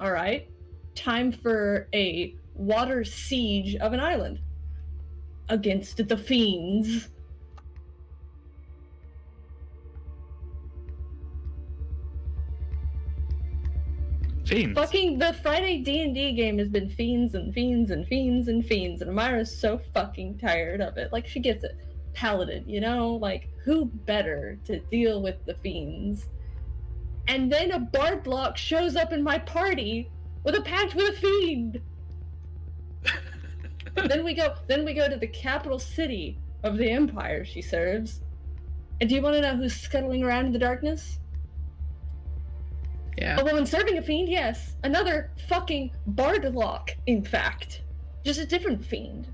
all right, time for a water siege of an island against the fiends. Fiends. Fucking the Friday D&D game has been fiends and fiends and fiends and fiends, and Amira's so fucking tired of it. Like, she gets it. Paladin, you know? Like, who better to deal with the fiends? And then a Bardlock shows up in my party with a pact with a fiend. then we go to the capital city of the empire she serves. And do you want to know who's scuttling around in the darkness? Yeah. A woman serving a fiend, yes. Another fucking Bardlock, in fact. Just a different fiend.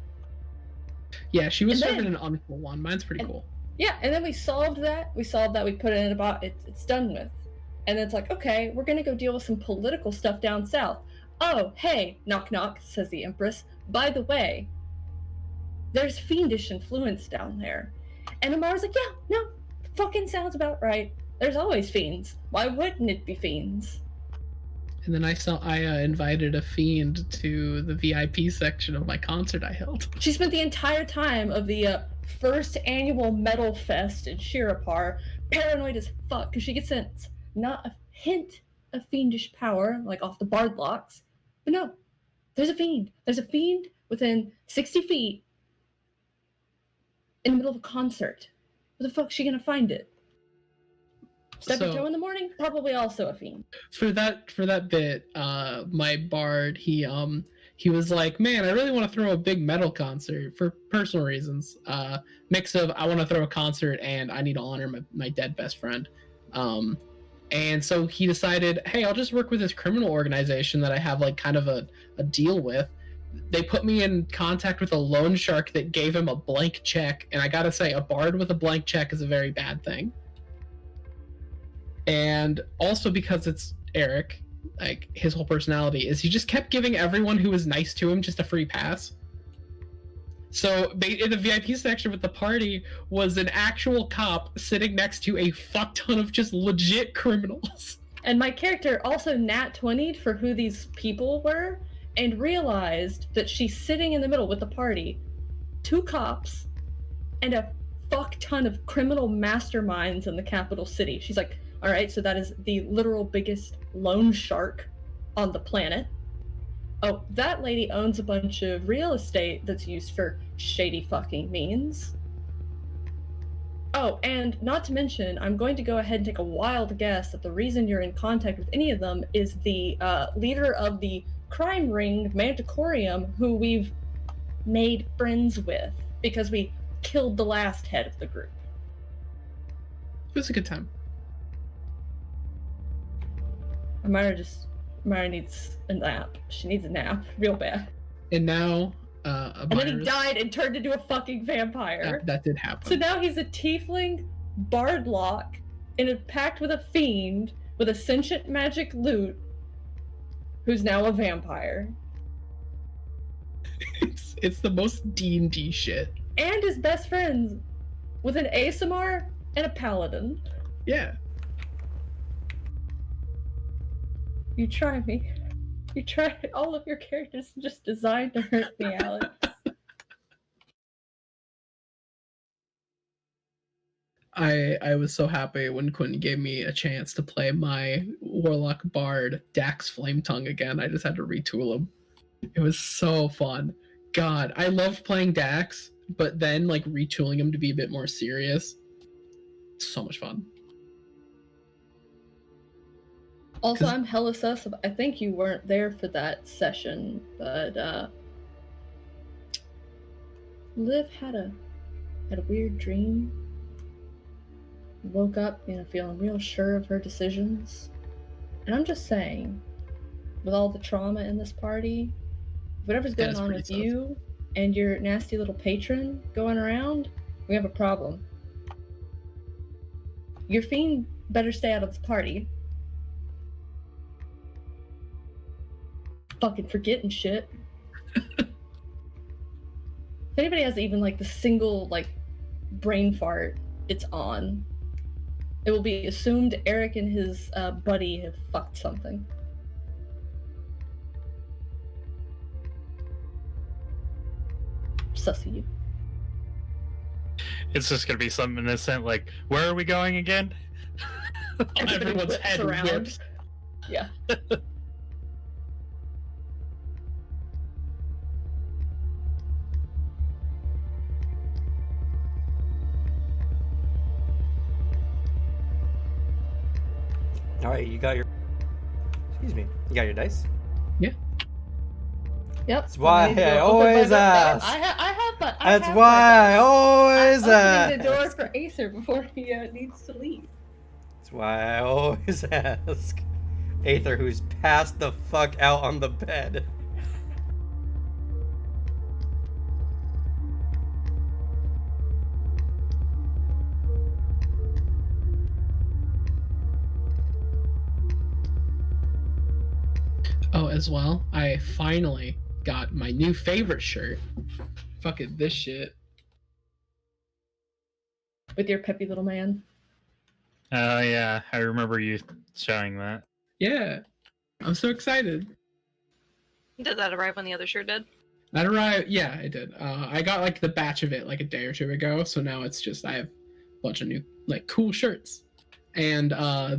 Yeah, she was serving an uncool one. Mine's pretty cool. Yeah, and then we solved that. We put it in a bot. It's done with. And it's like, okay, we're gonna go deal with some political stuff down south. Oh, hey, knock knock, says the Empress. By the way, there's fiendish influence down there. And Amara's like, yeah, no, fucking sounds about right. There's always fiends. Why wouldn't it be fiends? And then I invited a fiend to the VIP section of my concert I held. She spent the entire time of the first annual Metal Fest in Shirapar paranoid as fuck, because she gets sense not a hint of fiendish power, like off the Bardlocks. But no, there's a fiend. There's a fiend within 60 feet in the middle of a concert. Where the fuck's she gonna find it? Step your toe in the morning, probably also a fiend. For that bit, my bard, he was like, man, I really want to throw a big metal concert for personal reasons. Mix of I want to throw a concert and I need to honor my dead best friend. And so he decided, hey, I'll just work with this criminal organization that I have like kind of a deal with. They put me in contact with a loan shark that gave him a blank check, and I gotta say, a bard with a blank check is a very bad thing. And also because it's Eric, like his whole personality is he just kept giving everyone who was nice to him just a free pass. So in the VIP section with the party was an actual cop sitting next to a fuck ton of just legit criminals. And my character also nat 20'd for who these people were and realized that she's sitting in the middle with the party, 2 cops, and a fuck ton of criminal masterminds in the capital city. She's like, all right, so that is the literal biggest loan shark on the planet. Oh, that lady owns a bunch of real estate that's used for shady fucking means. Oh, and not to mention, I'm going to go ahead and take a wild guess that the reason you're in contact with any of them is the leader of the crime ring, Manticorium, who we've made friends with because we killed the last head of the group. It was a good time. Amira needs a nap. She needs a nap real bad. And now, and then he died and turned into a fucking vampire. That did happen. So now he's a tiefling Bardlock in a pact with a fiend with a sentient magic lute who's now a vampire. It's the most D&D shit. And his best friends with an ASMR and a paladin. Yeah. You try me. You try. All of your characters are just designed to hurt me, Alex. I was so happy when Quentin gave me a chance to play my Warlock Bard Dax Flametongue again. I just had to retool him. It was so fun. God, I loved playing Dax, but then like retooling him to be a bit more serious. So much fun. Also, I'm hella sus. I think you weren't there for that session, but Liv had a weird dream. Woke up, feeling real sure of her decisions. And I'm just saying, with all the trauma in this party, whatever's going on with you and your nasty little patron going around, we have a problem. Your fiend better stay out of the party. Fucking forgetting shit. If anybody has even like the single like brain fart, it's on. It will be assumed Eric and his buddy have fucked something. sus of you. It's just gonna be something innocent like, where are we going again? Everybody Everyone's whips head around. whips. Yeah. All right, you got your. Excuse me. You got your dice. Yep. That's why I need to I go open always my door. ask. I have my. That's why I always I'm opening the door ask. for Acer before he needs to leave. That's why I always ask. Aether, who's passed the fuck out on the bed. Oh, as well, I finally got my new favorite shirt. Fucking this shit. With your peppy little man. Oh yeah, I remember you showing that. Yeah, I'm so excited. Did that arrive when the other shirt did? That arrived. Yeah, I did. I got like the batch of it like a day or two ago, so now it's just I have a bunch of new like cool shirts, and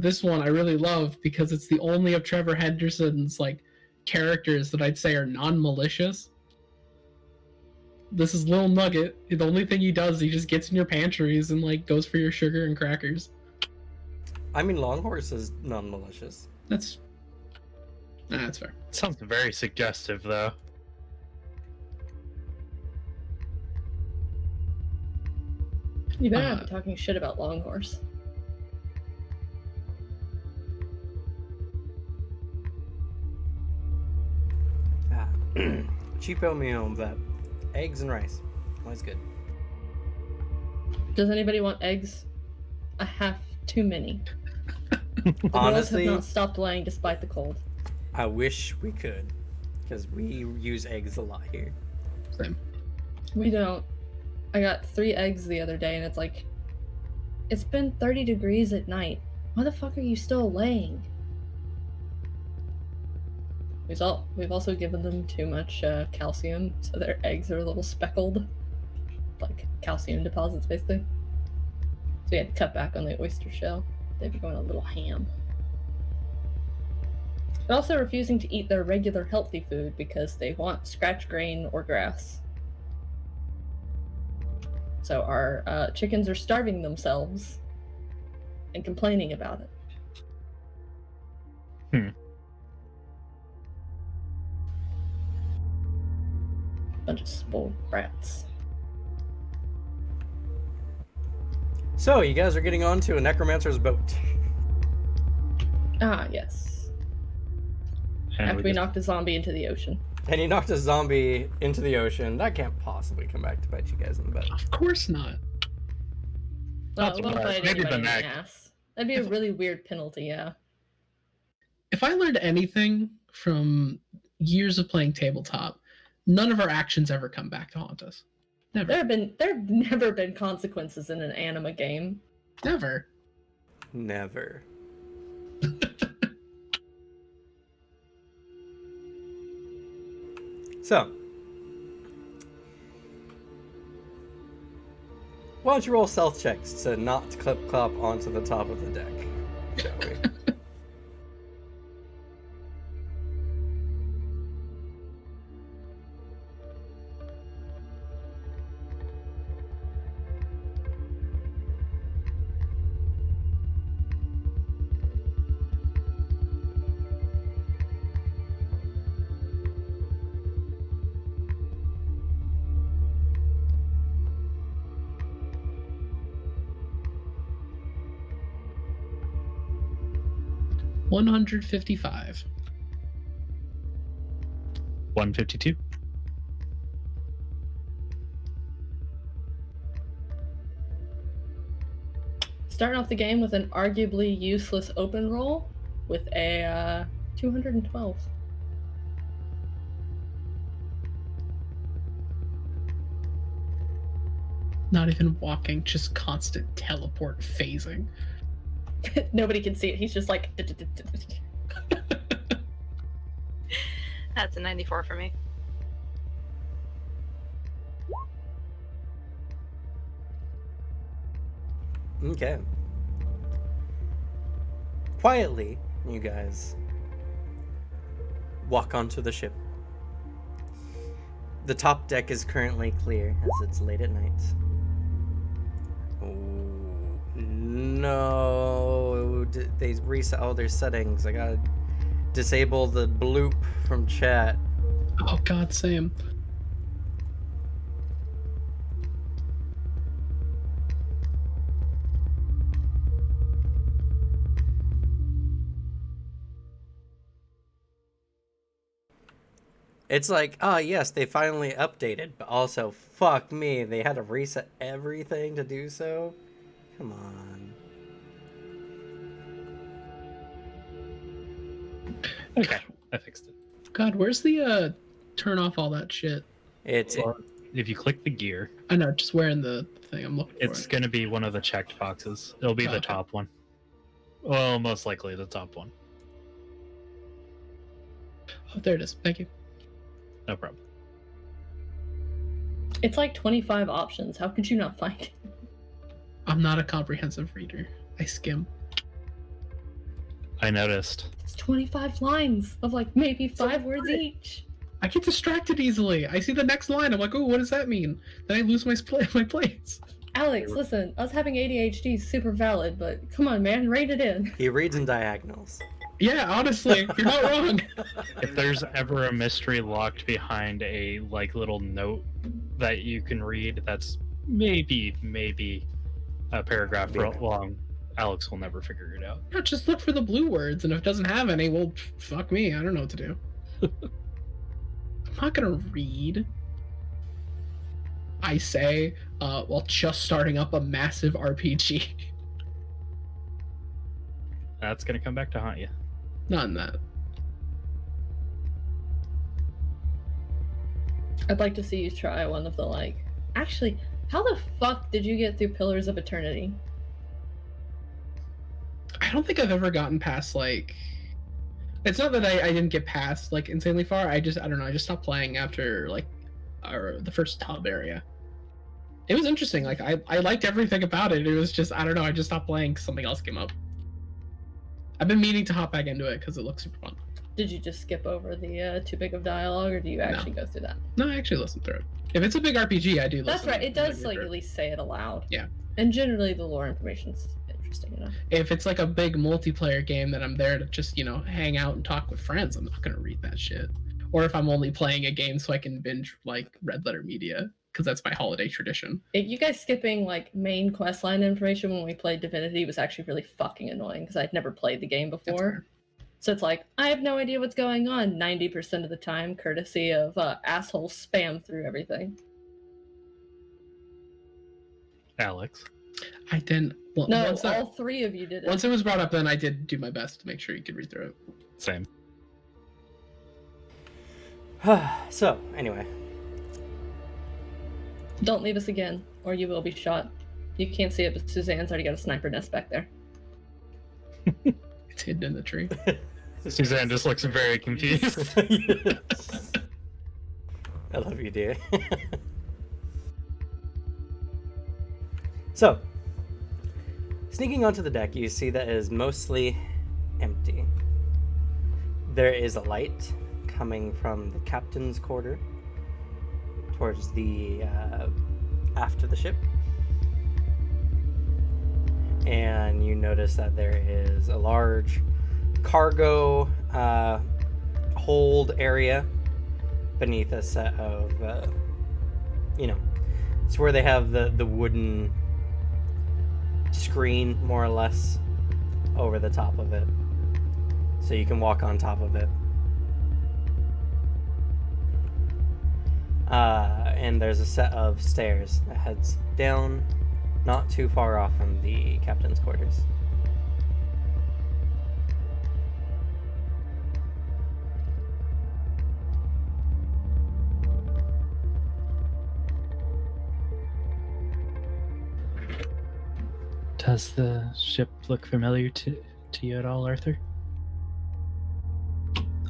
this one I really love because it's the only of Trevor Henderson's like characters that I'd say are non-malicious. This is Lil Nugget. The only thing he does, he just gets in your pantries and like goes for your sugar and crackers. I mean, Longhorse is non-malicious. That's fair. Sounds very suggestive though. You better not be talking shit about Longhorse. Cheapo meal, but eggs and rice. Always good. Does anybody want eggs? I have too many. The girls Honestly, have not stopped laying despite the cold. I wish we could, because we use eggs a lot here. Same. We don't. I got 3 eggs the other day, and it's like, it's been 30 degrees at night. Why the fuck are you still laying? We've also given them too much calcium, so their eggs are a little speckled. Like calcium deposits, basically. So we had to cut back on the oyster shell. They'd be going a little ham. But also refusing to eat their regular healthy food because they want scratch grain or grass. So our chickens are starving themselves and complaining about it. Bunch of spoiled brats. So, you guys are getting on to a necromancer's boat. Ah, yes. And After we just- knocked a zombie into the ocean. And you knocked a zombie into the ocean. That can't possibly come back to bite you guys in the butt. Of course not. Not It won't so much. bite Maybe the anybody in neck. ass. That'd be a really weird penalty, yeah. If I learned anything from years of playing tabletop, none of our actions ever come back to haunt us. Never. There have never been consequences in an Anima game. Never. Never. So, why don't you roll stealth checks to not clip-clop onto the top of the deck, shall we? $155. 152. Starting off the game with an arguably useless open roll with a 212. Not even walking, just constant teleport phasing. Nobody can see it. He's just like. That's a 94 for me. Okay. Quietly, you guys walk onto the ship. The top deck is currently clear as it's late at night. Oh, no. They reset all their settings. I gotta disable the bloop from chat. Oh God, Sam. It's like, oh yes, they finally updated, but also, fuck me, they had to reset everything to do so? Come on. Okay, I fixed it. God, where's the turn off all that shit? It's Well, if you click the gear, I know, just wearing the thing. I'm looking for it's it. going to be one of the checked boxes. It'll be Oh, the okay. top one. Well, most likely the top one. Oh, there it is. Thank you. No problem. It's like 25 options. How could you not find it? I'm not a comprehensive reader. I skim. I noticed. It's 25 lines of like maybe 5 words right. each. I get distracted easily. I see the next line. I'm like, oh, what does that mean? Then I lose my place. Alex, listen, us having ADHD is super valid, but come on, man, rate it in. he reads in diagonals. Yeah, honestly, you're not wrong. If there's ever a mystery locked behind a like little note that you can read, that's maybe a paragraph long. Alex will never figure it out. No, just look for the blue words, and if it doesn't have any, well, fuck me. I don't know what to do. I'm not gonna read. I say, while just starting up a massive RPG. That's gonna come back to haunt you. Not in that. I'd like to see you try one of the like. Actually, how the fuck did you get through Pillars of Eternity? I don't think I've ever gotten past like. It's not that I didn't get past like insanely far. I don't know. I just stopped playing after like the first tub area. It was interesting. Like I liked everything about it. It was just I don't know. I just stopped playing 'cause something else came up. I've been meaning to hop back into it because it looks super fun. Did you just skip over the too big of dialogue, or do you actually go through that? No, I actually listened through it. If it's a big RPG, I do listen. That's right. It does like like at least say it aloud. Yeah. And generally, the lore information's interesting enough. If it's like a big multiplayer game that I'm there to just hang out and talk with friends, I'm not gonna read that shit. Or if I'm only playing a game so I can binge like Red Letter Media because that's my holiday tradition. You guys skipping like main questline information when we played Divinity was actually really fucking annoying because I'd never played the game before. So it's like, I have no idea what's going on 90% of the time, courtesy of asshole spam through everything. Alex. I didn't. Well, No, all 3 of you did it. Once it was brought up, then I did do my best to make sure you could read through it. Same. So, anyway. Don't leave us again, or you will be shot. You can't see it, but Suzanne's already got a sniper nest back there. It's hidden in the tree. Suzanne just looks very confused. I love you, dear. So, sneaking onto the deck, you see that it is mostly empty. There is a light coming from the captain's quarter towards the aft of the ship. And you notice that there is a large cargo hold area beneath a set of, it's where they have the wooden screen, more or less, over the top of it. So you can walk on top of it. And there's a set of stairs that heads down, not too far off from the captain's quarters. Does the ship look familiar to you at all, Arthur?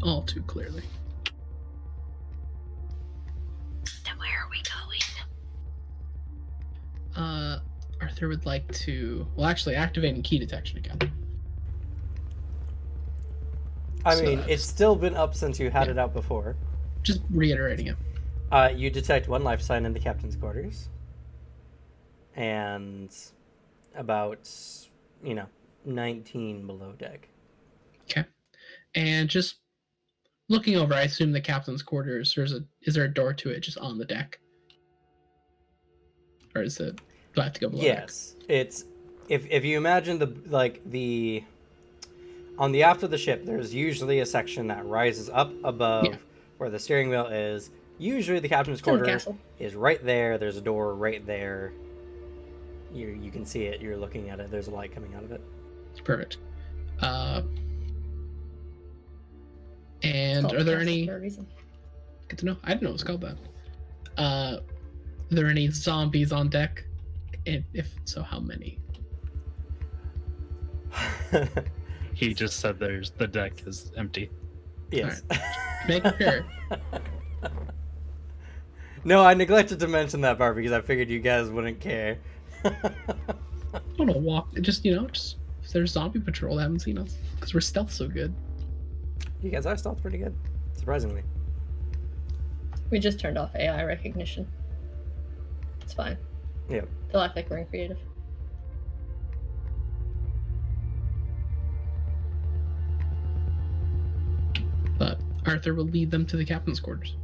All too clearly. Then where are we going? Are Arthur would like to, well, actually, activating key detection again. I So mean, that's- it's still been up since you had it out before. Just reiterating it. You detect 1 life sign in the captain's quarters. And about, 19 below deck. Okay. And just looking over, I assume the captain's quarters, is there a door to it just on the deck? Or is it, do I have to go below Yes. It's, if you imagine the on the aft of the ship, there's usually a section that rises up above where the steering wheel is. Usually the captain's It's in the quarter castle. is right there. There's a door right there. You can see it. You're looking at it. There's a light coming out of it. deck? Perfect. It's And called are there castle any, for a reason. good to know, I didn't know it was called that. Are there any zombies on deck? And if so, how many? He just said the deck is empty. Yes. Make sure. No, I neglected to mention that part because I figured you guys wouldn't care. I want to walk, just, just if there's zombie patrol, they haven't seen us. Because we're stealth so good. You guys are stealth pretty good, surprisingly. We just turned off AI recognition. It's fine. Yep. They'll act like we're in creative. But Arthur will lead them to the captain's quarters.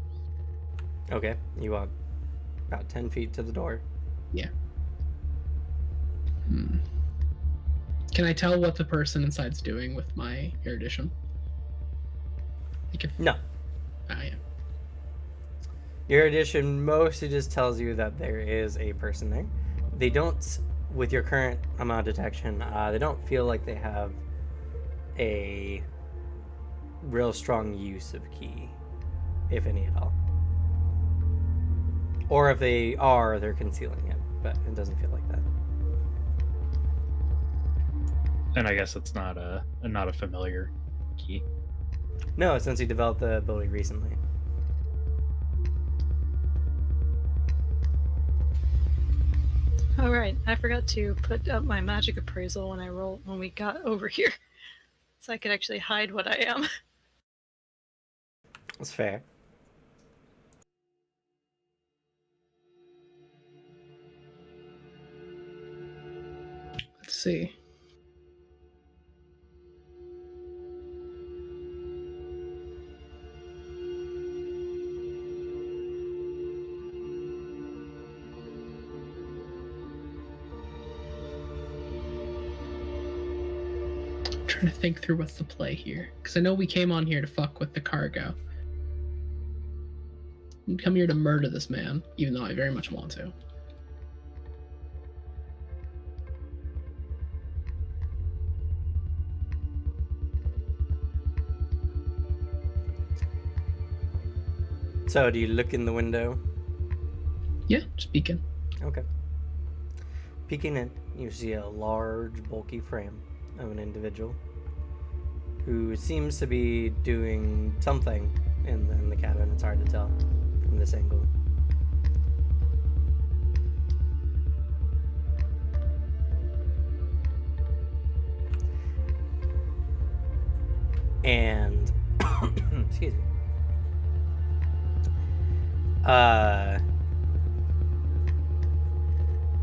Okay, you walk about 10 feet to the door. Can I tell what the person inside's doing with my erudition? Like if, No. yeah. Your addition mostly just tells you that there is a person there. They don't, with your current amount of detection, they don't feel like they have a real strong use of key, if any at all. Or if they are, they're concealing it, but it doesn't feel like that. And I guess it's not a familiar key. No, since you developed the ability recently. All right, I forgot to put up my magic appraisal when we got over here, so I could actually hide what I am. That's fair. Let's see. Trying to think through what's the play here, because I know we came on here to fuck with the cargo. We come here to murder this man, even though I very much want to. So, do you look in the window? Yeah, just beacon. Okay. Peeking in, you see a large, bulky frame of an individual who seems to be doing something in the cabin. It's hard to tell from this angle. And excuse me.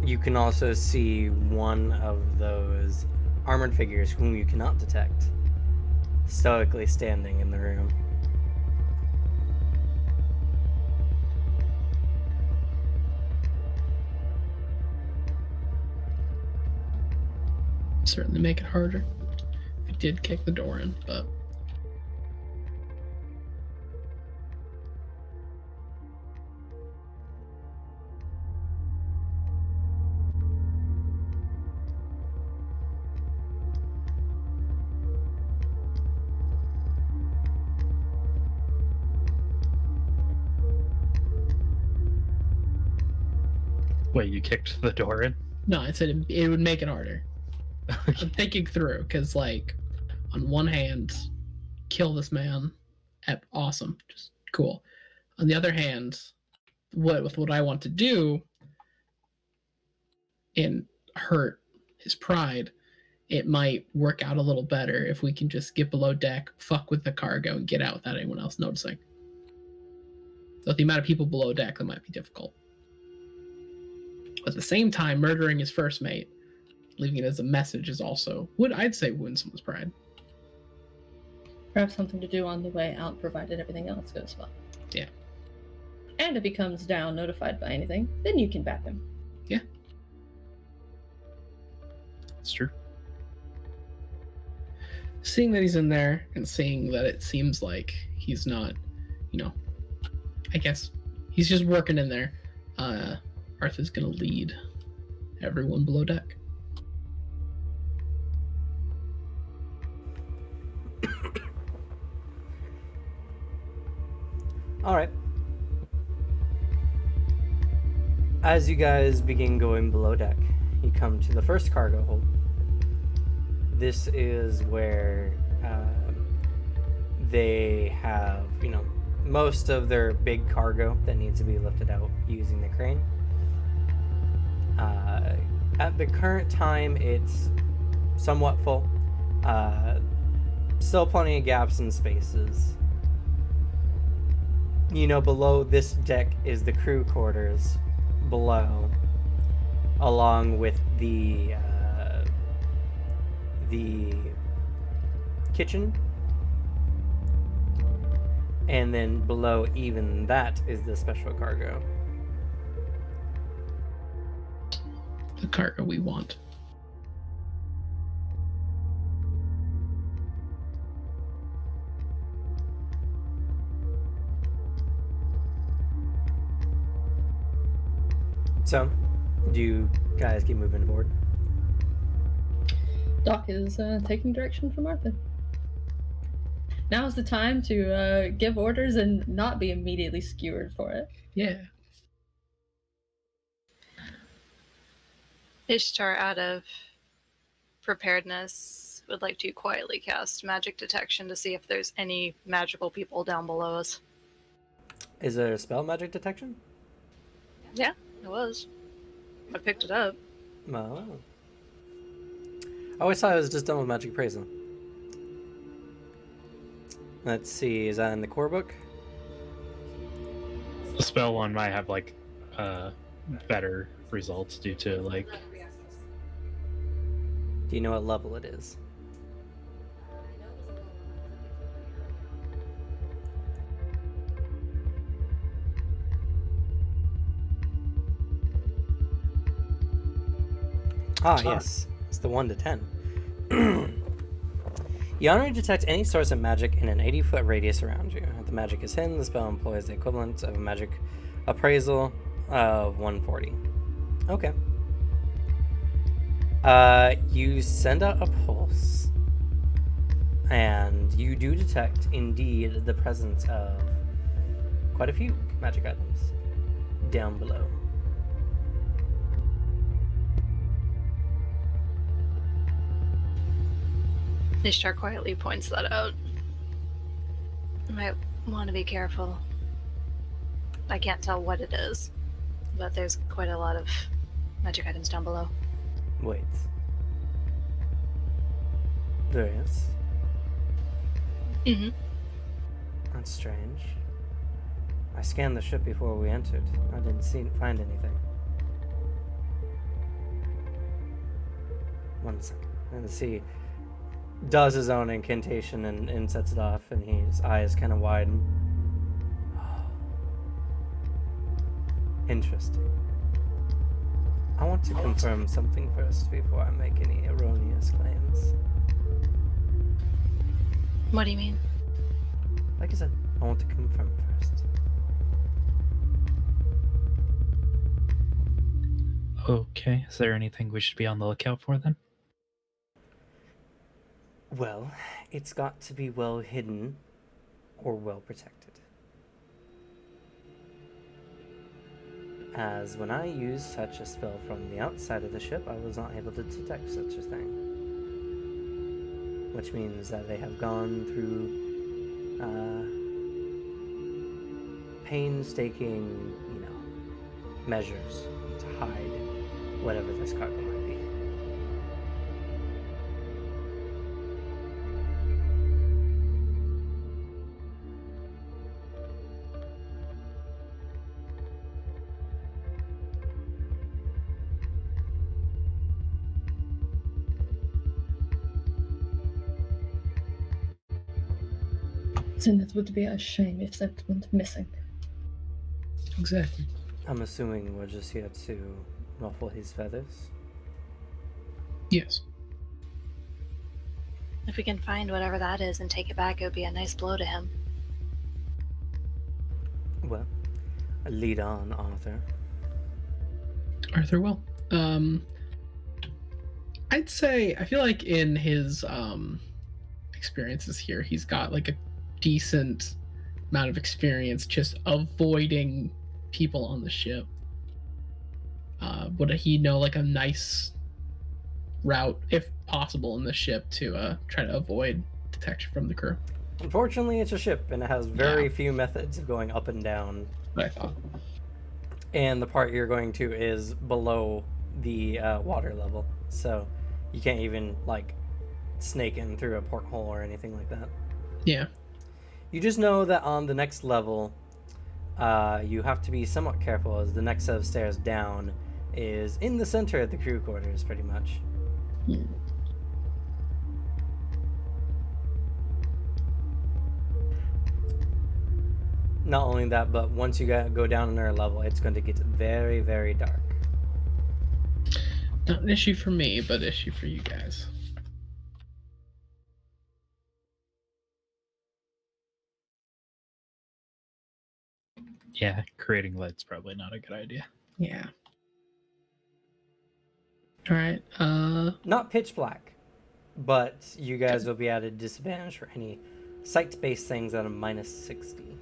You can also see one of those armored figures whom you cannot detect, stoically standing in the room. Certainly make it harder. If it did kick the door in, but Wait, you kicked the door in? no, I said it would make it harder. I'm thinking through, because, like, on one hand, kill this man, awesome, just cool. On the other hand, what I want to do, and hurt his pride, it might work out a little better if we can just get below deck, fuck with the cargo, and get out without anyone else noticing. So the amount of people below deck, that might be difficult. But at the same time, murdering his first mate, leaving it as a message, is also, I'd say, wound someone's pride. Perhaps something to do on the way out, provided everything else goes well. Yeah. And if he comes down notified by anything, then you can bat him. Yeah. It's true. Seeing that he's in there and seeing that it seems like he's not, I guess he's just working in there, Arthur's going to lead everyone below deck. All right. As you guys begin going below deck, you come to the first cargo hold. This is where they have, most of their big cargo that needs to be lifted out using the crane. At the current time, it's somewhat full. Still plenty of gaps and spaces. Below this deck is the crew quarters below, along with the kitchen, and then below even that is the special cargo. The cargo we want. So, do you guys keep moving forward? Doc is taking direction from Arthur. Now's the time to give orders and not be immediately skewered for it. Yeah. Ishtar, out of preparedness, would like to quietly cast magic detection to see if there's any magical people down below us. Is there a spell magic detection? Yeah, it was. I picked it up. Oh. I always thought it was just done with magic appraisal. Let's see, is that in the core book? The spell one might have better results due to Do you know what level it is? Yes. It's the 1 to 10. You only detect any source of magic in an 80-foot radius around you. If the magic is hidden, the spell employs the equivalent of a magic appraisal of 140. Okay. You send out a pulse, and you do detect, indeed, the presence of quite a few magic items down below. Ishtar quietly points that out. You might want to be careful. I can't tell what it is, but there's quite a lot of magic items down below. Wait. There is? Mm-hmm. That's strange. I scanned the ship before we entered. I didn't find anything. One second. And see, does his own incantation and sets it off, and his eyes kind of widen. Interesting. I want to confirm something first before I make any erroneous claims. What do you mean? Like I said, I want to confirm first. Okay, is there anything we should be on the lookout for then? Well, it's got to be well hidden or well protected. As when I used such a spell from the outside of the ship, I was not able to detect such a thing. Which means that they have gone through painstaking, measures to hide whatever this cargo might be. Then it would be a shame if that went missing. Exactly. I'm assuming we're just here to ruffle his feathers. Yes. If we can find whatever that is and take it back, it would be a nice blow to him. Well, lead on, Arthur. Arthur will. I'd say I feel like in his experiences here, he's got like a decent amount of experience just avoiding people on the ship. Would he know like a nice route, if possible, in the ship to try to avoid detection from the crew? Unfortunately, it's a ship, and it has very Yeah. few methods of going up and down. But I thought. And the part you're going to is below the water level, so you can't even like snake in through a porthole or anything like that. Yeah. You just know that on the next level, you have to be somewhat careful, as the next set of stairs down is in the center of the crew quarters, pretty much. Not only that, but once you go down another level, it's going to get very, very dark. Not an issue for me, but issue for you guys. Yeah, creating light's probably not a good idea. Yeah. All right. Not pitch black, but you guys will be at a disadvantage for any sight-based things at a -60.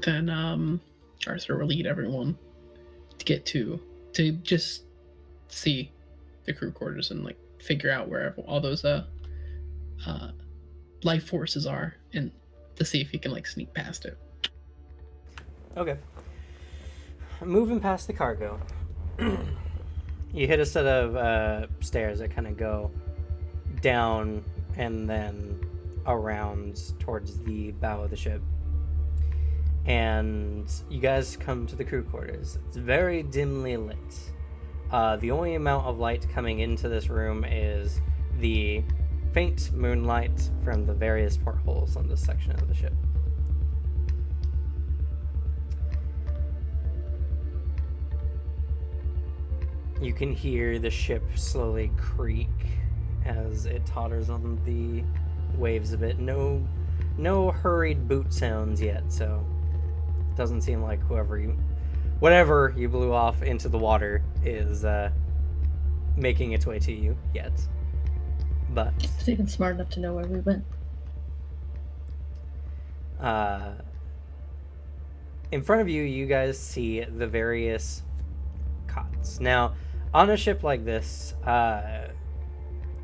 Then Arthur will lead everyone to get to just see the crew quarters and like figure out where all those life forces are, and to see if he can like sneak past it. Okay. Moving past the cargo, you hit a set of stairs that kind of go down and then around towards the bow of the ship. And you guys come to the crew quarters. It's very dimly lit. The only amount of light coming into this room is the faint moonlight from the various portholes on this section of the ship. You can hear the ship slowly creak as it totters on the waves a bit. No hurried boot sounds yet, so it doesn't seem like whatever you blew off into the water is making its way to you yet. But It's even smart enough to know where we went. in front of you, you guys see the various cots. Now, on a ship like this,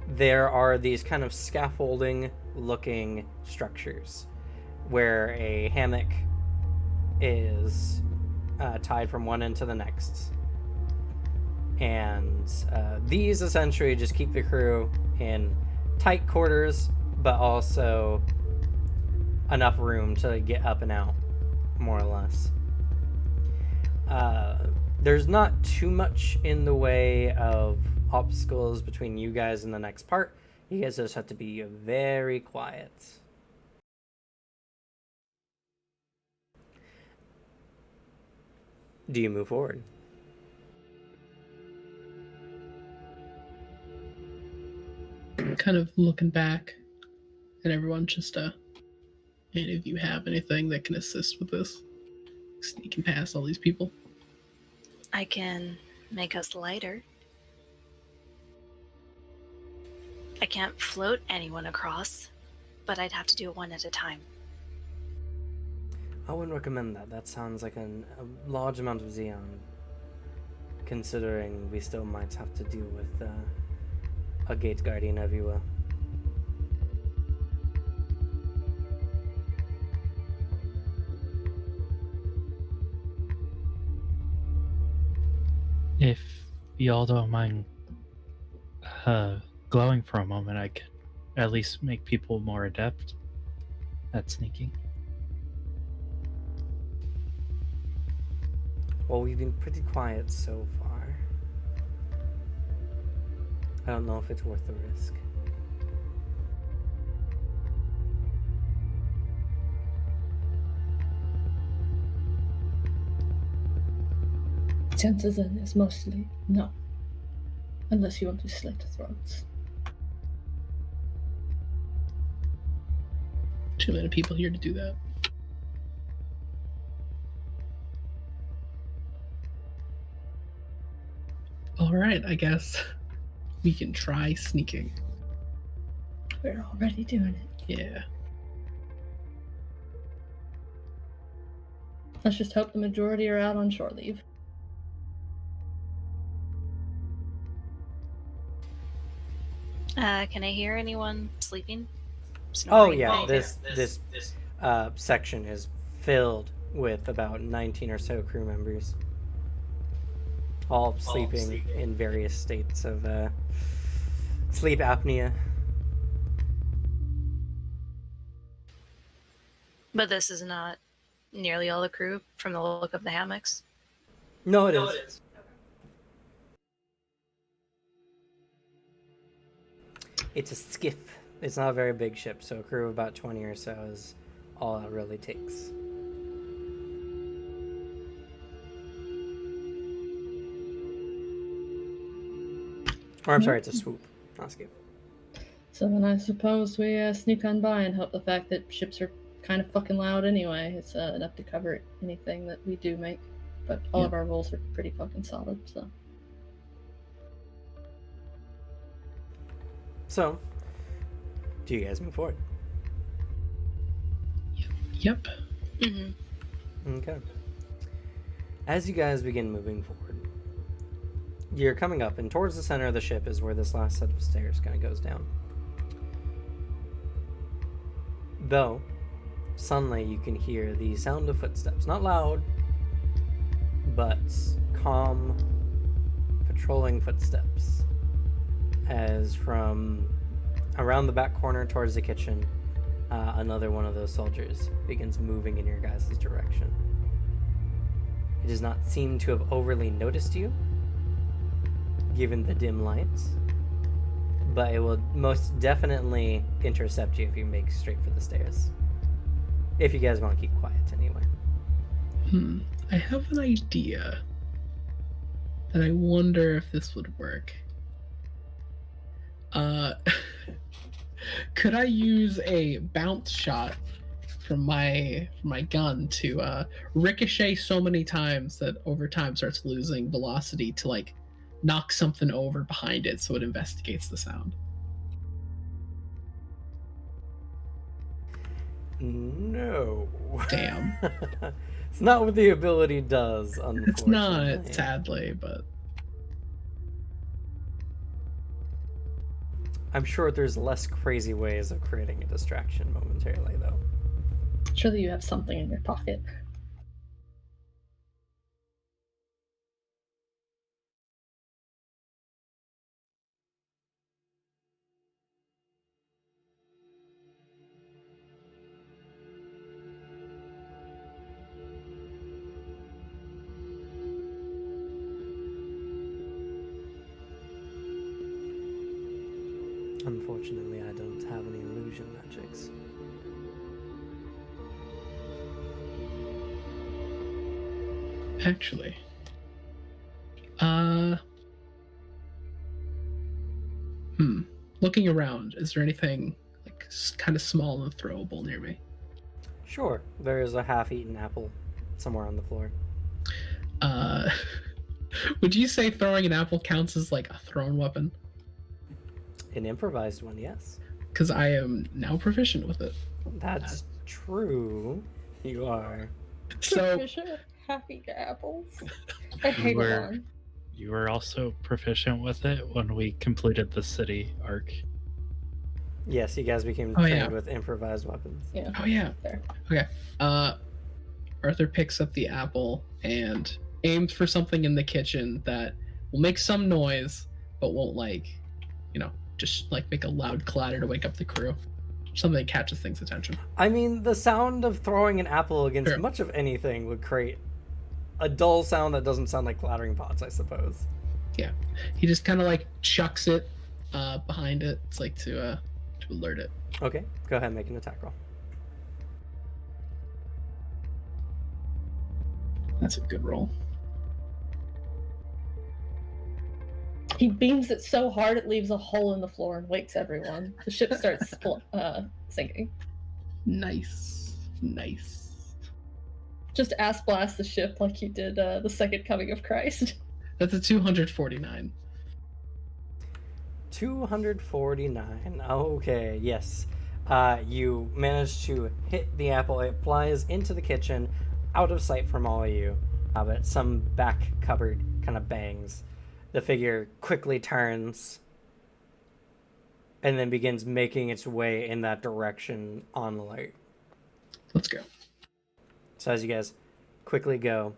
there are these kind of scaffolding-looking structures where a hammock is tied from one end to the next. And these essentially just keep the crew in tight quarters, but also enough room to get up and out, more or less. There's not too much in the way of obstacles between you guys and the next part. You guys just have to be very quiet. Do you move forward? Kind of looking back, and everyone just any of you have anything that can assist with this, sneaking past all these people? I can make us lighter. I can't float anyone across, but I'd have to do it one at a time. I wouldn't recommend that. That sounds like a large amount of Xeon, considering we still might have to deal with a gate guardian, if you will. If y'all don't mind glowing for a moment, I could at least make people more adept at sneaking. Well, we've been pretty quiet so far. I don't know if it's worth the risk. Chances is mostly no. Unless you want to slit throats. Too many people here to do that. All right, I guess we can try sneaking. We're already doing it. Yeah. Let's just hope the majority are out on shore leave. Can I hear anyone sleeping? Oh Snoring? yeah, Anything? this section is filled with about 19 or so crew members, all sleeping in various states of sleep apnea. But this is not nearly all the crew from the look of the hammocks. No, it is. It's a skiff. It's not a very big ship, so a crew of about 20 or so is all it really takes. Or I'm sorry, it's a swoop, not a skiff. So then I suppose we sneak on by and hope the fact that ships are kind of fucking loud anyway. It's enough to cover anything that we do make. But all of our rolls are pretty fucking solid, so. So, do you guys move forward? Yep. Mm-hmm. Okay. As you guys begin moving forward, you're coming up, and towards the center of the ship is where this last set of stairs kind of goes down. Though, suddenly you can hear the sound of footsteps. Not loud, but calm, patrolling footsteps. As from around the back corner towards the kitchen, another one of those soldiers begins moving in your guys' direction. It does not seem to have overly noticed you, given the dim lights, but it will most definitely intercept you if you make straight for the stairs. If you guys want to keep quiet, anyway. I have an idea that I wonder if this would work. Could I use a bounce shot from my gun to ricochet so many times that over time starts losing velocity to like knock something over behind it so it investigates the sound? No. Damn. It's not what the ability does, unfortunately. It's not, sadly, but I'm sure there's less crazy ways of creating a distraction momentarily, though. Surely you have something in your pocket. Unfortunately, I don't have any illusion magics. actually, looking around, is there anything like kind of small and throwable near me? Sure, there is a half-eaten apple somewhere on the floor. Would you say throwing an apple counts as like a thrown weapon? An improvised one, yes. Because I am now proficient with it. That's true. You are. So Happy apples. I hate one. You were also proficient with it when we completed the city arc. Yes, you guys became trained with improvised weapons. Yeah. Oh yeah. There. Okay. Arthur picks up the apple and aims for something in the kitchen that will make some noise, but won't just like make a loud clatter to wake up the crew. Something that catches things' attention. I mean, the sound of throwing an apple against much of anything would create a dull sound that doesn't sound like clattering pots, I suppose. Yeah. He just kind of like chucks it behind it. It's like to alert it. Okay, go ahead and make an attack roll. That's a good roll. He beams it so hard it leaves a hole in the floor and wakes everyone. The ship starts sinking. Nice. Just ass blast the ship like you did the second coming of Christ. That's a 249. 249. Okay, yes. You manage to hit the apple. It flies into the kitchen, out of sight from all of you. But some back cupboard kind of bangs. The figure quickly turns and then begins making its way in that direction on alert. Let's go. So as you guys quickly go,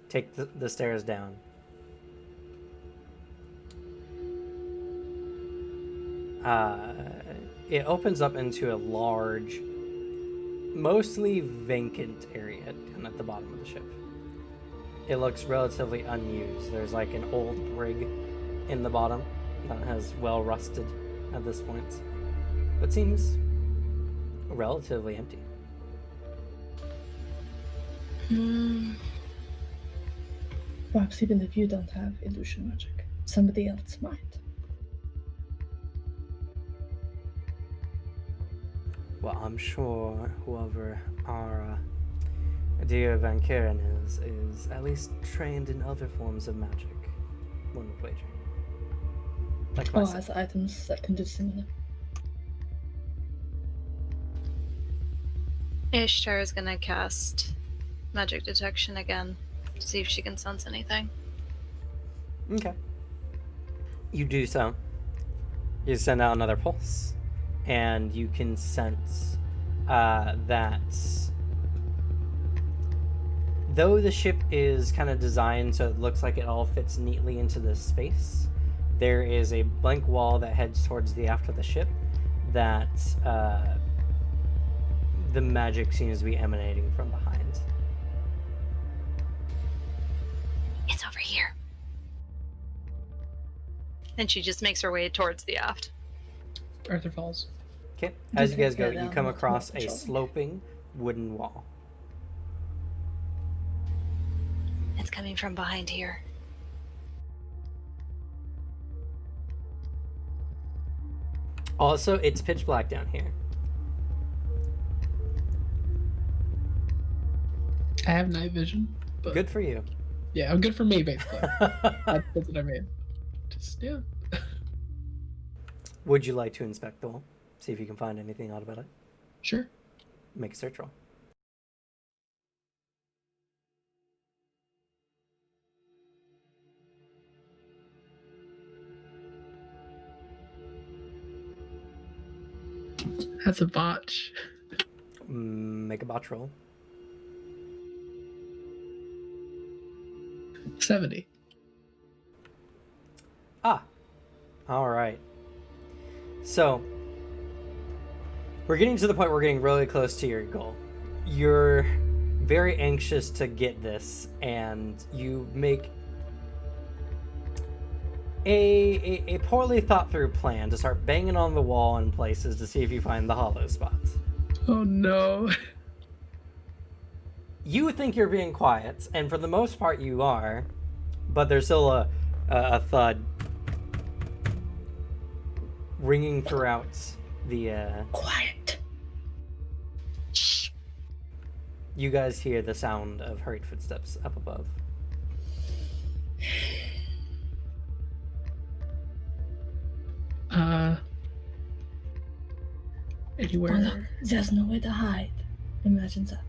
take the stairs down. It opens up into a large, mostly vacant area down at the bottom of the ship. It looks relatively unused. There's like an old brig in the bottom that has well rusted at this point, but seems relatively empty. Perhaps even if you don't have illusion magic, somebody else might. Well, I'm sure whoever our dear Van Karen is at least trained in other forms of magic. One would wager. Like Or myself. has items that can do similar. Ishtar is gonna cast magic detection again to see if she can sense anything. Okay. You do so. You send out another pulse, and you can sense that though the ship is kind of designed so it looks like it all fits neatly into this space, there is a blank wall that heads towards the aft of the ship that the magic seems to be emanating from behind. It's over here. And she just makes her way towards the aft. Arthur falls. Okay, as you guys go, Yeah, you come not across a controlling. sloping wooden wall. It's coming from behind here. Also, it's pitch black down here. I have night vision. But Good for you. Yeah, I'm good for me, basically. That's what I mean. Just, yeah. Would you like to inspect the wall? See if you can find anything odd about it? Sure. Make a search roll. That's a botch. Make a botch roll. 70. Ah. All right. So, we're getting to the point where we're getting really close to your goal. You're very anxious to get this, and you make a poorly thought through plan to start banging on the wall in places to see if you find the hollow spots. Oh no. You think you're being quiet, and for the most part you are, but there's still a thud ringing throughout the Quiet. Shh. You guys hear the sound of hurried footsteps up above. Anywhere. Oh, look, there's no way to hide. Imagine that.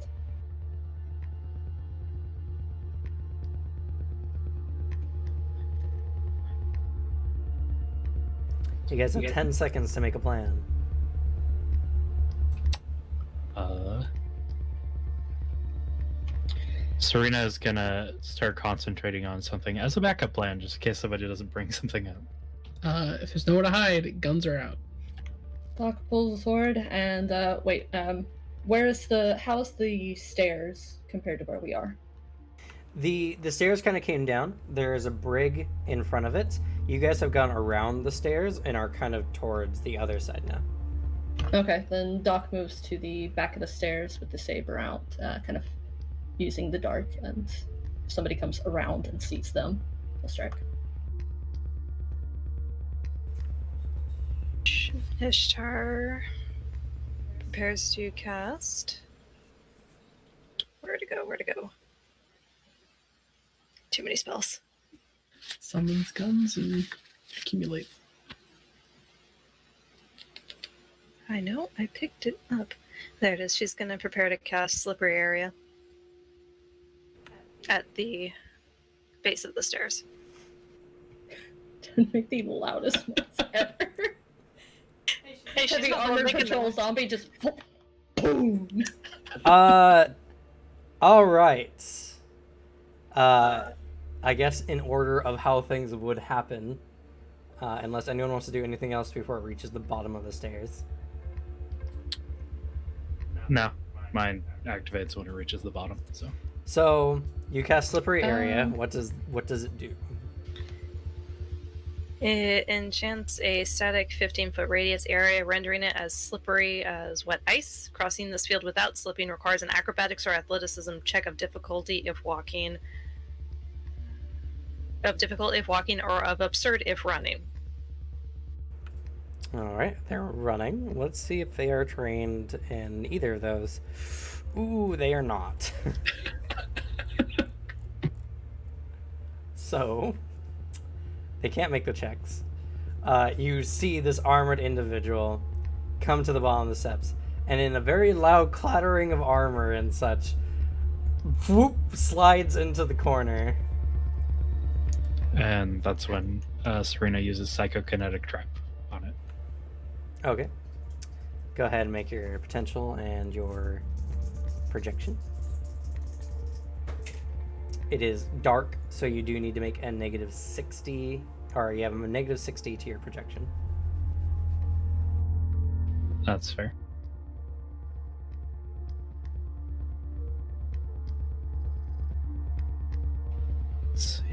You guys have 10 seconds to make a plan. Serena is gonna start concentrating on something as a backup plan, just in case somebody doesn't bring something up. If there's nowhere to hide, guns are out. Doc pulls a sword and how's the stairs compared to where we are? The stairs kind of came down. There is a brig in front of it. You guys have gone around the stairs and are kind of towards the other side now. Okay, then Doc moves to the back of the stairs with the saber out, kind of using the dark, and if somebody comes around and sees them, he'll strike. Ishtar prepares to cast. Where to go? Where to go? Too many spells. Summons guns and accumulate. I know, I picked it up. There it is. She's going to prepare to cast Slippery Area at the base of the stairs. Don't make the loudest noise ever. Hey, she's The not armored making patrol noise. zombie just boom. All right. I guess in order of how things would happen, unless anyone wants to do anything else before it reaches the bottom of the stairs. No, mine activates when it reaches the bottom. So you cast Slippery Area. What does it do? It enchants a static 15-foot radius area, rendering it as slippery as wet ice. Crossing this field without slipping requires an acrobatics or athleticism check of difficulty if walking, or of absurd if running. All right, they're running. Let's see if they are trained in either of those. Ooh, they are not. So they can't make the checks. You see this armored individual come to the bottom of the steps, and in a very loud clattering of armor and such, whoop, slides into the corner. And that's when Serena uses Psychokinetic Trap on it. Okay. Go ahead and make your potential and your projection. It is dark, so you do need to make a -60, or you have a -60 to your projection. That's fair. Let's see.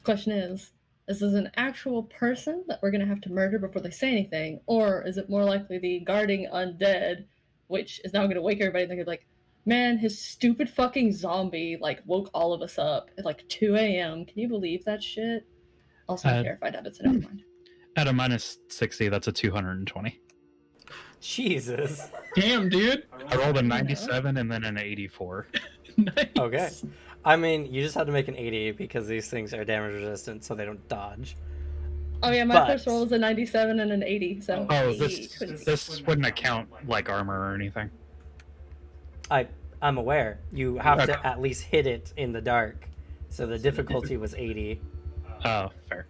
Question is this an actual person that we're gonna have to murder before they say anything, or is it more likely the guarding undead, which is now gonna wake everybody and they're gonna be like, man, his stupid fucking zombie like woke all of us up at like 2 a.m. Can you believe that shit? Also, I'm terrified of it, so never mind. At a -60, that's a 220. Jesus. Damn, dude. I rolled a 97 and then an 84. Nice. Okay. I mean, you just had to make an 80 because these things are damage resistant, so they don't dodge. Oh yeah, my But- first roll was a 97 and an 80, so Oh, hey, this wouldn't account like armor or anything. I'm aware. You have Okay. to at least hit it in the dark. So the difficulty was 80. Oh, fair.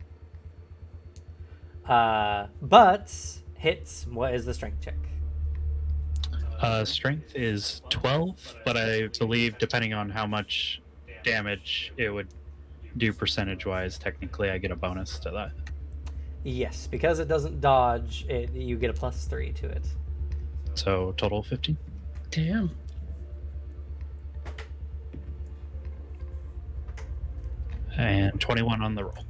But hits, what is the strength check? Strength is 12, but I believe depending on how much damage it would do percentage-wise, technically I get a bonus to that. Yes, because it doesn't dodge, you get a +3 to it. So total 15. Damn. And 21 on the roll.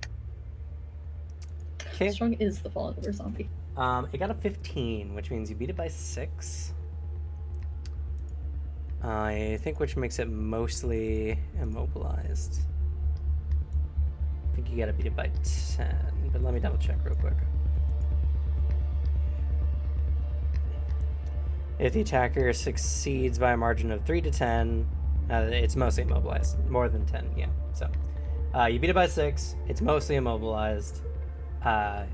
Okay. How strong is the fallen over zombie? It got a 15, which means you beat it by 6. I think which makes it mostly immobilized. I think you gotta beat it by 10, but let me double check real quick. If the attacker succeeds by a margin of 3 to 10, it's mostly immobilized. More than 10, yeah. So you beat it by 6. It's mostly immobilized. What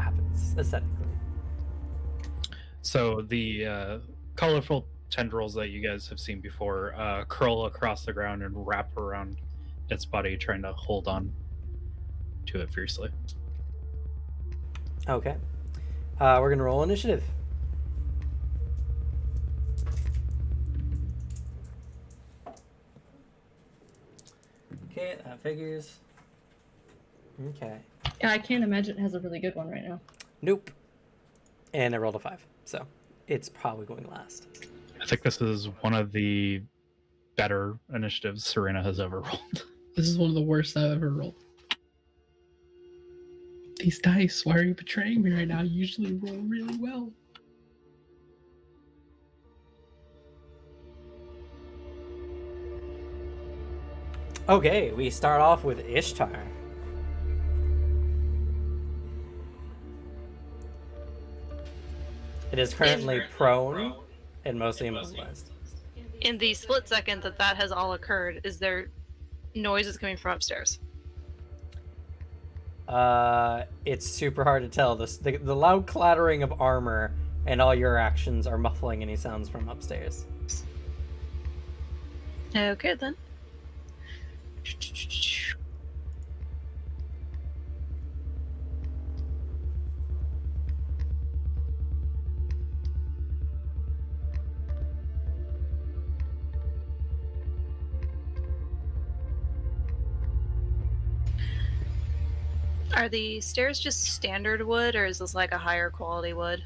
happens, aesthetically. So the colorful tendrils that you guys have seen before curl across the ground and wrap around its body, trying to hold on to it fiercely. Okay. We're going to roll initiative. Okay, that figures. Okay. Yeah, I can't imagine it has a really good one right now. Nope. And I rolled a 5, so it's probably going last. I think this is one of the better initiatives Serena has ever rolled. This is one of the worst I've ever rolled. These dice, why are you betraying me right now? You usually roll really well. Okay, we start off with Ishtar. It is currently prone and mostly immobilized. In the split second that that has all occurred, is there noises coming from upstairs? It's super hard to tell. The loud clattering of armor and all your actions are muffling any sounds from upstairs. Okay, then. Are the stairs just standard wood, or is this like a higher quality wood?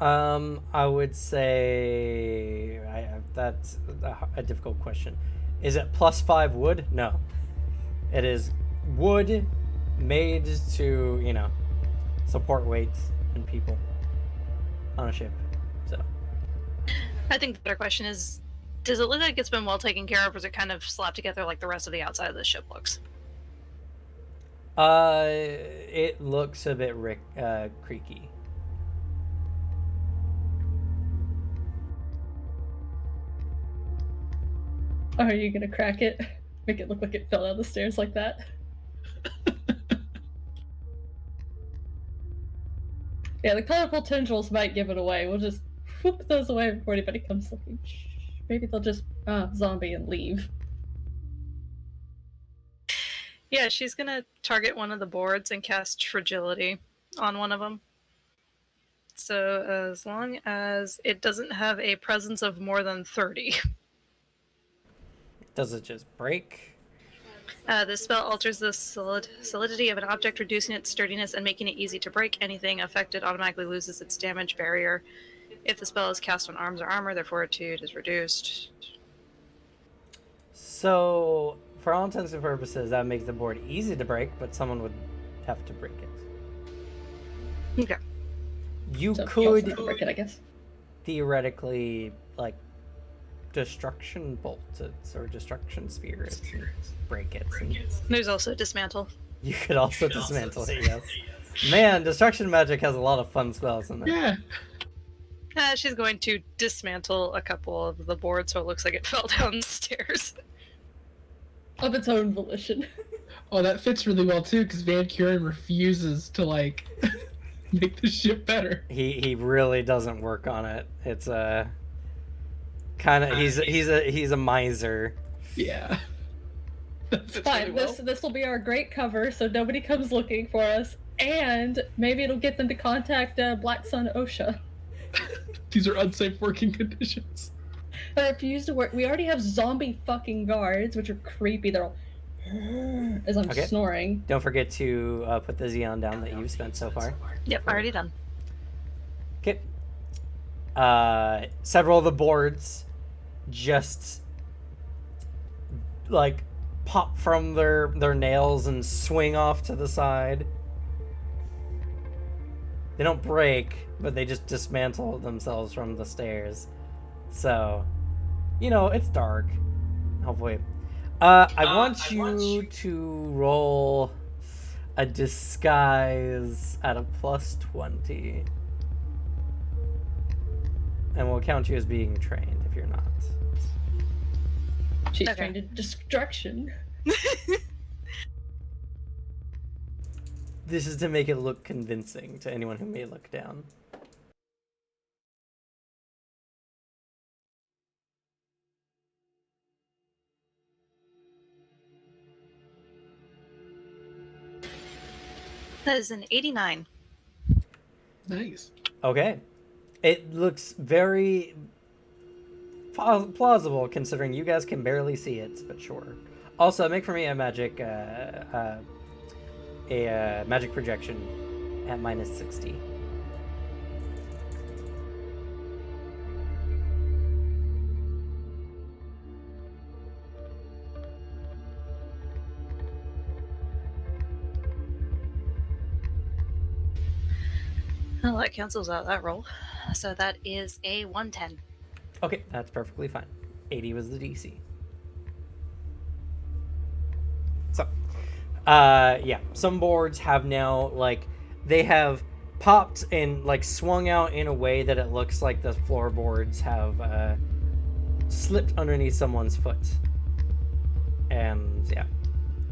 I would say that's a difficult question. Is it +5 wood? No. It is wood made to, support weights and people on a ship. So I think the better question is, does it look like it's been well taken care of, or is it kind of slapped together like the rest of the outside of the ship looks? it looks a bit creaky. Are you gonna crack it? Make it look like it fell down the stairs like that? Yeah, the colorful tendrils might give it away. We'll just whoop those away before anybody comes looking. Maybe they'll just zombie and leave. Yeah, she's gonna target one of the boards and cast Fragility on one of them. So as long as it doesn't have a presence of more than 30. Does it just break? This spell alters the solidity of an object, reducing its sturdiness and making it easy to break. Anything affected automatically loses its damage barrier. If the spell is cast on arms or armor, their fortitude is reduced. So, for all intents and purposes, that makes the board easy to break, but someone would have to break it. Okay. You So could break it, I guess. theoretically, destruction bolt it or destruction spear it and break it. And There's also Dismantle. you could also dismantle it, yes. Man, destruction magic has a lot of fun spells in there. Yeah. She's going to dismantle a couple of the boards so it looks like it fell down the stairs. Of its own volition. Oh, that fits really well too, because Van Kuren refuses to make the ship better. He really doesn't work on it. It's a kind of he's a miser. Yeah. That fits Fine, really well. this will be our great cover, so nobody comes looking for us, and maybe it'll get them to contact Black Sun OSHA. These are unsafe working conditions. I refuse to work. We already have zombie fucking guards, which are creepy. They're all as I'm Okay. snoring. Don't forget to put the Xeon down that you've spent so far. Yep, already done. Okay. Several of the boards just pop from their nails and swing off to the side. They don't break, but they just dismantle themselves from the stairs. So, it's dark. Hopefully. I want you to roll a disguise at a +20. And we'll count you as being trained if you're not. She's Okay. trained in destruction. This is to make it look convincing to anyone who may look down. That is an 89. Nice. Okay. It looks very plausible considering you guys can barely see it, but sure. Also, make for me a magic magic projection at -60. Well, that cancels out that roll. So that is a 110. Okay, that's perfectly fine. 80 was the DC. So, yeah, some boards have now, like, they have popped and, like, swung out in a way that it looks like the floorboards have slipped underneath someone's foot. And, yeah.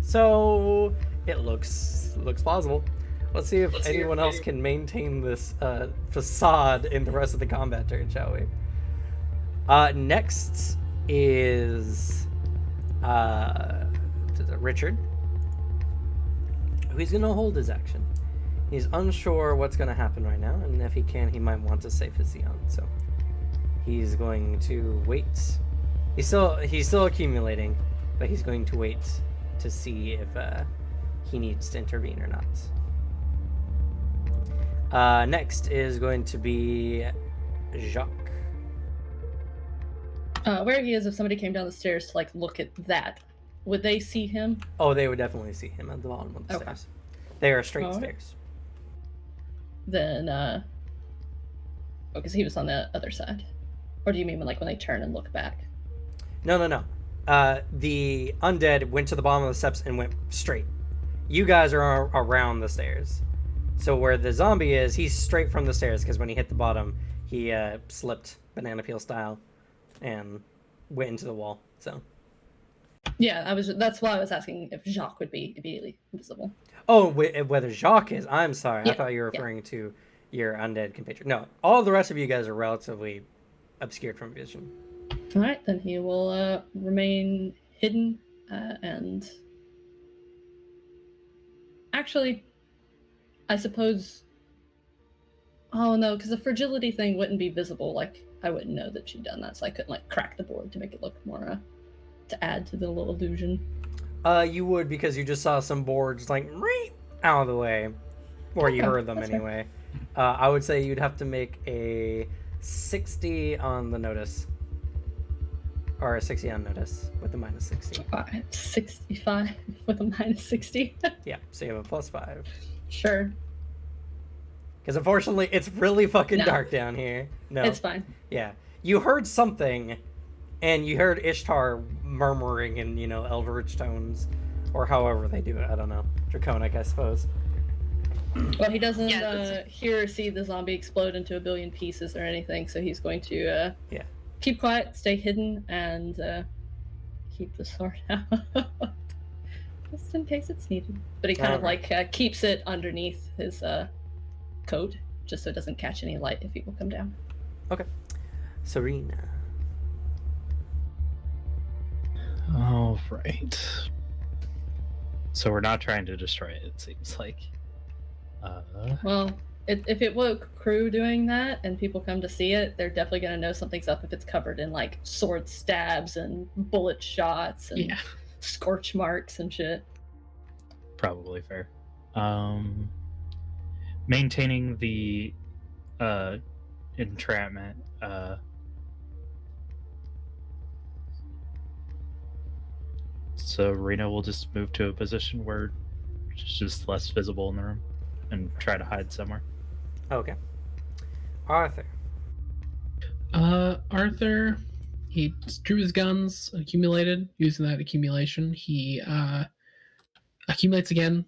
So, it looks plausible. Let's see if anyone else can maintain this facade in the rest of the combat turn, shall we? Next is Richard, who's going to hold his action. He's unsure what's going to happen right now, and if he can, he might want to save his Xeon. So he's going to wait. He's still accumulating, but he's going to wait to see if he needs to intervene or not. Next is going to be Jacques. Where he is, if somebody came down the stairs to like look at that, would they see him? Oh, they would definitely see him at the bottom of the stairs. They are straight stairs. Then, because he was on the other side. Or do you mean when they turn and look back? No. The undead went to the bottom of the steps and went straight. You guys are around the stairs. So where the zombie is, he's straight from the stairs, because when he hit the bottom, he slipped banana peel style and went into the wall. So yeah, that's why I was asking if Jacques would be immediately invisible. Oh, whether Jacques is, I'm sorry, yeah, I thought you were referring to your undead compatriot. No, all the rest of you guys are relatively obscured from vision. All right, then he will remain hidden and actually, I suppose. Oh no, because the fragility thing wouldn't be visible. Like I wouldn't know that she'd done that, so I couldn't crack the board to make it look more to add to the little illusion. You would, because you just saw some boards out of the way, or you heard them anyway. I would say you'd have to make a 60 on the notice, or a 60 on notice with a -60. 65 with a -60. Yeah, so you have a +5. Sure. Because unfortunately, it's really fucking dark down here. No, it's fine. Yeah, you heard something, and you heard Ishtar murmuring in Eldritch tones, or however they do it. I don't know, Draconic, I suppose. Well, he doesn't hear or see the zombie explode into a billion pieces or anything, so he's going to keep quiet, stay hidden, and keep the sword out. Just in case it's needed. But he kind of keeps it underneath his coat, just so it doesn't catch any light if people come down. Okay. Serena. All right. So we're not trying to destroy it, it seems like. Well, if it woke crew doing that and people come to see it, they're definitely going to know something's up if it's covered in sword stabs and bullet shots and scorch marks and shit. Probably fair. Maintaining the entrapment. So Rena will just move to a position where it's just less visible in the room and try to hide somewhere. Okay. Arthur. Arthur, he drew his guns, accumulated. Using that accumulation, he accumulates again,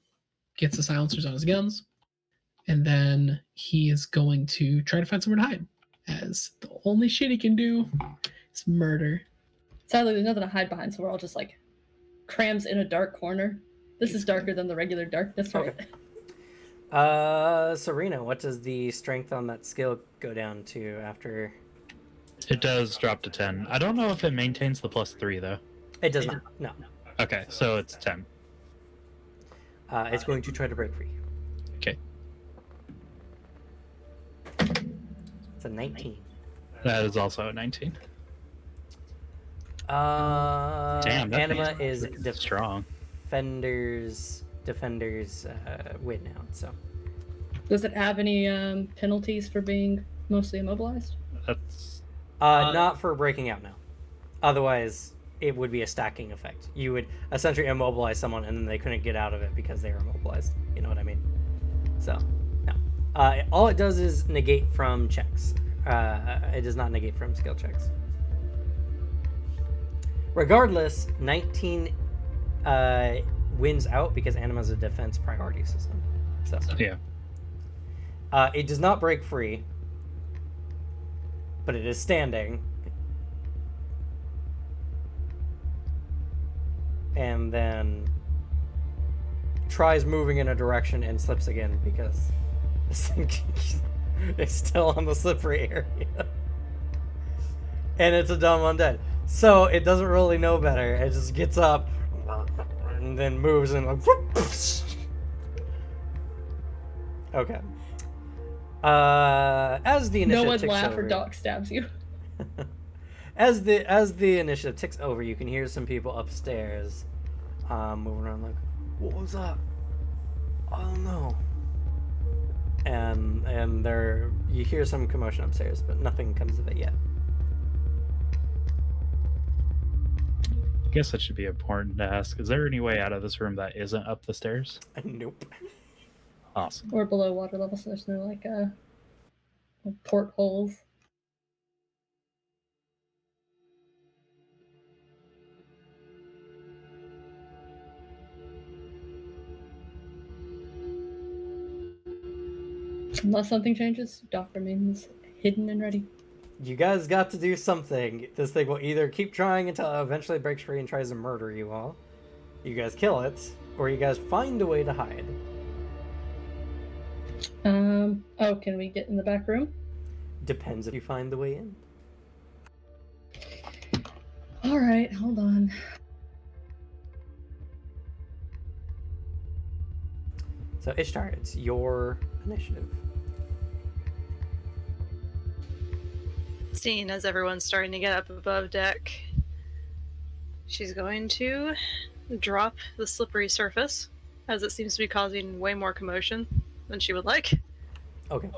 gets the silencers on his guns, and then he is going to try to find somewhere to hide, as the only shit he can do is murder. Sadly, there's nothing to hide behind, so we're all just crams in a dark corner. This is darker than the regular darkness, right? Okay. Serena, what does the strength on that skill go down to after? It does drop to 10. I don't know if it maintains the +3 though. It does not. No. Okay, so it's 10. It's going to try to break free. Okay. It's a 19. That is also a 19. Damn, that Anima means is it's strong. defenders win now. So Does it have any penalties for being mostly immobilized? That's not for breaking out now. Otherwise, it would be a stacking effect. You would essentially immobilize someone, and then they couldn't get out of it because they were immobilized. You know what I mean? So no. All it does is negate from checks. It does not negate from skill checks. Regardless, 19 wins out because Anima is a defense priority system. So yeah. it does not break free, but it is standing. And then tries moving in a direction and slips again because this thing is still on the slippery area. And it's a dumb undead. So it doesn't really know better. It just gets up and then moves and like okay. As the initiative No one ticks laugh over, or Doc stabs you. as the initiative ticks over, you can hear some people upstairs moving around like, what was that? I don't know. And you hear some commotion upstairs, but nothing comes of it yet. I guess that should be important to ask. Is there any way out of this room that isn't up the stairs? Nope. Awesome. Or below water level, so there's no like portholes. Unless something changes, Doc remains hidden and ready. You guys got to do something. This thing will either keep trying until it eventually breaks free and tries to murder you all, you guys kill it, or you guys find a way to hide. Oh, can we get in the back room? Depends if you find the way in. Alright, hold on. So Ishtar, it's your initiative. Seeing as everyone's starting to get up above deck, she's going to drop the slippery surface, as it seems to be causing way more commotion than she would like. Okay.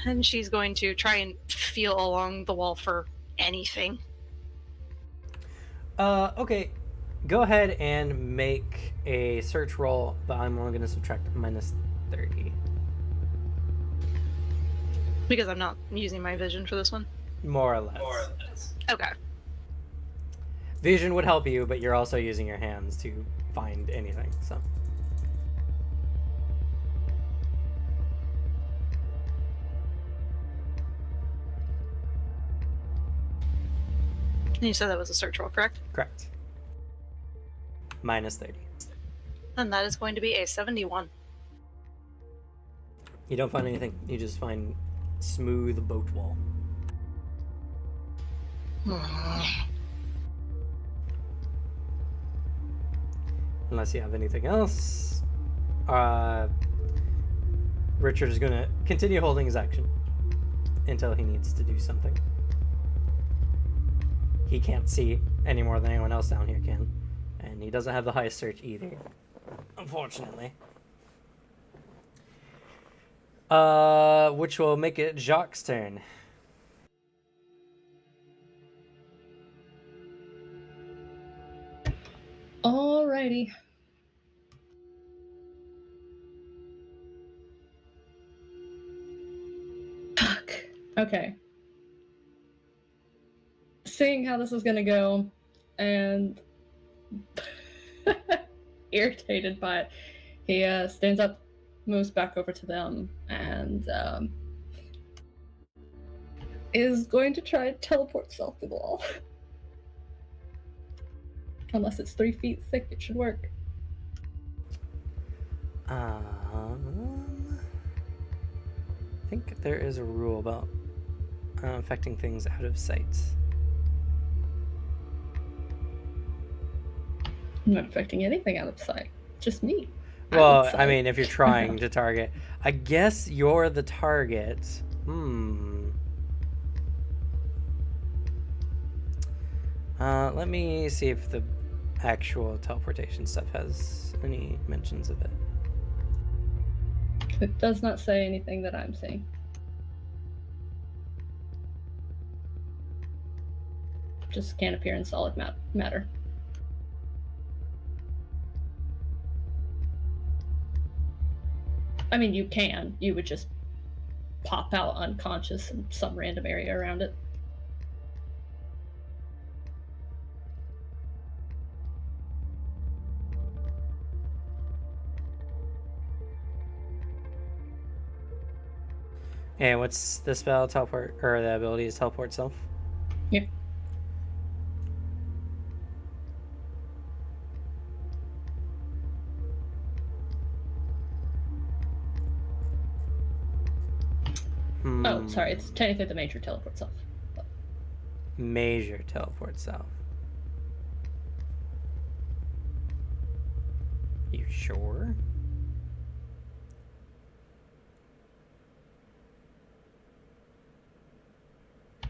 And she's going to try and feel along the wall for anything. Okay. Go ahead and make a search roll, but I'm only going to subtract -30. Because I'm not using my vision for this one. More or less. Okay. Vision would help you, but you're also using your hands to find anything, so. And you said that was a search roll, correct? Correct. -30. And that is going to be a 71. You don't find anything. You just find smooth boat wall. Unless you have anything else. Richard is going to continue holding his action until he needs to do something. He can't see any more than anyone else down here can. And he doesn't have the highest search either, unfortunately. Which will make it Jacques' turn. Alrighty. Fuck. Okay. Seeing how this is gonna go, and irritated by it, he stands up, moves back over to them, and is going to try to teleport self through the wall. Unless it's 3 feet thick, it should work. I think there is a rule about affecting things out of sight. I'm not affecting anything out of sight. Just me. Well, would say. I mean, if you're trying to target, I guess you're the target. Let me see if the actual teleportation stuff has any mentions of it. It does not say anything that I'm seeing. Just can't appear in solid matter. I mean, you can. You would just pop out unconscious in some random area around it. And what's the spell teleport, or the ability to teleport self? Yeah. Oh, sorry. It's technically the major teleport self. Major teleport self. You sure?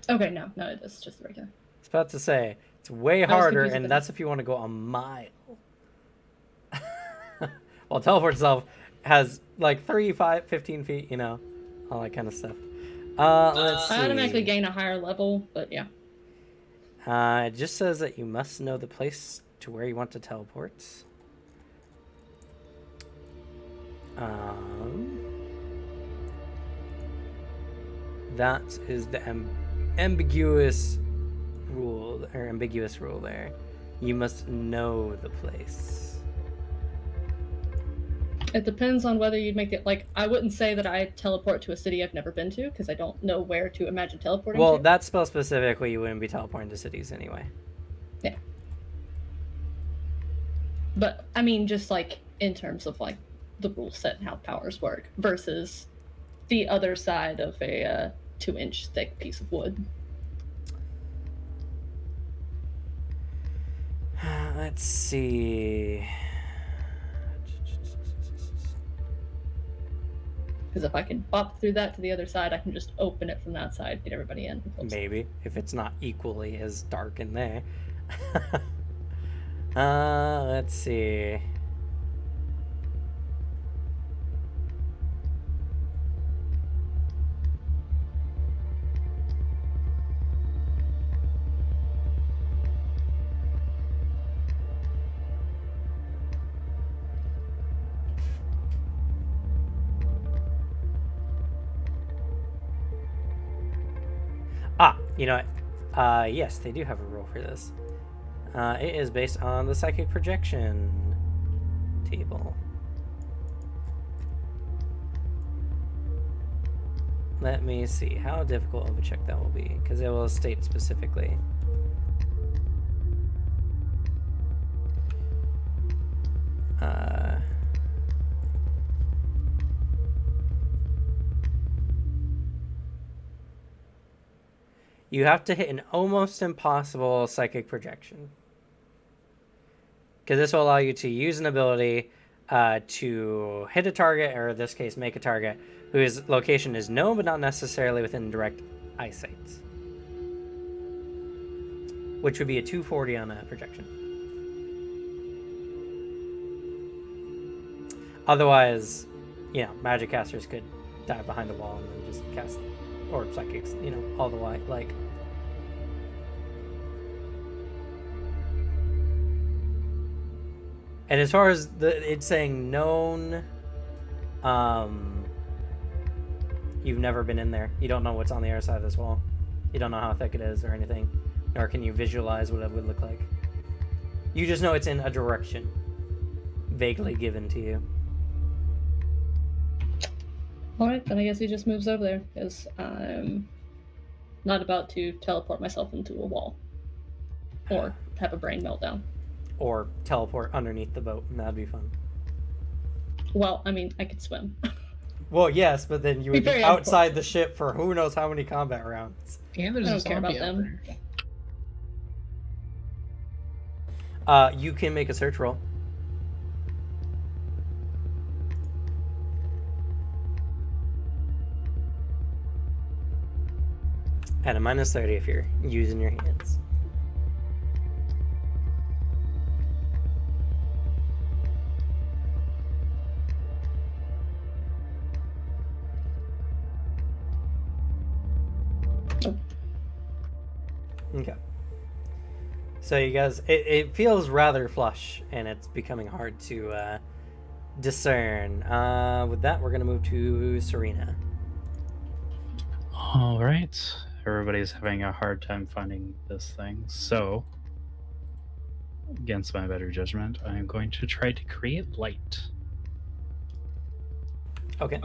Okay, no, it is just the regular. I was about to say, it's way harder, and that's if you want to go a mile. Well, teleport self has like 3, 5, 15 feet, you know, all that kind of stuff. Let's see. I automatically gain a higher level, but yeah. It just says that you must know the place to where you want to teleport. That is the ambiguous rule there. You must know the place. It depends on whether you'd make it. Like, I wouldn't say that I teleport to a city I've never been to because I don't know where to imagine teleporting Well, to. that spell specifically, you wouldn't be teleporting to cities anyway. Yeah. But I mean, just like in terms of like the rule set and how powers work versus the other side of a 2-inch thick piece of wood. Let's see. Because if I can bop through that to the other side, I can just open it from that side, get everybody in. Maybe, if it's not equally as dark in there. Let's see. You know what? Yes, they do have a rule for this. It is based on the psychic projection table. Let me see how difficult of a check that will be, because it will state specifically. You have to hit an almost impossible psychic projection. Because this will allow you to use an ability to hit a target, or in this case, make a target, whose location is known but not necessarily within direct eyesight. Which would be a 240 on a projection. Otherwise, you know, magic casters could dive behind a wall and then just cast, or psychics, you know, all the way, like. And as far as it's saying known, you've never been in there. You don't know what's on the other side of this wall. You don't know how thick it is or anything, nor can you visualize what it would look like. You just know it's in a direction, vaguely given to you. Alright, then I guess he just moves over there, because I'm not about to teleport myself into a wall. Or have a brain meltdown. Or teleport underneath the boat, and that'd be fun. Well, I mean, I could swim. Well, yes, but then you would be very outside the ship for who knows how many combat rounds. And there's I a don't care about zombie out them. there. You can make a search roll. At a minus 30 if you're using your hands. Okay. So you guys, it feels rather flush, and it's becoming hard to discern. With that, we're going to move to Serena. All right. Everybody's having a hard time finding this thing. So, against my better judgment, I'm going to try to create light. Okay.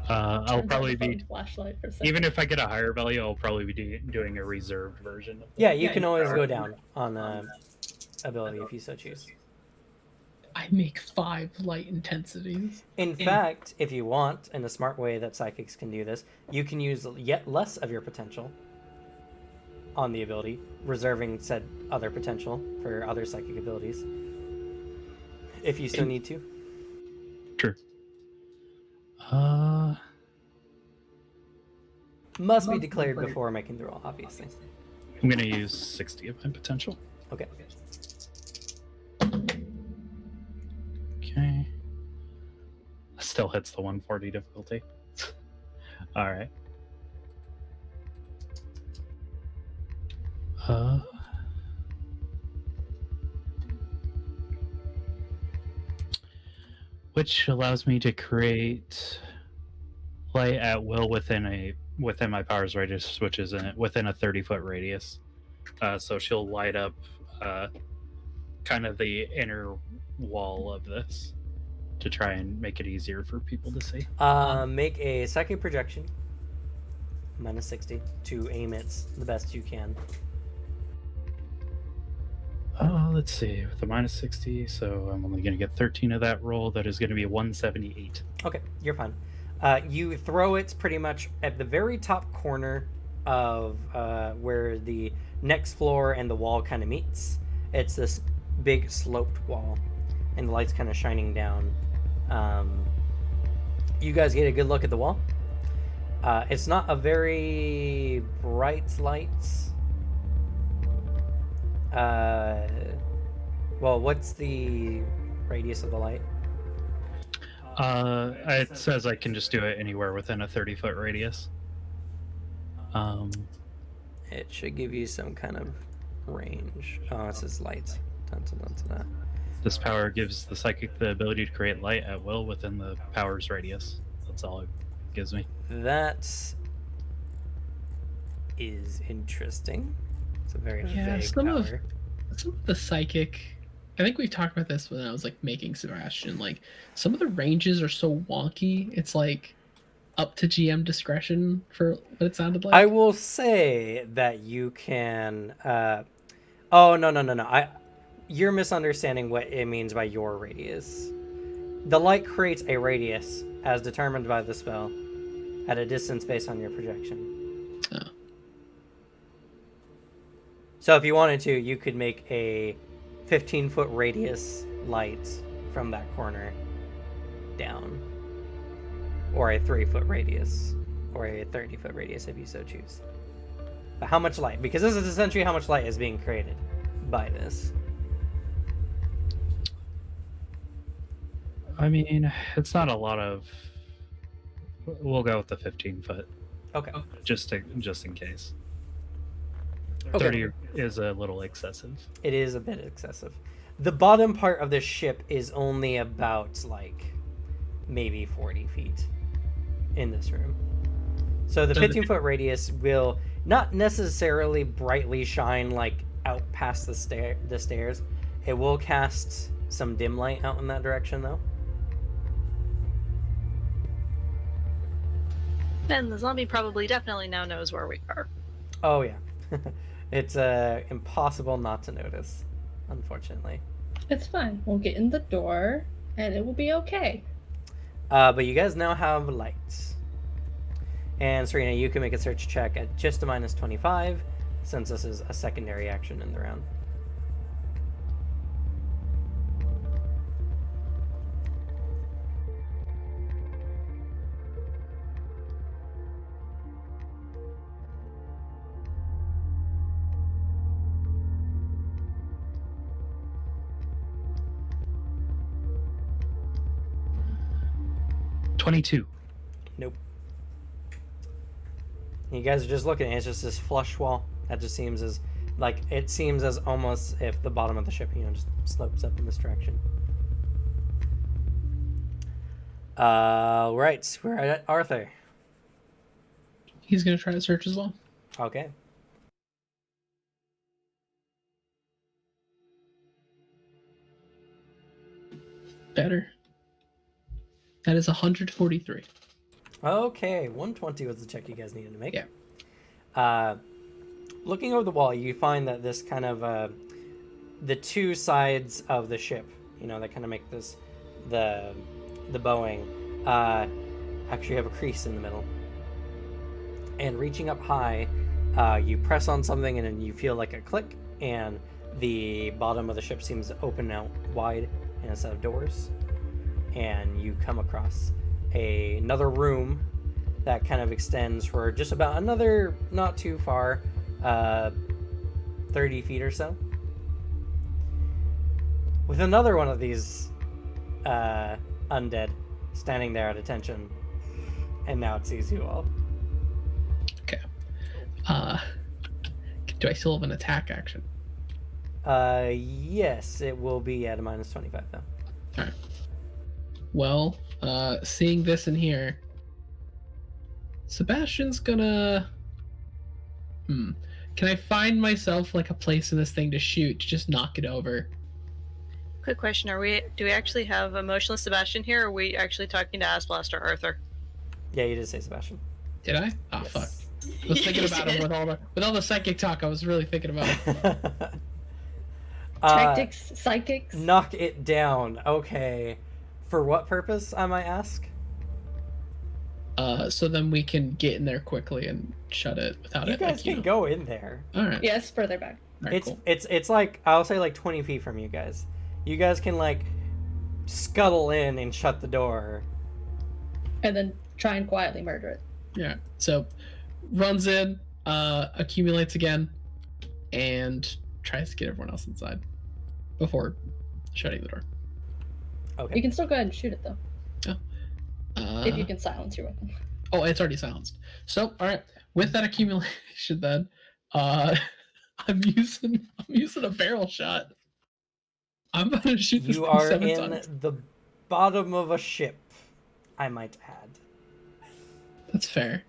I'll Turns on probably the phone be, flashlight for a second. even if I get a higher value, I'll probably be doing a reserved version of Yeah, you can always go down on ability if you so choose. I make 5 light intensities. In fact, if you want, in a smart way that psychics can do this, you can use yet less of your potential on the ability, reserving said other potential for other psychic abilities, if you so need to. True. Must be declared before making the roll, obviously. I'm going to use 60 of my potential. Okay. Okay. Still hits the 140 difficulty. All right. Which allows me to create light at will within my power's radius, which is within a 30-foot radius. So she'll light up kind of the inner wall of this to try and make it easier for people to see. Make a psychic projection, minus 60, to aim it the best you can. Let's see, with the minus 60, so I'm only going to get 13 of that roll. That is going to be 178. Okay, you're fine. You throw it pretty much at the very top corner of where the next floor and the wall kind of meets. It's this big sloped wall, and the light's kind of shining down. You guys get a good look at the wall. It's not a very bright light. Well, what's the radius of the light? It says I can just do it anywhere within a 30-foot radius. It should give you some kind of range. Oh, it says light. Dun, dun, dun, dun, dun. This power gives the psychic the ability to create light at will within the power's radius. That's all it gives me. That is interesting. It's a very vague some power. of the psychic, I think we've talked about this when I was like making Sebastian, like some of the ranges are so wonky, it's like up to GM discretion for what it sounded like. I will say that you can oh no. You're misunderstanding what it means by your radius. The light creates a radius as determined by the spell at a distance based on your projection. Oh. So if you wanted to, you could make a 15-foot radius light from that corner down. Or a 3-foot radius. Or a 30-foot radius if you so choose. But how much light? Because this is essentially how much light is being created by this. I mean, it's not a lot of... We'll go with the 15-foot. Okay. Just in case. Okay. 30 is a little excessive. It is a bit excessive. The bottom part of this ship is only about, like, maybe 40 feet in this room. So the 15-foot radius will not necessarily brightly shine, like, out past the stairs. It will cast some dim light out in that direction, though. And the zombie probably definitely now knows where we are. Oh, yeah. It's impossible not to notice, unfortunately. It's fine. We'll get in the door, and it will be okay. But you guys now have lights. And Serena, you can make a search check at just a minus 25, since this is a secondary action in the round. 22. Nope. You guys are just looking at it. It's just this flush wall that just seems as it seems as almost if the bottom of the ship, just slopes up in this direction. Right, we're at Arthur. He's gonna try to search as well. Okay. Better. That is 143. Okay, 120 was the check you guys needed to make. Yeah. Looking over the wall, you find that this kind of the two sides of the ship, that kind of make this the bowing, actually have a crease in the middle. And reaching up high, you press on something and then you feel like a click, and the bottom of the ship seems to open out wide in a set of doors, and you come across another room that kind of extends for just about another, not too far, 30 feet or so, with another one of these undead standing there at attention, and now it sees you all. Okay. Do I still have an attack action? Yes, it will be at a minus 25 though. All right. Well, seeing this in here, Sebastian's gonna. Can I find myself a place in this thing to shoot to just knock it over? Quick question: do we actually have emotionless Sebastian here, or are we actually talking to Asblast or Arthur? Yeah, you did say Sebastian. Did I? Oh, Yes. fuck. I was thinking about him with all the psychic talk. I was really thinking about him. Tactics, psychics. Knock it down. Okay. For what purpose, I might ask? So then we can get in there quickly and shut it without You it. guys can go in there. All right. Yes, further back. All right, cool. It's I'll say 20 feet from you guys. You guys can scuttle in and shut the door. And then try and quietly murder it. Yeah. So runs in, accumulates again, and tries to get everyone else inside before shutting the door. Okay. You can still go ahead and shoot it though. If you Uh, can silence your weapon. Oh, it's already silenced. So, all right. With that accumulation, then, I'm using a barrel shot. I'm gonna shoot this You thing are 7 in times. the bottom of a ship, I might add. That's fair.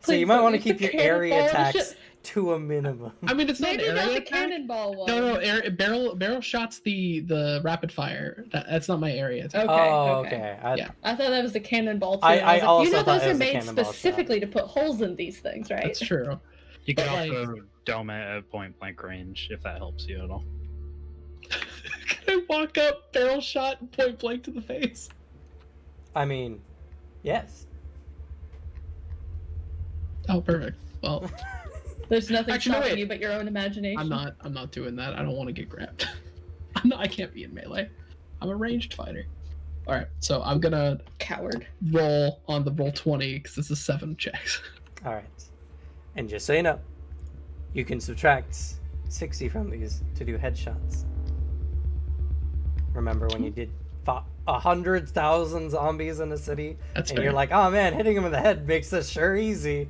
So you Please might don't want to use the keep your area cannonball attacks to a minimum. I mean, it's not Maybe an not area the attack. cannonball one. No, barrel shots the rapid fire. That's not my area attack. Okay, Oh, okay. okay. Yeah. I thought that was the cannonball too. I and was like, also those thought it are was a made cannonball shot. specifically to put holes in these things, right? That's true. You can But, also dome it at point blank range if that helps you at all. Can I walk up, barrel shot, point blank to the face? I mean, yes. Oh, perfect. Well, There's nothing Actually, no, stopping wait. you but your own imagination. I'm not doing that. I don't want to get grabbed. I can't be in melee. I'm a ranged fighter. All right, so I'm gonna Coward. roll on the roll 20 because this is 7 checks. All right. And just so you know, you can subtract 60 from these to do headshots. Remember when you did 100,000 zombies in a city? That's and fair. you're like, oh man, hitting them in the head makes this sure easy.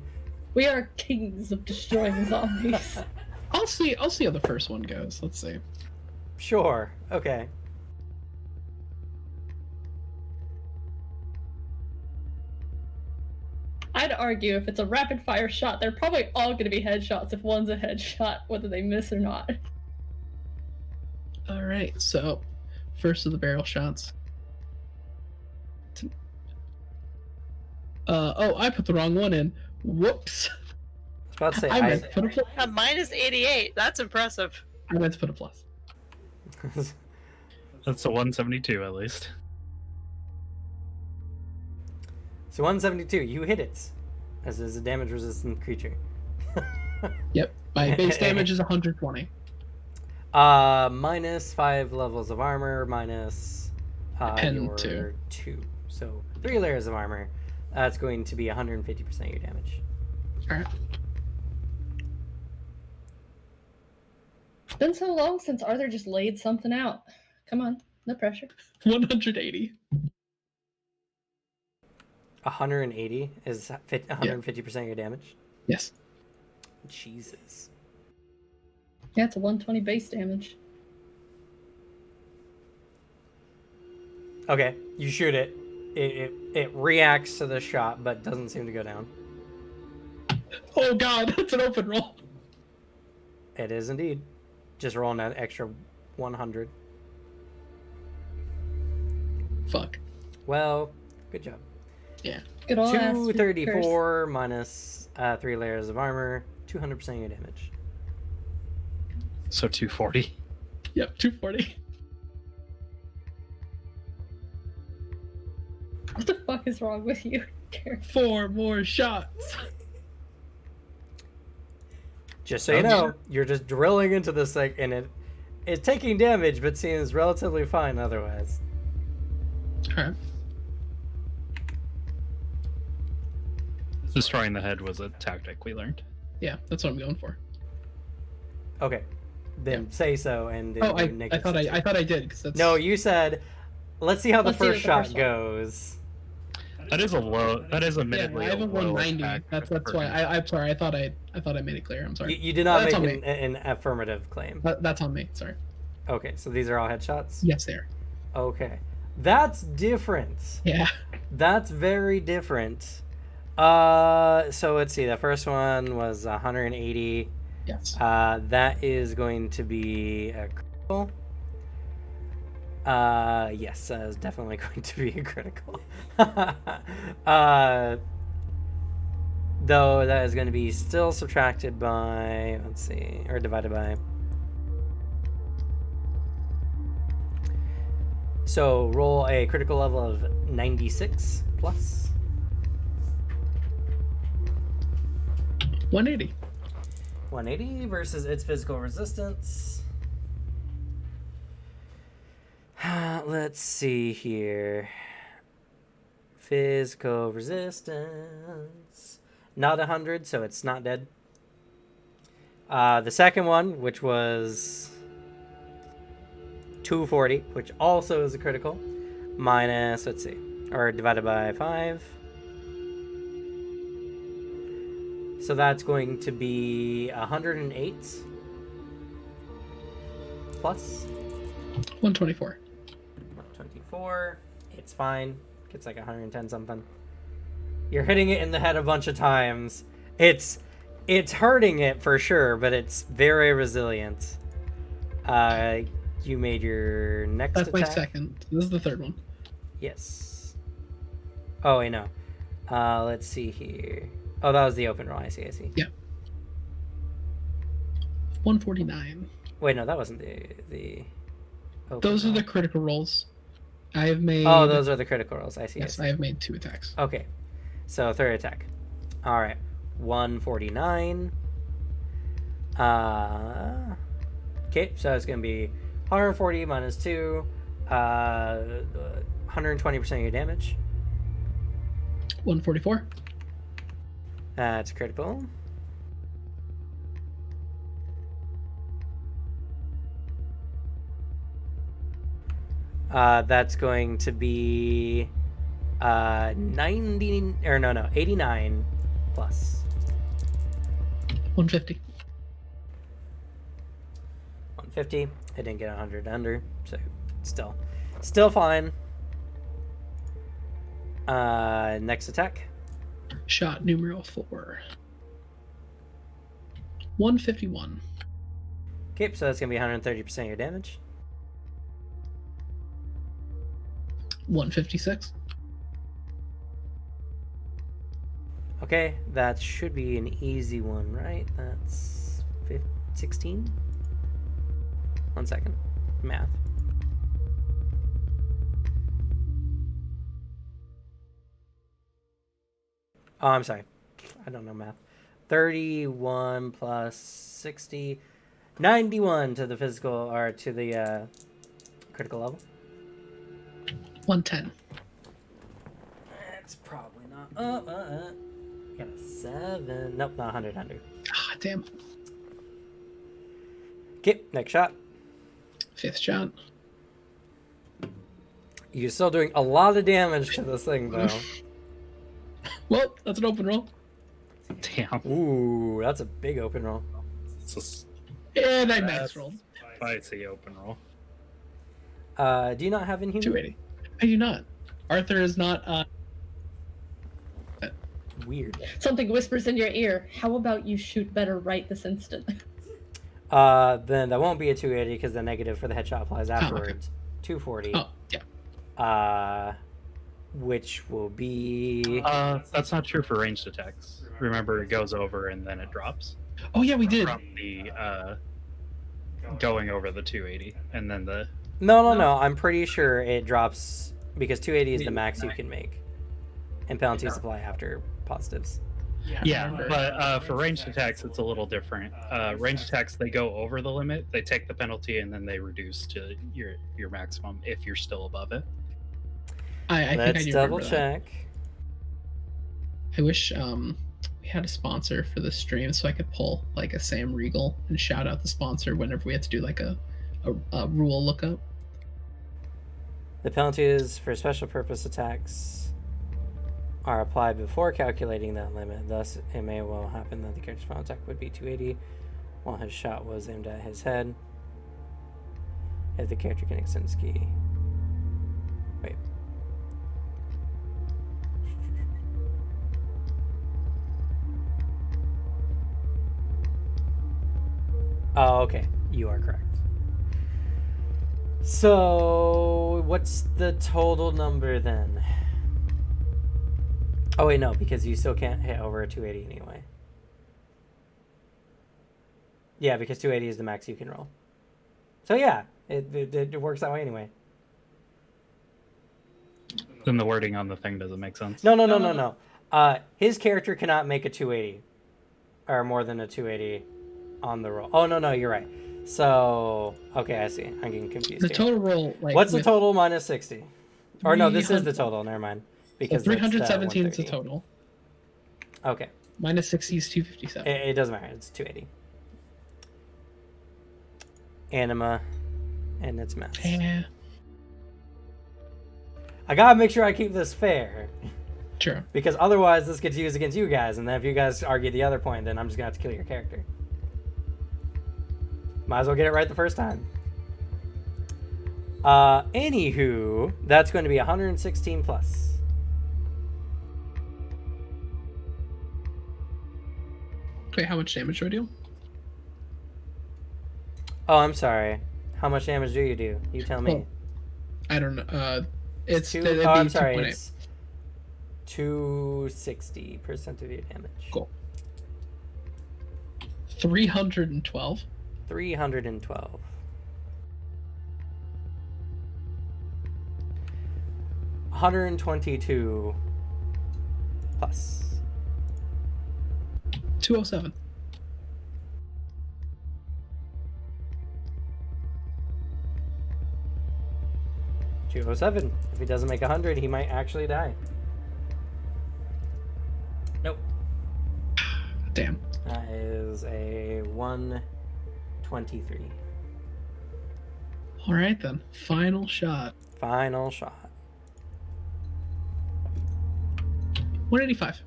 We are kings of destroying zombies. I'll see how the first one goes. Let's see. Sure. Okay. I'd argue if it's a rapid fire shot, they're probably all going to be headshots if one's a headshot, whether they miss or not. All right, so first of the barrel shots. I put the wrong one in. Whoops. I was about to say, I meant to put a plus. A minus 88. That's impressive. I meant to put a plus. That's a 172 at least. So 172, you hit it, as is a damage-resistant creature. Yep, my base damage is 120. Minus 5 levels of armor, minus And your 2. So 3 layers of armor. That's going to be 150% of your damage. All right. It's been so long since Arthur just laid something out. Come on, no pressure. 180. 180 is 150% of your damage. Yes. Jesus. Yeah, it's a 120 base damage. Okay, you shoot it. It reacts to the shot, but doesn't seem to go down. Oh god, that's an open roll. It is indeed. Just rolling that extra 100. Fuck. Well, good job. Yeah. Good old ass 234 minus 3 layers of armor, 200% of your damage. So 240. Yep, 240. What the fuck is wrong with you, Garrett? 4 more shots. Just so you know, you're just drilling into this thing, and it's taking damage, but seems relatively fine otherwise. Alright. Destroying the head was a tactic we learned. Yeah, that's what I'm going for. Okay, then say so, and then Oh, I negative thought 60. I thought I did because that's No, you said, let's see how the Let's see first what the shot first one- goes. That is a low. That is yeah. admittedly I have a low 190. attack That's for why him. I'm sorry. I thought I made it clear. I'm sorry. You did not That's make on an affirmative claim. That's on me. Sorry. Okay, so these are all headshots? Yes, there. Okay. That's different. Yeah. That's very different. So let's see. The first one was 180. Yes. That is going to be a critical. Yes, that is definitely going to be a critical. Though that is going to be still subtracted by, let's see, or divided by. So roll a critical level of 96 plus. 180. 180 versus its physical resistance. Let's see here. Physical resistance. Not 100, so it's not dead. The second one, which was 240, which also is a critical, minus, let's see, or divided by 5. So that's going to be 108 plus 124. 124. It's fine. It's like 110 something. You're hitting it in the head a bunch of times. It's hurting it for sure, but it's very resilient. You made your next That's attack. my second. This is the third one. Yes. Oh wait, no. Let's see here. Oh, that was the open roll. I see. Yeah. 149. Wait, no, that wasn't the open Those are roll. the critical rolls. I have made. Oh, those are the critical rolls. I see. Yes, I have made 2 attacks. Okay. So third attack. All right. 149. Okay, so it's going to be 140 minus 2. 120% of your damage. 144. That's critical. That's going to be 90 or no 89 plus 150. 150. It didn't get 100 under, so still fine. Next attack. Shot numeral 4. 151. Okay, so that's gonna be 130% of your damage. 156. Okay, that should be an easy one, right? That's 16. 1 second. Math. Oh, I'm sorry. I don't know math. 31 plus 60. 91 to the physical, or to the critical level. 110. That's probably not. Got a 7. Nope, not 100. Ah, damn. Okay, next shot. 5th shot. You're still doing a lot of damage to this thing, though. Well, that's an open roll. Damn. Ooh, that's a big open roll. It's And I max rolled. I see open roll. Do you not have Inhuman? 280. I do not. Arthur is not. Weird. Something whispers in your ear. How about you shoot better right this instant? Then that won't be a 280 because the negative for the headshot applies afterwards. 240. Oh, yeah. Which will be. That's not true for ranged attacks. Remember, it goes over and then it drops. Oh, yeah, we did. From the going over the 280, and then the. No. I'm pretty sure it drops because 280 is the max you can make, and penalties apply after positives. Yeah, but for ranged attacks, it's a little different. Ranged attacks, they go over the limit, they take the penalty, and then they reduce to your maximum if you're still above it. I think Let's I do double remember that. check. I wish we had a sponsor for the stream so I could pull like a Sam Regal and shout out the sponsor whenever we had to do like a rule lookup. The penalties for special purpose attacks are applied before calculating that limit. Thus, it may well happen that the character's final attack would be 280 while his shot was aimed at his head. If the character can extend his key. Wait. Oh, okay. You are correct. So, what's the total number then? Oh, wait, no, because you still can't hit over a 280 anyway. Yeah, because 280 is the max you can roll. So, yeah, it works that way anyway. Then the wording on the thing doesn't make sense. No. His character cannot make a 280 or more than a 280 on the roll. Oh, no, you're right. So, okay, I see. I'm getting confused. The here. total roll, like, What's the total minus 60? Or no, this is the total. Never mind. Because so that's, 317 is the 130. total. Okay. Minus 60 is 257. It doesn't matter. It's 280. Anima, and it's math. Yeah, I gotta make sure I keep this fair. true. Because otherwise this gets used against you guys, and then if you guys argue the other point, then I'm just gonna have to kill your character. Might as well get it right the first time. Anywho, that's going to be 116 plus. Wait, how much damage do I do? Oh, I'm sorry. How much damage do you do? You tell me. Oh, I don't know. It's Two, it'd oh, be I'm sorry. 2.8. It's 260% of your damage. Cool. 312. 312. 122 plus. 207. $207. If he doesn't make 100, he might actually die. Nope. Damn. That is a 123. All right then. Final shot. Final shot. 185.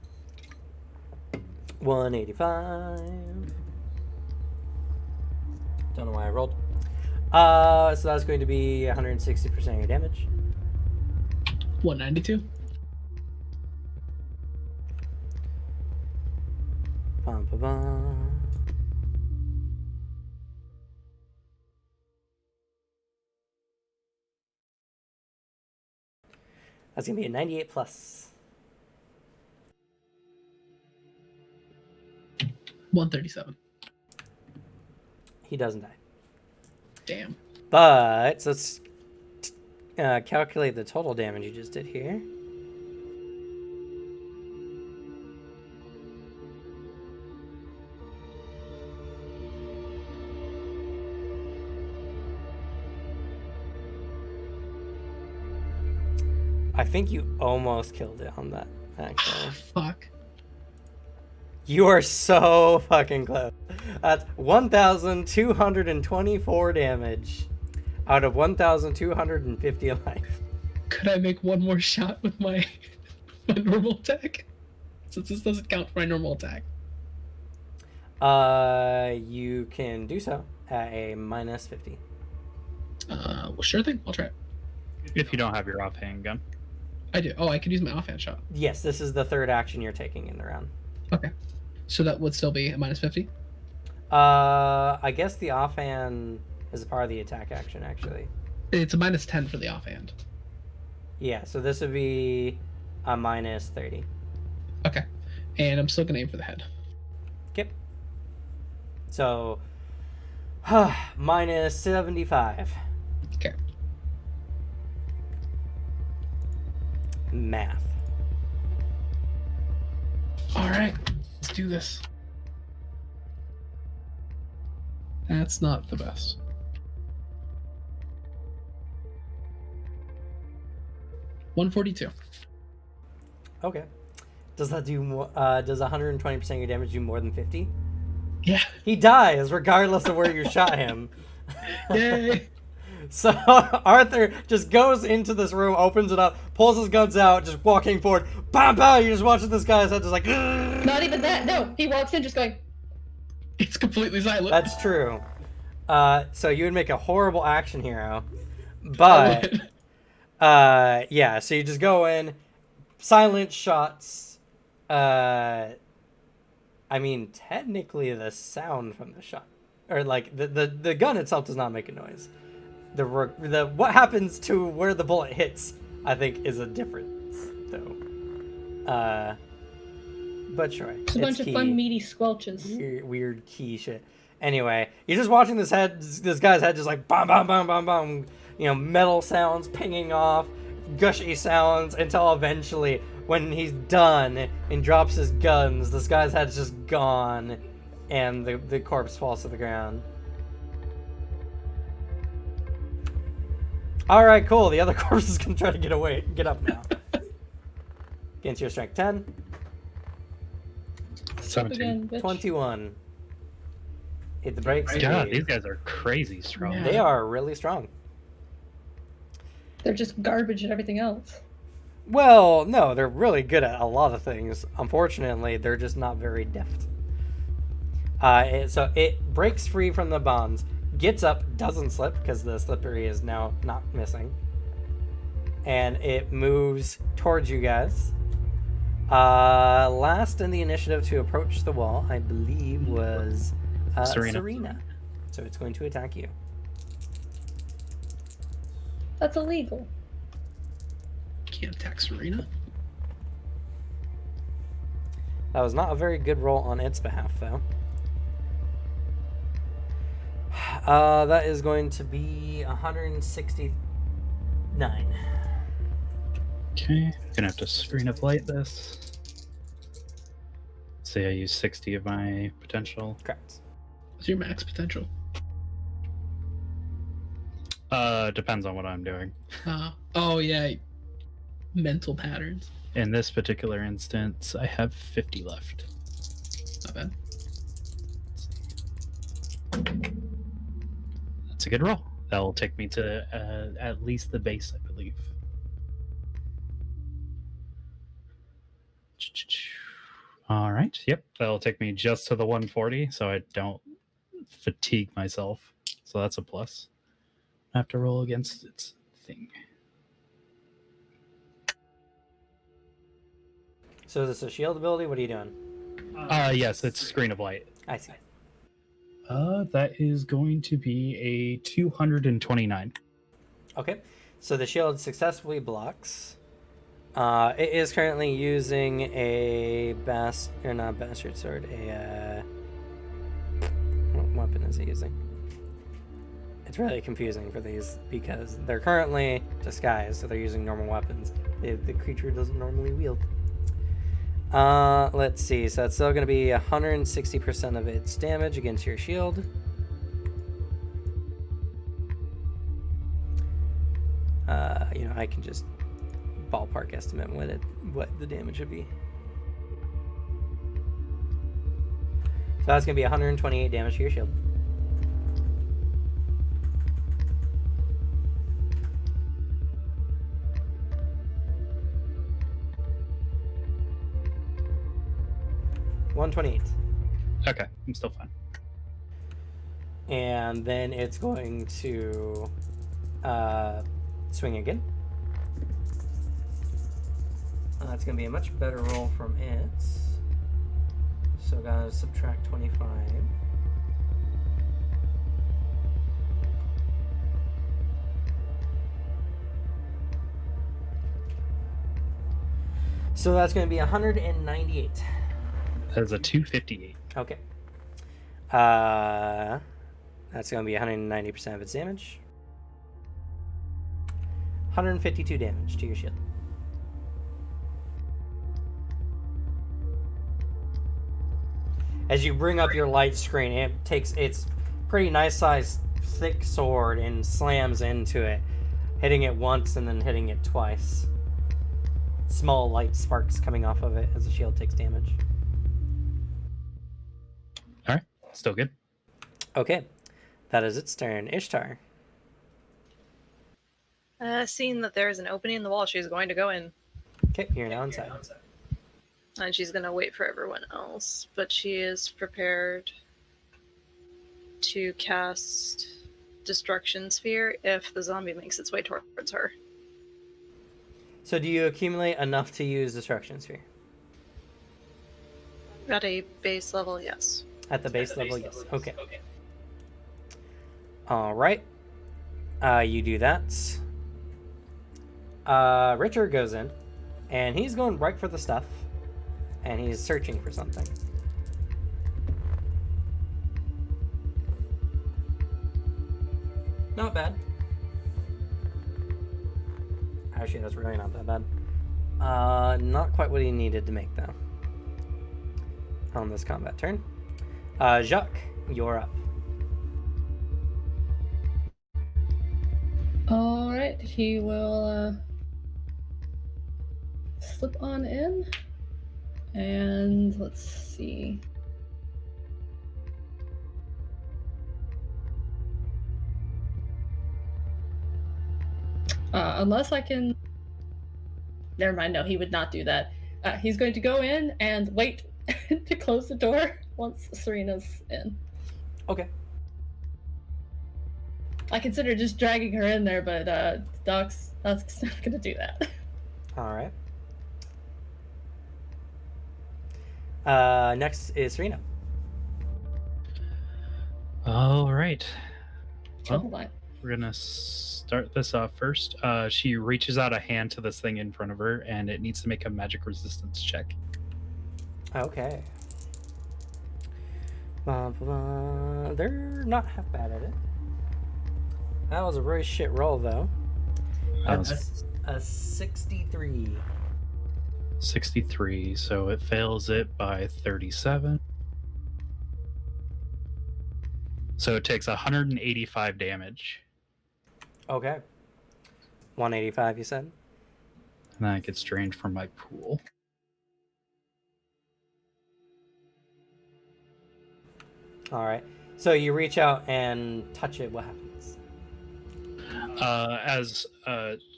185. Don't know why I rolled. So that's going to be 160% of your damage. 192. Bum, bum, bum. That's gonna be a 98 plus. 137. He doesn't die. Damn. But so let's calculate the total damage you just did here. I think you almost killed it on that, actually. Fuck. You are so fucking close. That's 1,224 damage out of 1,250 life. Could I make one more shot with my normal attack? since this doesn't count for my normal attack. You can do so at a minus 50. Well, sure thing. I'll try it. If you don't have your offhand gun. I do. Oh, I could use my offhand shot. Yes, this is the third action you're taking in the round. Okay. So that would still be a minus 50? I guess the offhand is a part of the attack action, actually. It's a minus 10 for the offhand. Yeah, so this would be a minus 30. Okay. And I'm still going to aim for the head. Okay. So, minus 75. Okay. Math. All right. Let's do this. That's not the best. $142. Okay. Does that do more? Does 120% of your damage do more than 50? Yeah. He dies regardless of where you shot him. Yay. So Arthur just goes into this room, opens it up, pulls his guns out, just walking forward. Bam, bam! You're just watching this guy's head just like. Not even that. No, he walks in just going. It's completely silent. That's true. So you would make a horrible action hero, but yeah. So you just go in, silent shots. I mean, technically, the sound from the shot, or like the gun itself, does not make a noise. The what happens to where the bullet hits, I think, is a difference, though. But sure, It's a bunch of fun meaty squelches. Weird key shit. Anyway, you're just watching this guy's head, just like bam, bam, bam, bam, bam. You know, metal sounds pinging off, gushy sounds, until eventually, when he's done and drops his guns, this guy's head's just gone, and the corpse falls to the ground. All right, cool. The other corpse is gonna try to get away, get up now. Against your strength 10. 17. Again, bitch. 21. Hit the brakes. God, these guys are crazy strong. Yeah. They are really strong. They're just garbage at everything else. Well, no, they're really good at a lot of things. Unfortunately, they're just not very deft. So it breaks free from the bonds, gets up, doesn't slip because the slippery is now not missing, and it moves towards you guys. Last in the initiative to approach the wall, I believe, was Serena. So it's going to attack you. That's illegal. Can't attack Serena. That was not a very good roll on its behalf, though. That is going to be 169. Okay, gonna have to screen of light this. Say I use 60 of my potential. Correct. What's your max potential? Depends on what I'm doing. Oh yeah. Mental patterns. In this particular instance, I have 50 left. Not bad. That's a good roll. That will take me to at least the base, I believe. All right. Yep. That'll take me just to the 140, so I don't fatigue myself. So that's a plus. I have to roll against its thing. So is this a shield ability? What are you doing? Yes, it's screen of light. I see. That is going to be a 229. Okay. So the shield successfully blocks. It is currently using a bastard sword. What weapon is it using? It's really confusing for these because they're currently disguised, so they're using normal weapons. The creature doesn't normally wield. Let's see. So that's still going to be 160% of its damage against your shield. I can just ballpark estimate what the damage would be. So that's going to be 128 damage to your shield. 128. Okay, I'm still fine. And then it's going to swing again. It's going to be a much better roll from it. So gotta subtract 25. So that's going to be 198. That is a 258. Okay. That's going to be 190% of its damage. 152 damage to your shield. As you bring up your light screen, it takes its pretty nice sized thick sword and slams into it, hitting it once and then hitting it twice. Small light sparks coming off of it as the shield takes damage. Alright, still good. Okay, that is its turn. Ishtar. Seeing that there is an opening in the wall, she's going to go in. Okay, you're now inside. And she's going to wait for everyone else. But she is prepared to cast Destruction Sphere if the zombie makes its way towards her. So do you accumulate enough to use Destruction Sphere? At a base level, yes. At the base level, yes. Okay. Alright. You do that. Richard goes in, and he's going right for the stuff, and he's searching for something. Not bad. Actually, that's really not that bad. Not quite what he needed to make, though. On this combat turn. Jacques, you're up. Alright, he will slip on in. And let's see. Unless I can... Never mind, no, he would not do that. He's going to go in and wait to close the door once Serena's in. Okay. I consider just dragging her in there, but Doc's not going to do that. Alright. Next is Serena. Alright. Well, Hold on. we're gonna start this off first. She reaches out a hand to this thing in front of her, and it needs to make a magic resistance check. Okay. They're not half bad at it. That was a really shit roll, though. That's A 63. 63, so it fails it by 37. So it takes 185 damage. Okay. 185, you said? And that gets drained from my pool. Alright. So you reach out and touch it. What happens? As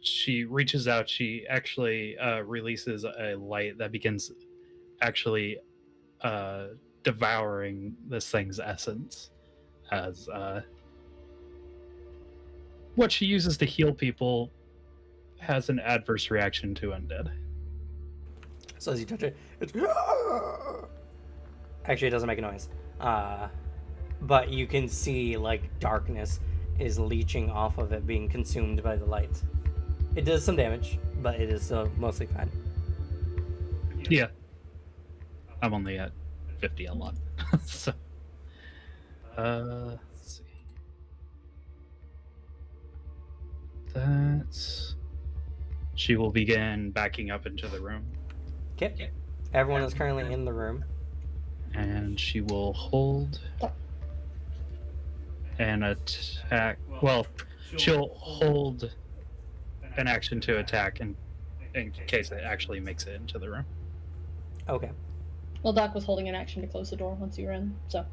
she reaches out, she actually releases a light that begins actually devouring this thing's essence. As what she uses to heal people has an adverse reaction to undead. So as you touch it, it's... Actually, it doesn't make a noise. But you can see, like, darkness is leeching off of it, being consumed by the light. It does some damage, but it is mostly fine. Yeah. I'm only at 50 a lot. So, let's see. That's... She will begin backing up into the room. Okay. Everyone is currently in the room. And she will hold an attack. Well, she'll hold an action to attack in case it actually makes it into the room. Okay. Well, Doc was holding an action to close the door once you were in, so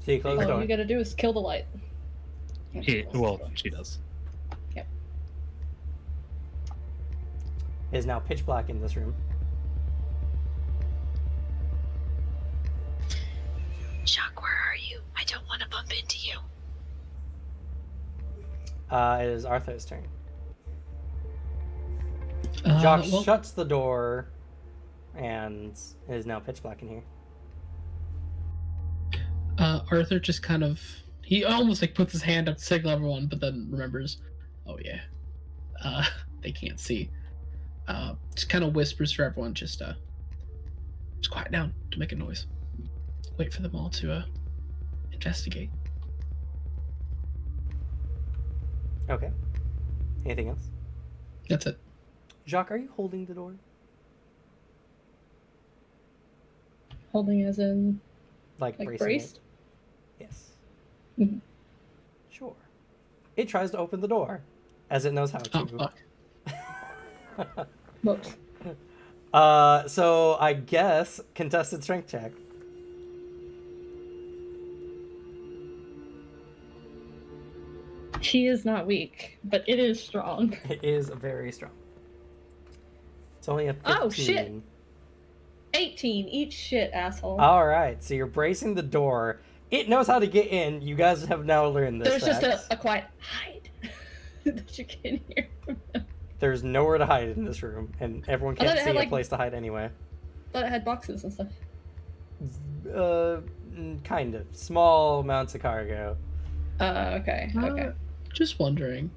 So you close the all door. you gotta do is kill the light. Well, she does. Yep. It is now pitch black in this room. don't want to bump into you. It is Arthur's turn. Jock shuts the door, and it is now pitch black in here. Arthur just kind of, he almost like puts his hand up to signal everyone, but then remembers, oh yeah, they can't see. Just kind of whispers for everyone, just quiet down, to make a noise. Wait for them all to investigate. Okay. Anything else? That's it. Jacques, are you holding the door? Holding as in Like like bracing braced? it? Yes. Mhm. Sure. It tries to open the door, as it knows how to. Oh, fuck. Whoops. So I guess contested strength check. She is not weak, but it is strong. It is very strong. It's only a 15. Oh, shit. 18. Eat shit, asshole. All right, so you're bracing the door. It knows how to get in. You guys have now learned this. There's just fact. a quiet hide that you can hear. There's nowhere to hide in this room, and everyone I thought can't it see had, a like- place to hide anyway. Thought it had boxes and stuff. Kind of. Small amounts of cargo. Okay. Okay. Just wondering,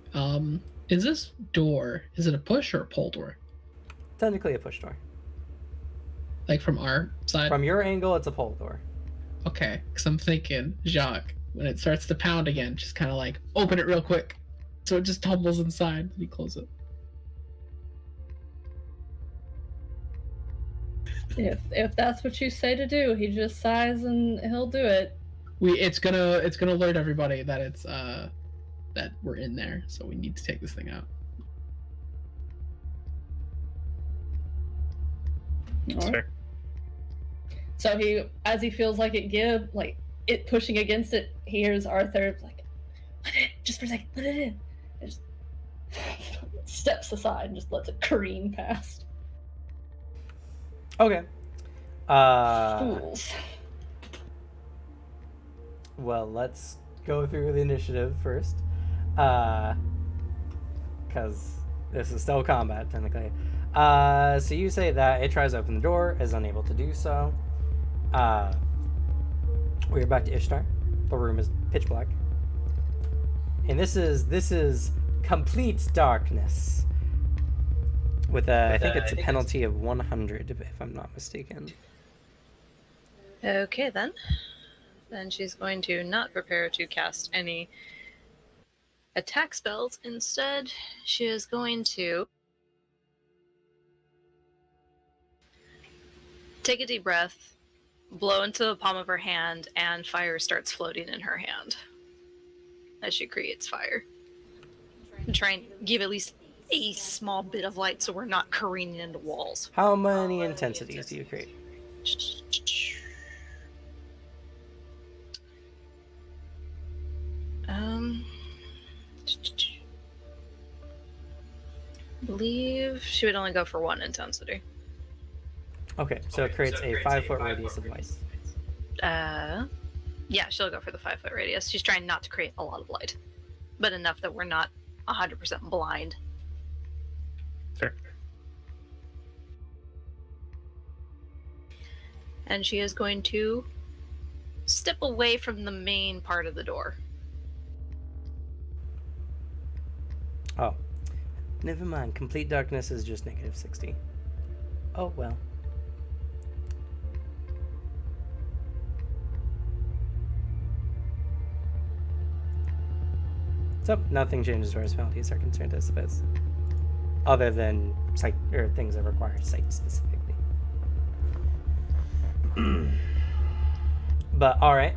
is this door, is it a push or a pull door? Technically a push door. Like from our side? From your angle, it's a pull door. Okay, because I'm thinking, Jacques, when it starts to pound again, just kind of like open it real quick. So it just tumbles inside and you close it. If that's what you say to do, he just sighs and he'll do it. It's gonna alert everybody that it's that we're in there, so we need to take this thing out. Alright. Fair. So as he feels like it pushing against it, he hears Arthur like, let it in, just for a second, let it in. And just steps aside and just lets it careen past. Okay. Fools. Well, let's go through the initiative first. Because this is still combat, technically. So you say that it tries to open the door, is unable to do so. We're back to Ishtar. The room is pitch black. And this is complete darkness. With I think it's a penalty of 100, if I'm not mistaken. Okay, then. Then she's going to not prepare to cast any attack spells. Instead, she is going to take a deep breath, blow into the palm of her hand, and fire starts floating in her hand as she creates fire. And try and give at least a small bit of light so we're not careening into walls. How many intensities do you create? I believe she would only go for one intensity. Okay, so it creates a 5-foot radius of light. Yeah, she'll go for the 5-foot radius. She's trying not to create a lot of light, but enough that we're not 100% blind. Fair. And she is going to step away from the main part of the door. Oh. Never mind. Complete darkness is just negative 60. Oh, well. So, nothing changes as far as penalties are concerned, I suppose. Other than sight, or things that require sight specifically. But, alright.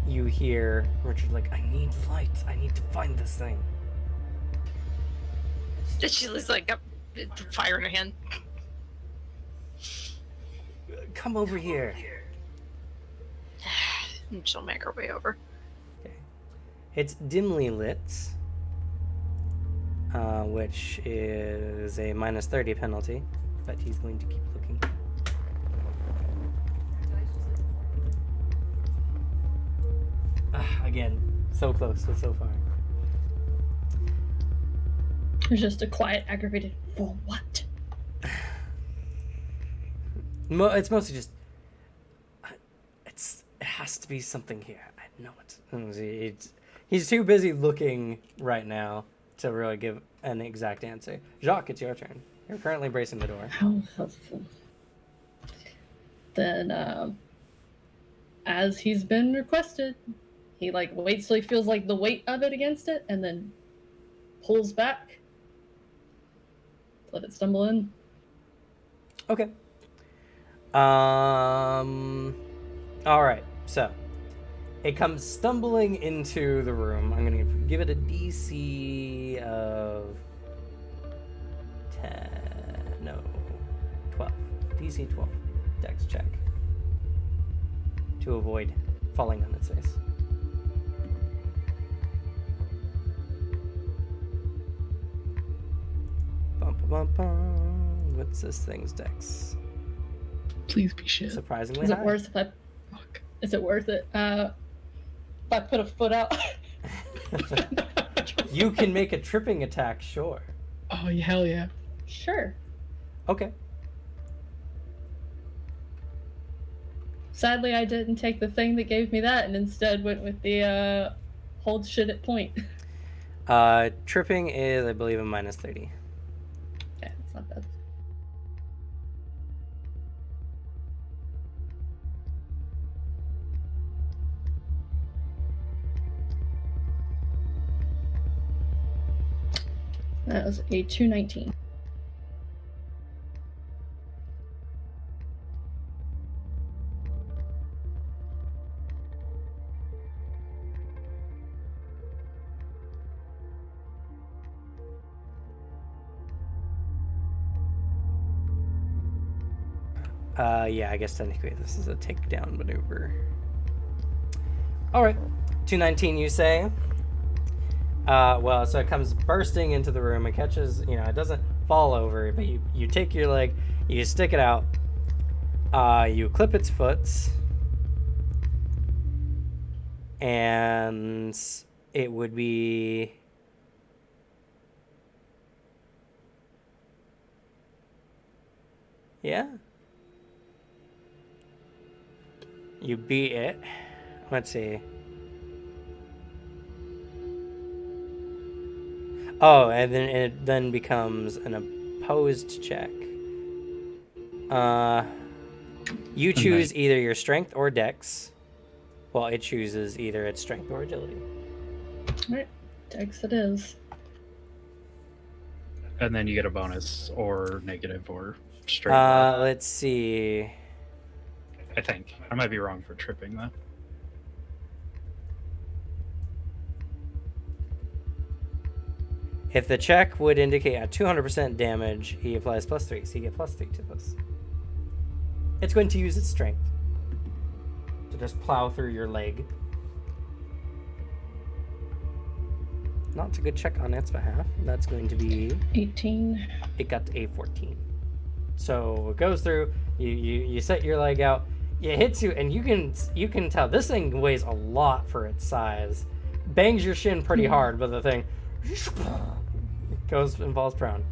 You hear Richard like, I need light. I need to find this thing. She's like, got fire in her hand. Come over here. And she'll make her way over. Okay. It's dimly lit, which is a minus 30 penalty, but he's going to keep looking. Again, so close, but so far. There's just a quiet, aggravated, for what? It's mostly just. It has to be something here. I know it. He's too busy looking right now to really give an exact answer. Jacques, it's your turn. You're currently bracing the door. How helpful. Then, as he's been requested, he like waits till he feels like the weight of it against it, and then pulls back. Let it stumble in. Okay. All right. So it comes stumbling into the room. I'm gonna give it a DC of 10. No, 12. DC 12. Dex check to avoid falling on its face. Bum, bum, bum. What's this thing's dex? Please be shit. Surprisingly Is it high. worth if I? Fuck. Is it worth it? If I put a foot out. You can make a tripping attack, sure. Oh, hell yeah. Sure. Okay. Sadly, I didn't take the thing that gave me that, and instead went with the hold shit at point. Tripping is, I believe, a minus 30. Yeah, it's not bad. That was a 219. Yeah, I guess technically this is a takedown maneuver. Alright. 219, you say? Well, so it comes bursting into the room. It catches, it doesn't fall over, but you take your leg, you stick it out, you clip its foot, and it would be... Yeah? You beat it. Let's see. Oh, and then it then becomes an opposed check. You choose either your strength or dex, while it chooses either its strength or agility. Alright, dex it is. And then you get a bonus or negative or straight. Let's see. I think. I might be wrong for tripping, though. If the check would indicate a 200% damage, he applies +3, so you get +3 to this. It's going to use its strength to just plow through your leg. Not a good check on its behalf. That's going to be 18. It got a 14. So it goes through. You set your leg out. It hits you, and you can tell this thing weighs a lot for its size. Bangs your shin pretty hard, but the thing goes and falls prone.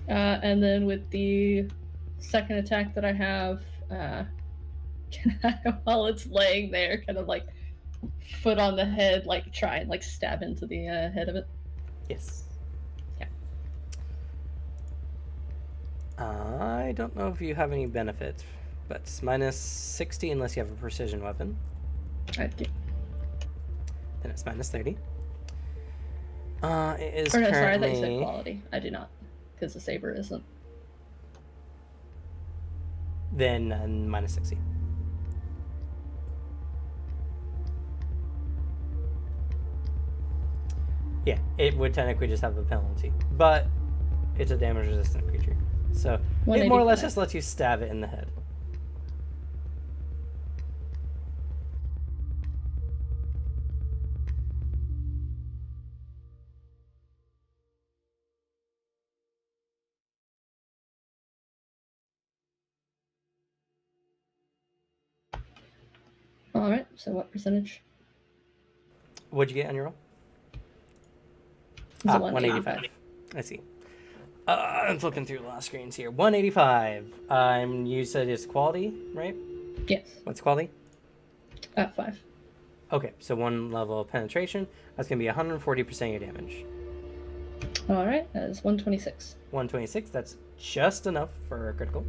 And then with the second attack that I have, can I, while it's laying there, kind of like foot on the head, like try and like stab into the head of it? Yes. Yeah. I don't know if you have any benefits, but it's minus 60 unless you have a precision weapon. I do. Then it's minus 30. It is Or no, currently... sorry, I thought you said quality. I do not, because the saber isn't. Then minus 60. Yeah, it would technically just have a penalty, but it's a damage-resistant creature, so it more or less 185. just lets you stab it in the head. All right. So what percentage? What'd you get on your roll? It's a 185. I see. I'm flipping through the last screens here. 185. You said it's quality, right? Yes. What's quality? 5. Okay, so 1 level of penetration. That's going to be 140% of your damage. All right. That is 126. 126. That's just enough for a critical.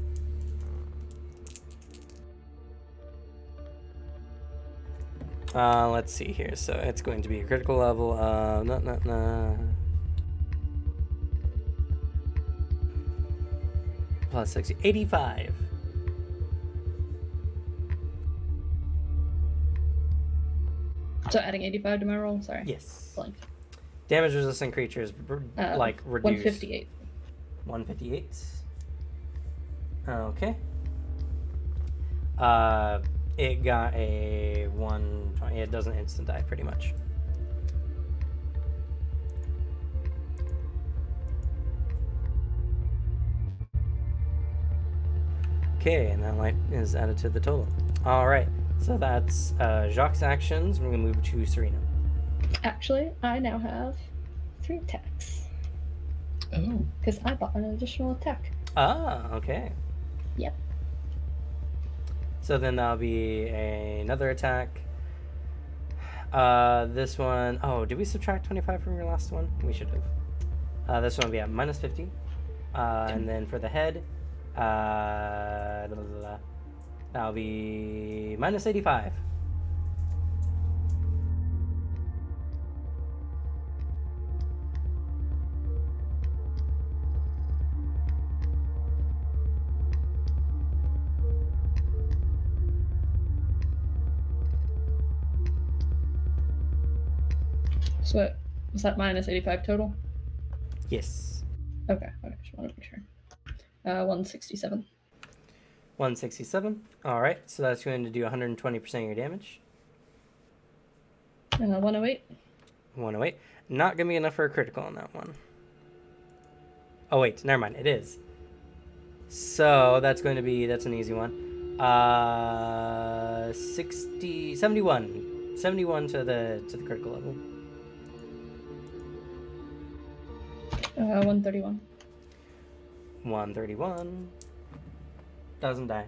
Let's see here. So it's going to be a critical level of plus 60, 85. So adding 85 to my roll. Sorry. Yes. Blank. Damage resistant creatures like reduced. 158. 158. Okay. It got a 120. It doesn't instant die pretty much. Okay, and that life is added to the total. All right, so that's Jacques' actions. We're gonna move to Serena. Actually, I now have 3 attacks Oh. because I bought an additional attack. Ah, okay. Yep. So then that'll be another attack. This one, oh, did we subtract 25 from your last one? We should have. This one will be at minus 50. And then for the head, that'll be minus 85. So what, was that minus 85 total? Yes. Okay. Just want to make sure. 167. 167. All right, so that's going to do 120% of your damage. 108. 108. Not going to be enough for a critical on that one. Oh, wait, never mind. It is. So that's going to be, that's an easy one. 71. 71 to the critical level. 131. 131. Doesn't die.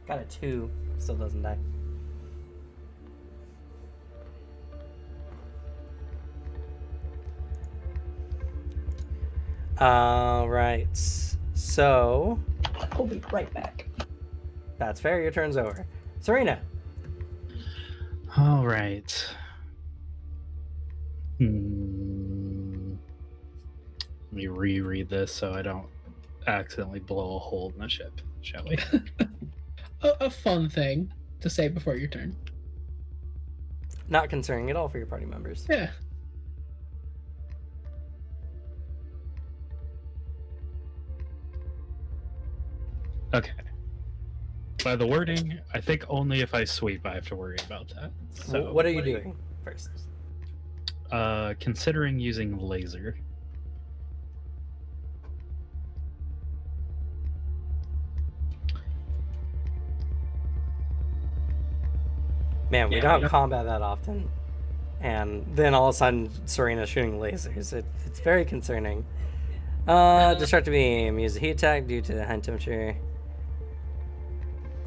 Got a 2. Still doesn't die. All right. So I'll be right back. that's fair. Your turn's over. Serena. All right. Let me reread this so I don't accidentally blow a hole in the ship, shall we? A fun thing to say before your turn. Not concerning at all for your party members. Yeah. Okay. By the wording, I think only if I sweep I have to worry about that. So, What are you doing first? Considering using laser. Man, we don't combat that often. And then all of a sudden, Serena's shooting lasers. It's very concerning. Destructive beam. Use a heat attack due to the high temperature.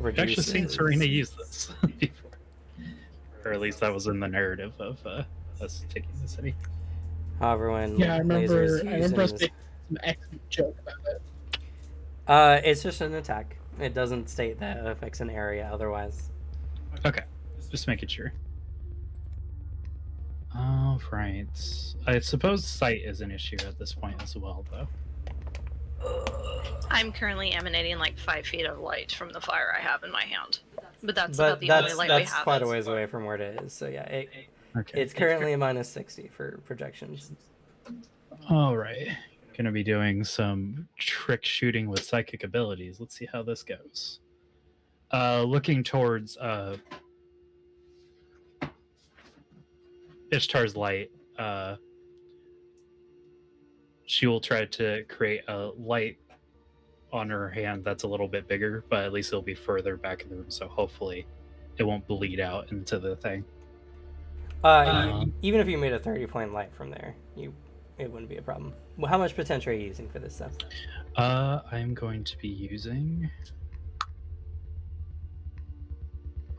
I've actually seen Serena use this before. Or at least that was in the narrative of us taking the city. However, when Yeah, I remember lasers us used making some excellent joke about it. it's just an attack. It doesn't state that it affects an area otherwise. Okay, just making sure. All right. I suppose sight is an issue at this point as well, though. I'm currently emanating like 5 feet of light from the fire I have in my hand. But that's about the only light we have. That's quite a ways away from where it is. So yeah, Okay. it's currently a minus 60 for projections. All right. Gonna be doing some trick shooting with psychic abilities. Let's see how this goes. Looking towards Ishtar's light, she will try to create a light on her hand that's a little bit bigger, but at least it'll be further back in the room, so hopefully it won't bleed out into the thing. Even if you made a 30-point light from there, it wouldn't be a problem. Well, how much potential are you using for this stuff? I'm going to be using.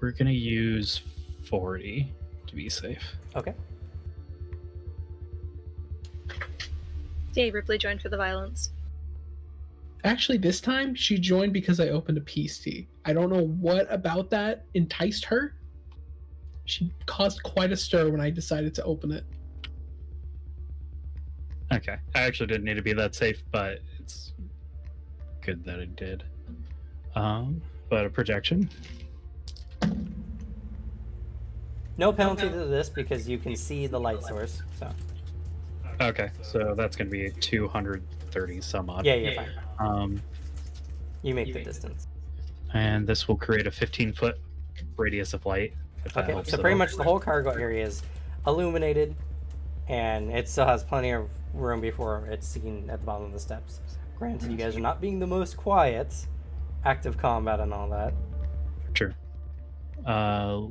We're gonna use 40 to be safe. Okay. Yay, Ripley joined for the violence. Actually, this time she joined because I opened a peace tea. I don't know what about that enticed her. She caused quite a stir when I decided to open it. Okay, I actually didn't need to be that safe, but it's good that it did. But a projection. No penalty to this because you can see the light source. So Okay, so that's gonna be 230 some odd. yeah, you're fine. Um, You make the distance. and this will create a 15-foot radius of light. If that Okay, helps so at pretty all. much the whole cargo area is illuminated, and it still has plenty of room before it's seen at the bottom of the steps. Granted, you guys are not being the most quiet, active combat and all that. Sure.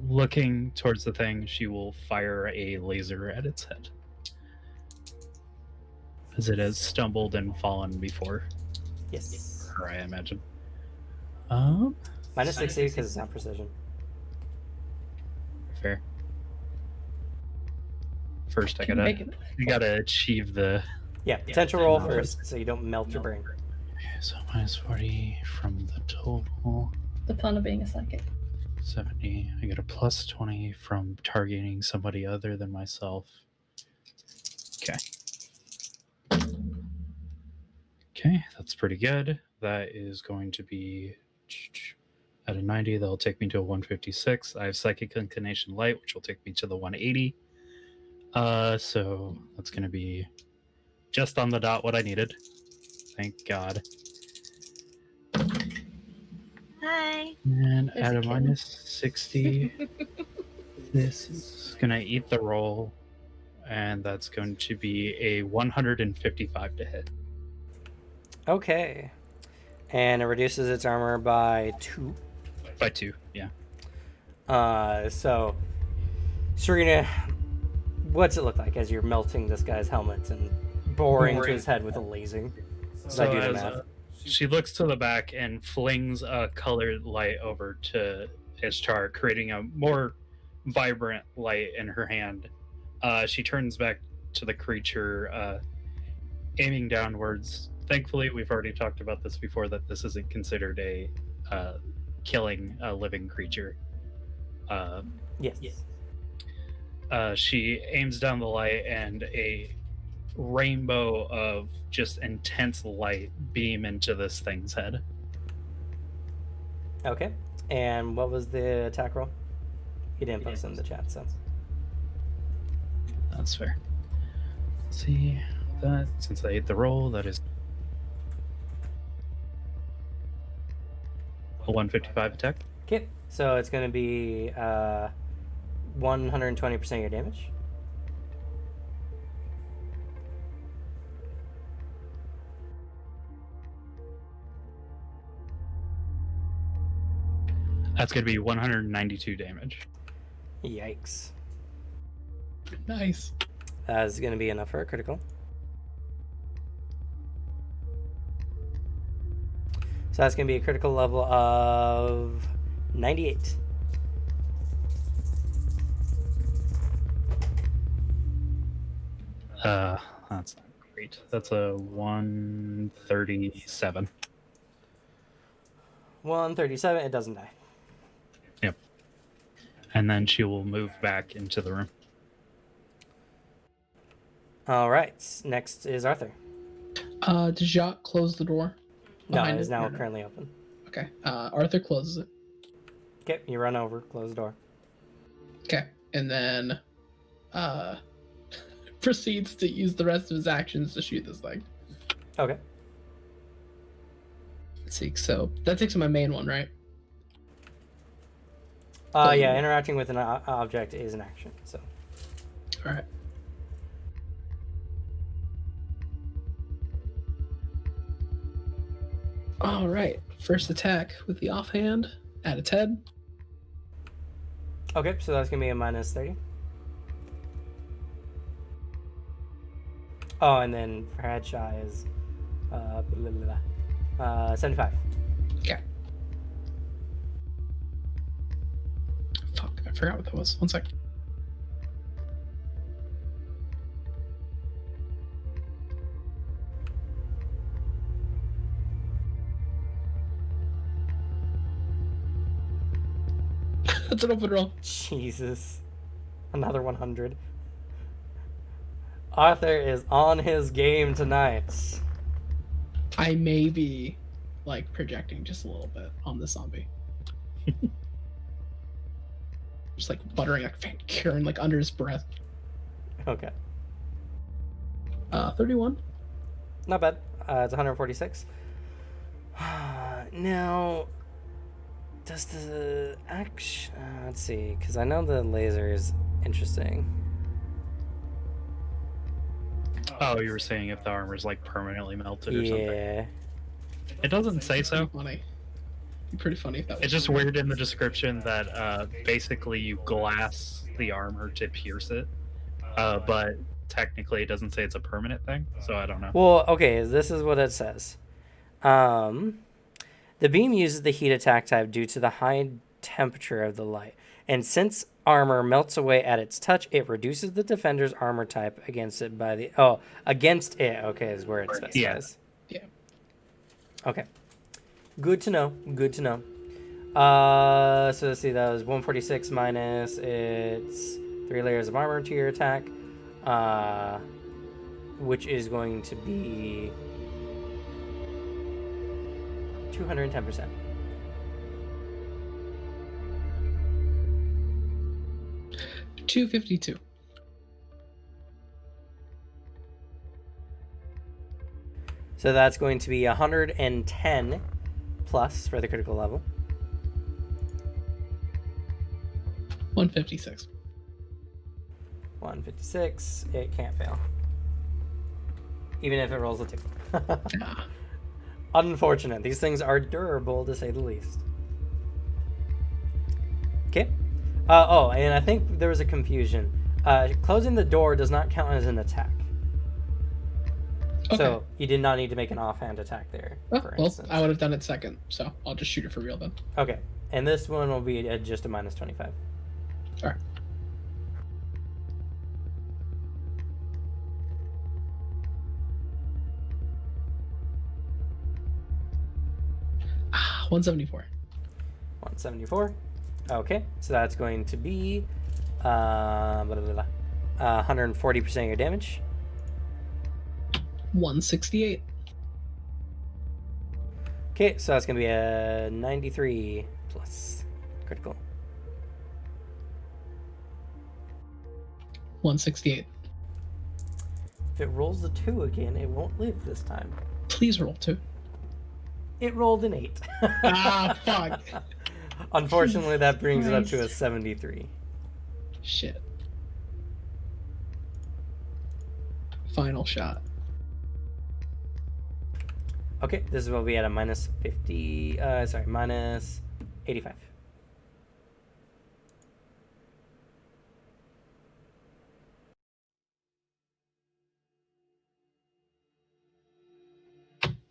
Looking towards the thing, she will fire a laser at its head, as it has stumbled and fallen before Yes. her, I imagine. Minus 60 because it's not precision. Fair. First, I Can make it- gotta achieve the. Yeah, potential roll first so you don't melt your brain. So minus 40 from the total. The fun of being a psychic. 70. I get a plus 20 from targeting somebody other than myself. Okay. Okay, that's pretty good. That is going to be at a 90. That'll take me to a 156. I have Psychic Inclination Light, which will take me to the 180. So that's going to be just on the dot what I needed. Thank God. Hi. And There's at a a kitten. minus 60, this is going to eat the roll, and that's going to be a 155 to hit. Okay. And it reduces its armor by 2. By 2, yeah. So, Serena, what's it look like as you're melting this guy's helmet and boring into his head with a laser? So I do the as, math. she looks to the back and flings a colored light over to Ishtar, creating a more vibrant light in her hand. She turns back to the creature, aiming downwards. Thankfully, we've already talked about this before, that this isn't considered a killing a living creature. Yes. She aims down the light, and a rainbow of just intense light beam into this thing's head. Okay. And what was the attack roll? He didn't post it in the chat, so. That's fair. Let's see that, since I ate the roll, that is a 155 attack. Okay. So it's going to be 120% of your damage. That's going to be 192 damage. Yikes. Nice. That is going to be enough for a critical. So that's going to be a critical level of 98. That's not great. That's a 137. 137, it doesn't die. Yep. And then she will move back into the room. All right. Next is Arthur. Does Jacques close the door? No, Behind it is it, now or no? currently open. Okay. Arthur closes it. Okay, you run over, close the door. Okay. And then proceeds to use the rest of his actions to shoot this thing. Okay. Let's see. So that takes my main one, right? Yeah, interacting with an object is an action, so. All right. All right. First attack with the offhand at its head. Okay, so that's gonna be a minus 30. Oh, and then for headshot is 75. Okay. Fuck, I forgot what that was. 1 sec. That's an open roll. Jesus. Another 100. Arthur is on his game tonight. I may be like projecting just a little bit on the zombie. Just like buttering like Van Kuren like under his breath. Okay. 31. Not bad. It's 146. Now, does the action... let's see, because I know the laser is interesting. Oh, you were saying if the armor's like permanently melted or something. Yeah. It doesn't say so. Funny. Pretty funny if that was. It's just weird in the description that basically you glass the armor to pierce it, but technically it doesn't say it's a permanent thing, so I don't know. Well, okay, this is what it says. The beam uses the heat attack type due to the high temperature of the light. And since armor melts away at its touch, it reduces the defender's armor type against it by the... Oh, against it, okay, is where it specifies. Yeah. Okay. Good to know. Good to know. So let's see, that was 146 minus it's 3 layers of armor to your attack, which is going to be 210%. $252. So that's going to be 110 plus for the critical level. 156. 156. It can't fail. Even if it rolls a 2. Ah. Unfortunate. These things are durable, to say the least. Okay. Oh, and I think there was a confusion. Closing the door does not count as an attack. Okay. So you did not need to make an offhand attack there, Oh, for well, instance. I would have done it second, so I'll just shoot it for real then. Okay. And this one will be at just a minus 25. All right. Ah, 174. 174. Okay. So that's going to be 140% of your damage. 168. Okay, so that's going to be a 93 plus critical. 168. If it rolls a 2 again, it won't live this time. Please roll 2. It rolled an 8. Ah, fuck. Unfortunately, that brings it up to a Christ. 73. Shit. Final shot. Okay, this will be at a minus 50. Minus 85.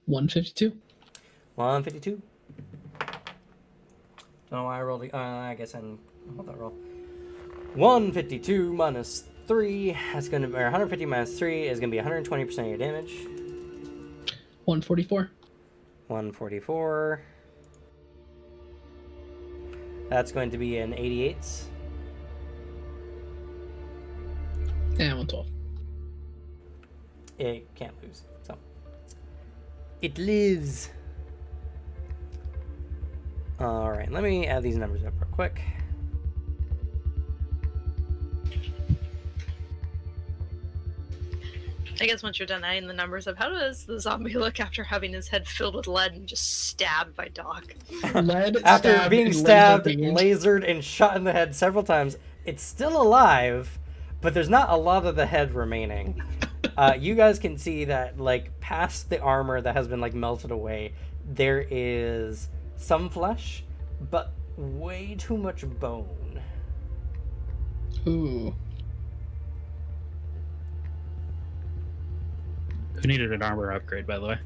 $152. 152. Don't know why I rolled. I guess I didn't hold that roll. 152 minus 3. That's gonna be 150 minus 3 is gonna be 120% of your damage. 144. 144. That's going to be an 88. And 112. It can't lose, so it lives. All right, let me add these numbers up real quick. I guess once you're done adding the numbers up, how does the zombie look after having his head filled with lead and just stabbed by Doc? Lead, After stabbed, being and stabbed, laser beamed. lasered, and shot in the head several times, it's still alive, but there's not a lot of the head remaining. You guys can see that, like, past the armor that has been, like, melted away, there is some flesh, but way too much bone. Ooh. Who needed an armor upgrade, by the way?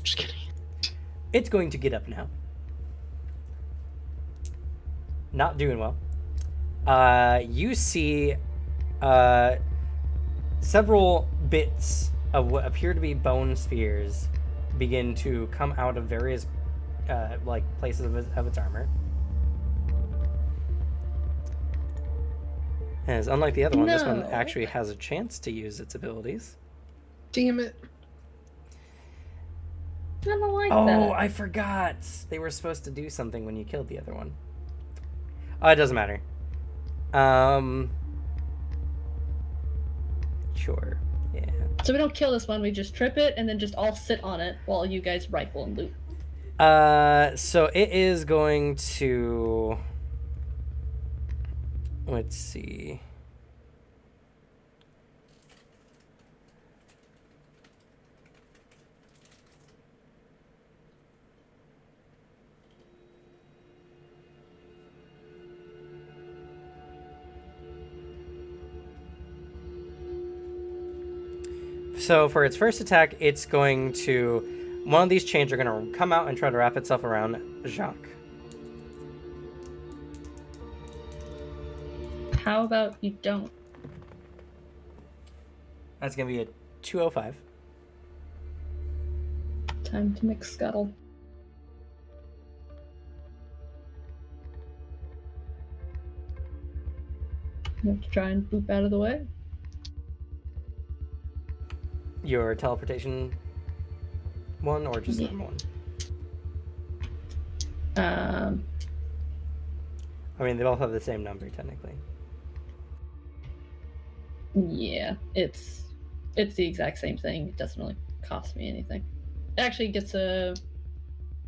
Just kidding. It's going to get up now. Not doing well. You see several bits of what appear to be bone spears begin to come out of various like places of its armor. As unlike the other one, this one No. actually has a chance to use its abilities. Damn it. I don't like Oh, that. I forgot. They were supposed to do something when you killed the other one. Oh, it doesn't matter. Sure. Yeah. So we don't kill this one, we just trip it and then just all sit on it while you guys rifle and loot. So it is going to... Let's see. So for its first attack, it's going to... One of these chains are going to come out and try to wrap itself around Jacques. How about you don't? That's going to be a 205. Time to mix scuttle. You have to try and boop out of the way. Your teleportation one or just Yeah. normal one? I mean, they both have the same number, technically. Yeah, it's the exact same thing. It doesn't really cost me anything. It actually gets a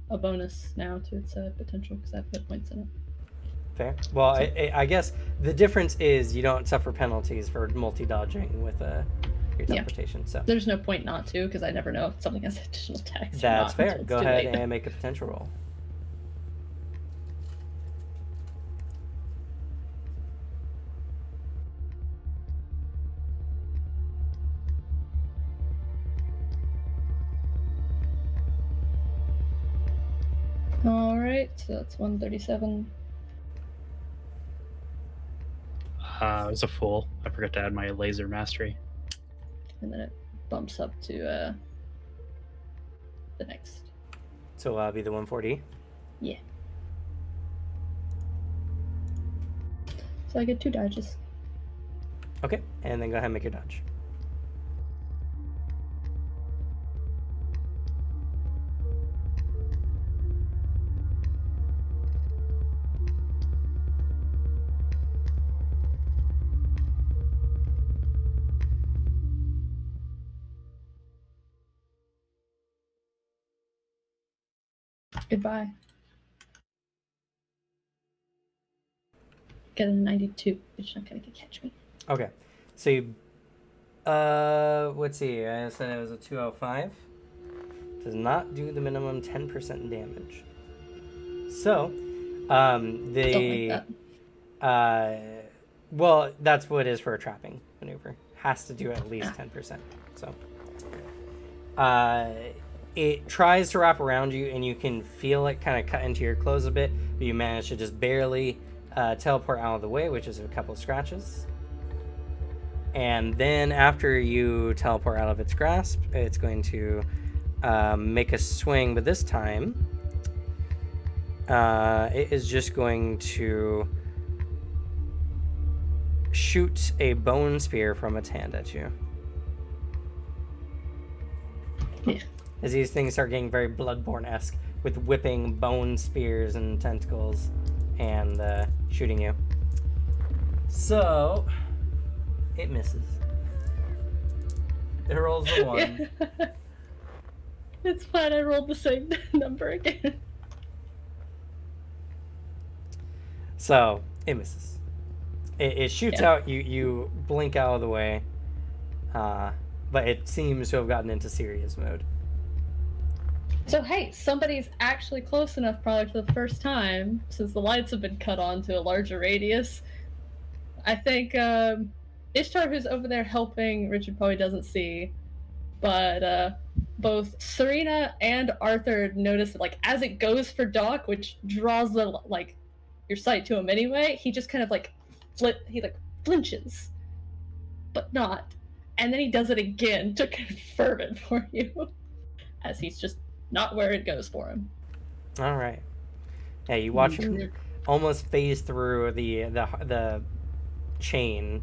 bonus now to its potential because I have hit points in it. Fair. Well, I guess the difference is you don't suffer penalties for multi-dodging with your teleportation. So There's no point not to because I never know if something has additional text. that's or not fair. until it's Go too ahead late. and make a potential roll. All right, so that's 137. I was a fool. I forgot to add my laser mastery. And then it bumps up to the next. So be the 140. Yeah. So I get 2 dodges. Okay, and then go ahead and make your dodge. Goodbye. Get a 92. It's not gonna catch me. Okay, so you, let's see. I said it was a 205. Does not do the minimum 10% damage. So, Don't like that. well, that's what it is for a trapping maneuver. Has to do at least 10%. So, it tries to wrap around you, and you can feel it kind of cut into your clothes a bit, but you manage to just barely teleport out of the way, which is a couple scratches. And then after you teleport out of its grasp, it's going to make a swing, but this time it is just going to shoot a bone spear from its hand at you. Yeah. As these things start getting very Bloodborne-esque with whipping bone spears and tentacles and shooting you. So, it misses. It rolls a 1. It's fine, I rolled the same number again. So, it misses. It shoots Yeah. out, you blink out of the way, but it seems to have gotten into serious mode. So hey, somebody's actually close enough probably for the first time, since the lights have been cut on to a larger radius. I think Ishtar, who's over there helping, Richard probably doesn't see, but both Serena and Arthur notice that, like, as it goes for Doc, which draws the like your sight to him anyway, he just kind of like flinches, but not, and then he does it again to confirm it for you, as he's just not where it goes for him. All right. Yeah, you watch him almost phase through the chain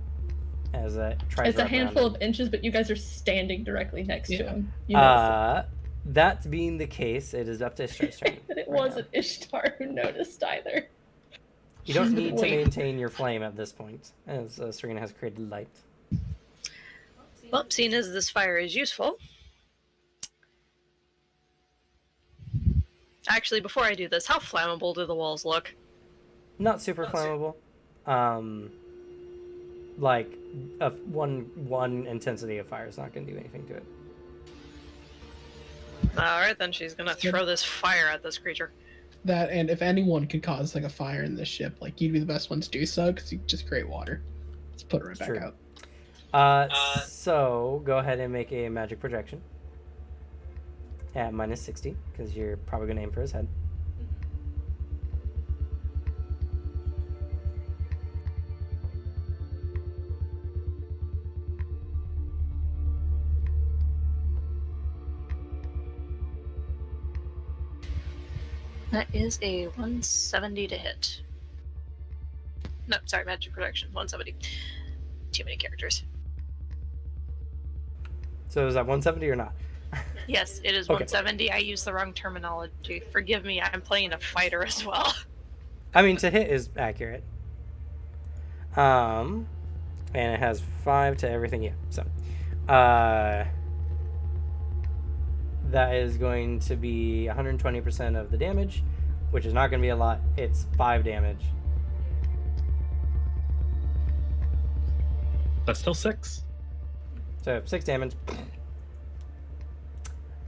as it tries. It's a handful of inches, but you guys are standing directly next to him. You notice it. That being the case, it is up to Ishtar's turn. And it wasn't Ishtar who noticed either. You don't need to maintain your flame at this point, as Serena has created light. Well, seeing as this fire is useful. Actually, before I do this, how flammable do the walls look? Not super flammable. Like one intensity of fire is not going to do anything to it. Alright, then she's gonna throw this fire at this creature. That, and if anyone could cause like a fire in this ship, like you'd be the best one to do so because you just create water. Let's put it right back out. So go ahead and make a magic projection at minus 60 because you're probably gonna aim for his head. That is a 170 to hit. No, sorry, magic protection, 170. Too many characters. So is that 170 or not? Yes, it is Okay. 170. I used the wrong terminology. Forgive me, I'm playing a fighter as well. I mean, to hit is accurate. And it has 5 to everything, yeah. So, that is going to be 120% of the damage, which is not going to be a lot. It's 5 damage. That's still 6. So 6 damage.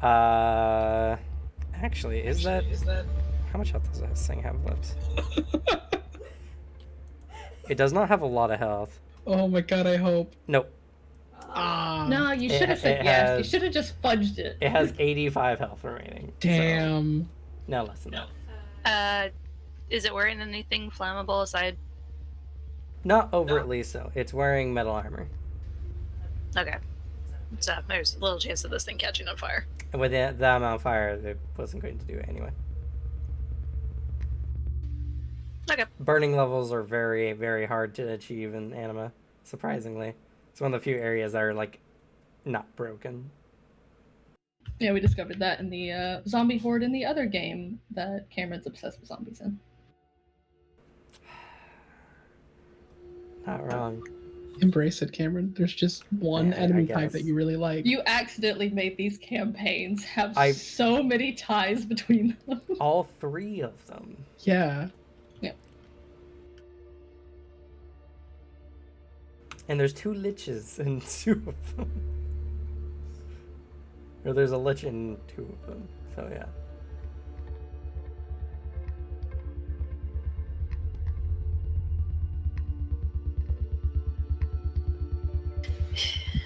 Actually, is that how much health does this thing have left? It does not have a lot of health. Oh my god, I hope. Nope. No, you should have said yes. You should have just fudged it. It has 85 health remaining. Damn. So, no less than that. Is it wearing anything flammable aside? Not overtly so. It's wearing metal armor. Okay. So there's a little chance of this thing catching on fire. And with the amount of fire, it wasn't going to do it anyway. Okay. Burning levels are very, very hard to achieve in Anima, surprisingly. It's one of the few areas that are, like, not broken. Yeah, we discovered that in the zombie horde in the other game that Cameron's obsessed with zombies in. Not wrong. Embrace it, Cameron. There's just one Yeah, I enemy guess. type that you really like. You accidentally made these campaigns have I- so many ties between them. All 3 of them. Yeah. And there's 2 liches in 2 of them. Or there's a lich in 2 of them. So yeah.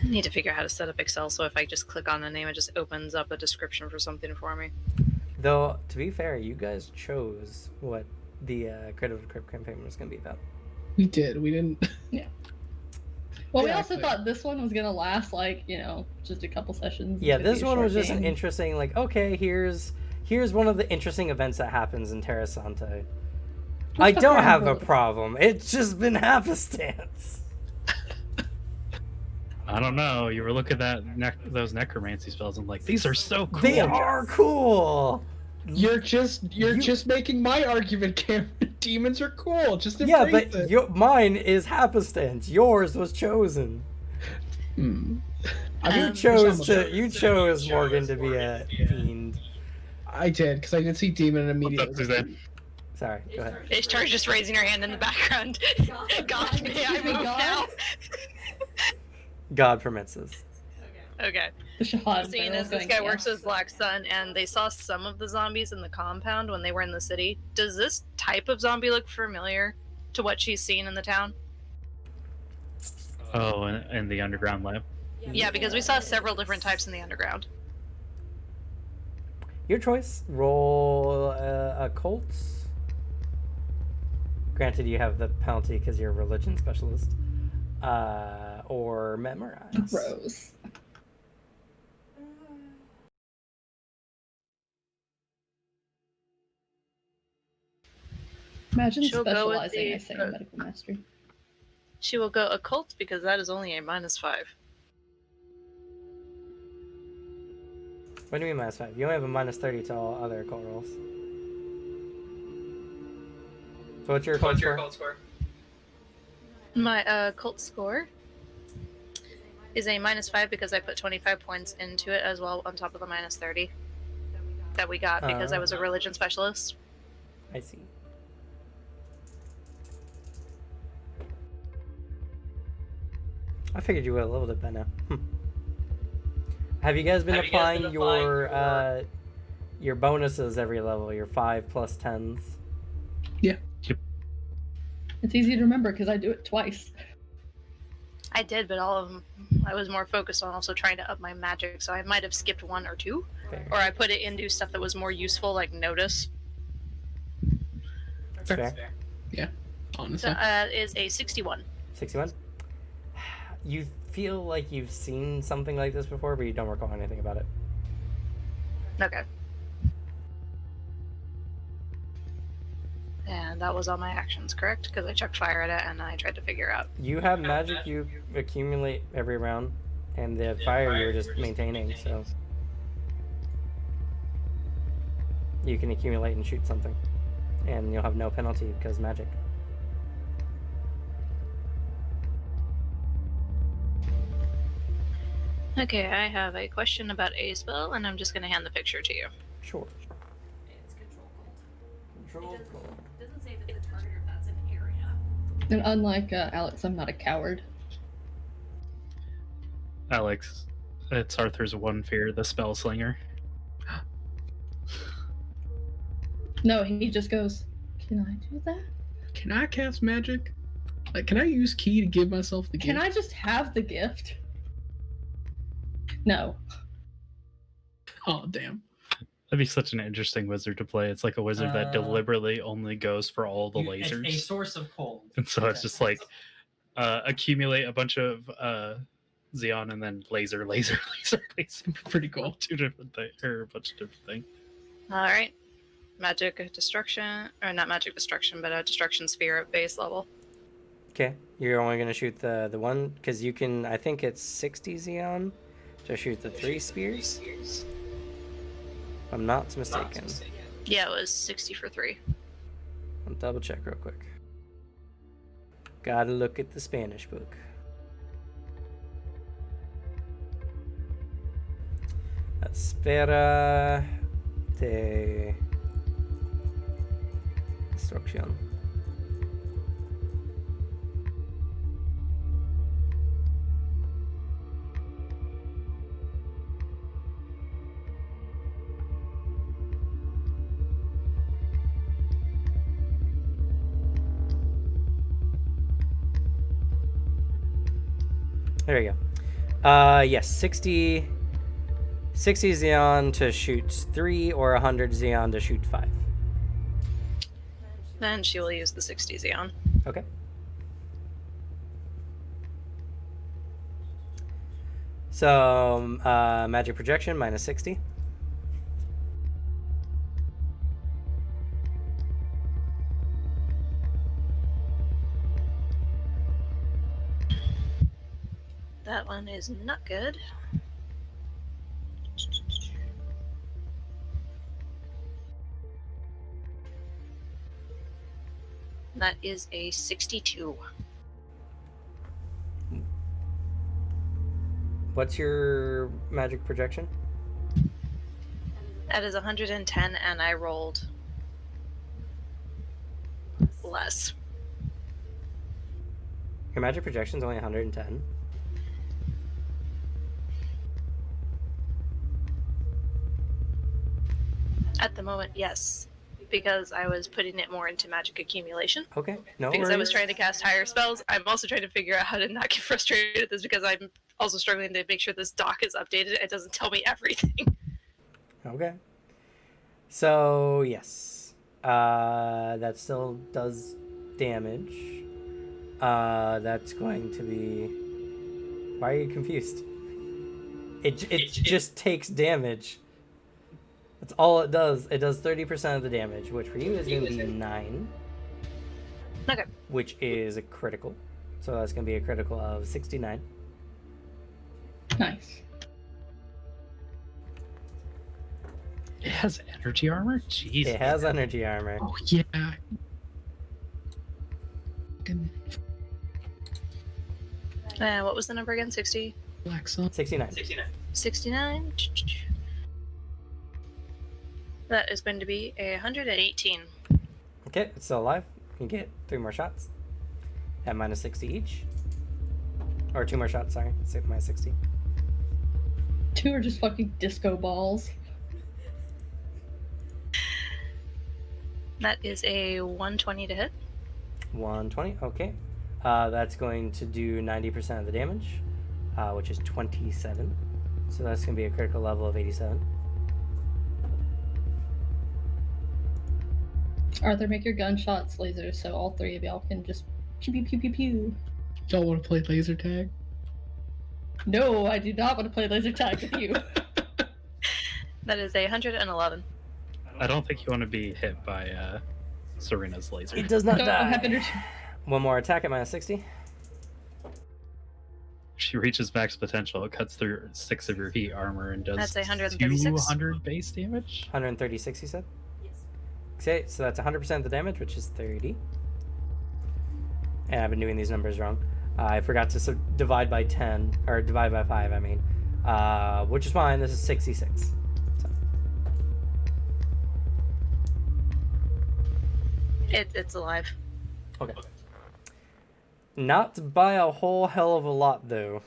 I need to figure out how to set up Excel so if I just click on the name, it just opens up a description for something for me. Though, to be fair, you guys chose what the Cradle to Crypt campaign was going to be about. We did. We didn't. Well, we Yeah, also but- thought this one was gonna last like, just a couple sessions. Yeah, It's gonna this be a one was short just an game. interesting, like, okay, here's one of the interesting events that happens in Terra Santa. I fuck don't around have for a a little. problem. It's just been happenstance. I don't know. You were looking at those necromancy spells and like, these are so cool. They are cool. You're just making my argument, Cameron. Demons are cool. Just Yeah, embrace but it. mine is happenstance. Yours was chosen. Hmm. You chose Morgan to be a fiend. I did because I did see demon and immediately. What's up, Suzanne? Sorry, go ahead. Ishtar's just raising her hand in the background. God, may I move now? God permits this. Okay. The Shahad Seeing barrel as this going, guy works yes. with Black Sun, and they saw some of the zombies in the compound when they were in the city, does this type of zombie look familiar to what she's seen in the town? Oh, and the underground lab. Yeah, because we saw several different types in the underground. Your choice. Roll occult. Granted, you have the penalty because you're a religion specialist. Or memorize. Gross. Imagine She'll go with specializing, the- I say, in medical mastery. She will go occult because that is only a -5. What do you mean -5? You only have a -30 to all other occult rolls. So what's your occult score? My occult score is a -5 because I put 25 points into it as well on top of the -30 that we got because I was a religion specialist. I see. I figured you would have leveled it by now. Have you guys been applying your bonuses every level? Your 5 plus 10s? It's easy to remember because I do it twice. I did, but all of them, I was more focused on also trying to up my magic, so I might have skipped 1 or 2. Fair. Or I put it into stuff that was more useful, like notice. Fair. Yeah, So honestly. is a 61. 61? You feel like you've seen something like this before, but you don't recall anything about it. Okay. And that was all my actions, correct? Because I chucked fire at it and I tried to figure out. You have magic you accumulate every round, and the fire you're just maintaining, so you can accumulate and shoot something, and you'll have no penalty because magic. Okay, I have a question about a spell, and I'm just going to hand the picture to you. Sure. It's control cult. Control. It doesn't say if it's a target or if that's an area. And unlike Alex, I'm not a coward. Alex, it's Arthur's one fear, the spell slinger. No, he just goes, "Can I do that? Can I cast magic? Like, can I use key to give myself the gift? Can I just have the gift?" No. Oh, damn. That'd be such an interesting wizard to play. It's like a wizard that deliberately only goes for all the lasers. A source of cold. And so it's just like accumulate a bunch of Xeon and then laser. Pretty cool. Two different things, or a bunch of different things. Alright. Magic destruction, or not magic destruction, but a destruction sphere at base level. Okay, you're only gonna shoot the one because you can. I think it's 60 Xeon to shoot the 3 spears. If I'm not mistaken. Yeah, it was 60 for 3. I'll double check real quick. Gotta look at the Spanish book. Esfera de destrucción. There you go. Yes, 60 Xeon to shoot 3 or 100 Xeon to shoot 5. Then she will use the 60 Xeon. Okay. So, magic projection minus 60. That one is not good. That is a 62. What's your magic projection? That is 110, and I rolled less. Your magic projection's only 110. At the moment, yes. because I was putting it more into magic accumulation. Okay, no Because I was worries. trying to cast higher spells. I'm also trying to figure out how to not get frustrated at this because I'm also struggling to make sure this doc is updated. It doesn't tell me everything. Okay. So, yes. That still does damage. That's going to be... Why are you confused? It just takes damage. That's all it does. It does 30% of the damage, which for you is going to be 9. Okay. Which is a critical. So that's going to be a critical of 69. Nice. It has energy armor? Jesus. It has energy armor. Oh yeah. Fucking What was the number again? 60? Black Sun. 69. 69? That is going to be 118. Okay, it's still alive. You get 3 more shots. At minus 60 each. Or 2 more shots, sorry. Minus 60. 2 are just fucking disco balls. That is a 120 to hit. 120, okay. That's going to do 90% of the damage, which is 27. So that's going to be a critical level of 87. Arthur, make your gunshots lasers so all 3 of y'all can just pew pew pew pew pew. Y'all want to play laser tag? No, I do not want to play laser tag with you. That is a 111. I don't think you want to be hit by Serena's laser. It does not Don't die. have energy. One more attack at minus 60. She reaches max potential. It cuts through 6 of your heat armor and does That's 136. 200 base damage. 136, you said? Yes. Okay, so that's 100% of the damage, which is 30. And I've been doing these numbers wrong. I forgot to divide by 10, or divide by 5, I mean. Which is fine, this is 66. So. It's alive. Okay. Not by a whole hell of a lot, though.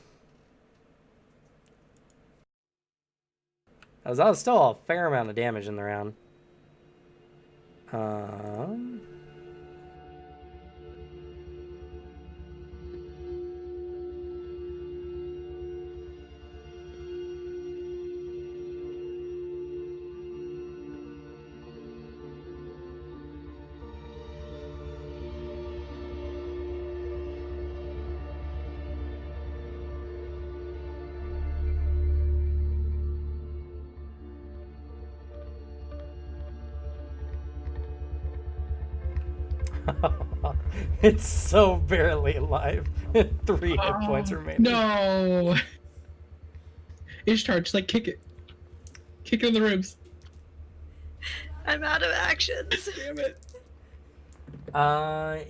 That was still a fair amount of damage in the round. It's so barely alive. 3 hit points remaining. No. Ishtar, just like kick it. Kick it in the ribs. I'm out of actions. Damn it.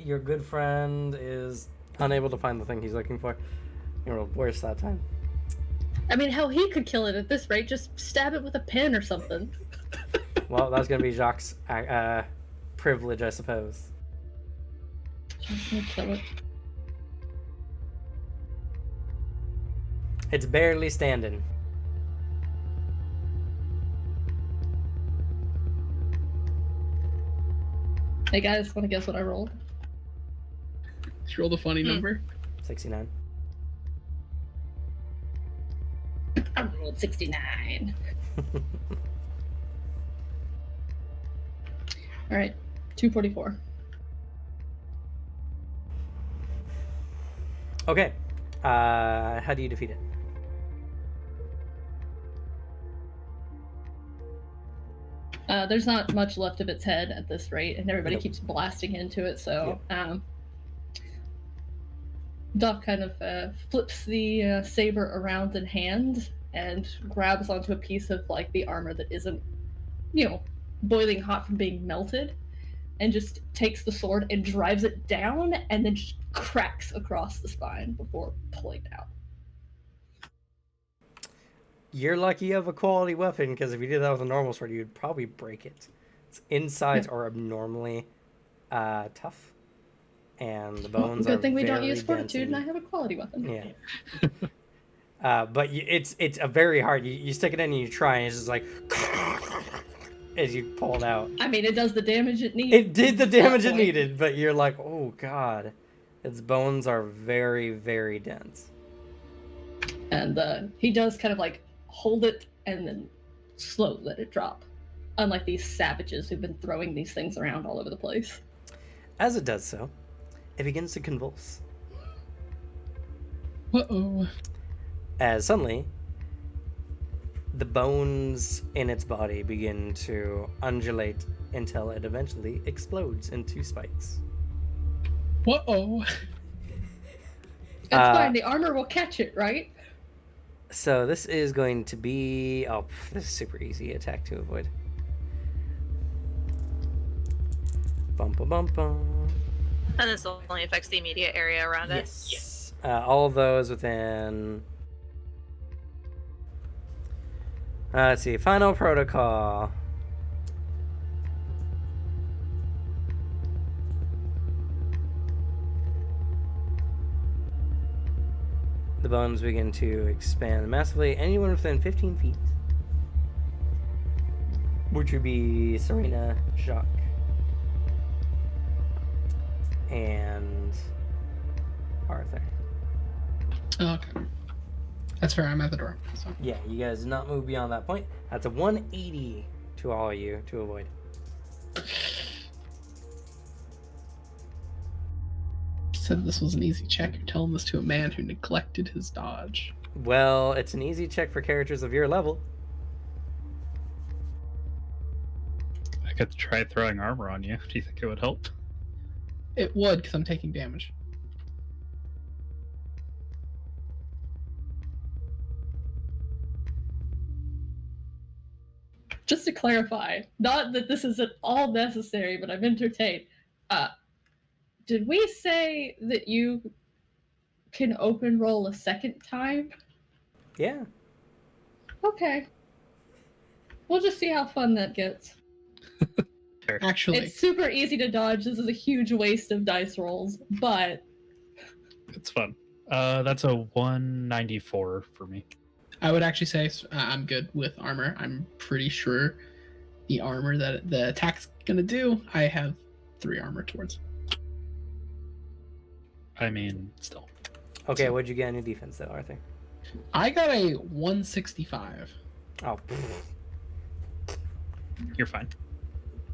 Your good friend is unable to find the thing he's looking for. You rolled worse that time. I mean, hell, he could kill it at this rate. Just stab it with a pen or something. Well, that's gonna be Jacques' privilege, I suppose. Just gonna kill it. It's barely standing. Hey guys, want to guess what I rolled? Just roll the funny number. 69. I rolled 69. All right, 244. Okay. How do you defeat it? There's not much left of its head at this rate, and everybody Nope. keeps blasting into it. So, Doc kind of flips the saber around in hand and grabs onto a piece of like the armor that isn't, boiling hot from being melted, and just takes the sword and drives it down, and then just cracks across the spine before pulling it out. You're lucky you have a quality weapon, because if you did that with a normal sword, you'd probably break it. Its insides are abnormally tough, and the bones are Good thing we don't very use fortitude, and I dense have a quality weapon. Yeah. But it's a very hard. You stick it in and you try, and it's just like as you pull it out. I mean, it does the damage it needs. It did the damage it point. needed, but you're like, oh god, its bones are very, very dense. And he does kind of like hold it and then slowly let it drop. Unlike these savages who've been throwing these things around all over the place. As it does so, it begins to convulse. Uh-oh. As suddenly, the bones in its body begin to undulate until it eventually explodes into spikes. Uh-oh. It's fine, the armor will catch it, right? So this is going to be... Oh, this is super easy attack to avoid. Bum, bum, bum, bum. And this only affects the immediate area around it. Yes. All of those within... let's see. Final protocol. The bones begin to expand massively. Anyone within 15 feet, which would be Serena, Jacques, and Arthur. Okay. That's fair. I'm at the door. So. Yeah, you guys did not move beyond that point. That's a 180 to all of you to avoid. Said this was an easy check. You're telling this to a man who neglected his dodge. Well, it's an easy check for characters of your level. I could try throwing armor on you. Do you think it would help? It would, because I'm taking damage. Just to clarify, not that this is at all necessary, but I'm entertained. Did we say that you can open roll a second time? Yeah. Okay. We'll just see how fun that gets. Actually, It's super easy to dodge. This is a huge waste of dice rolls, but It's fun. That's a 194 for me. I would actually say I'm good with armor. I'm pretty sure the armor that the attack's gonna do, I have 3 armor towards. I mean, still. Okay, what'd you get on your defense, though, Arthur? I got a 165. Oh, You're fine.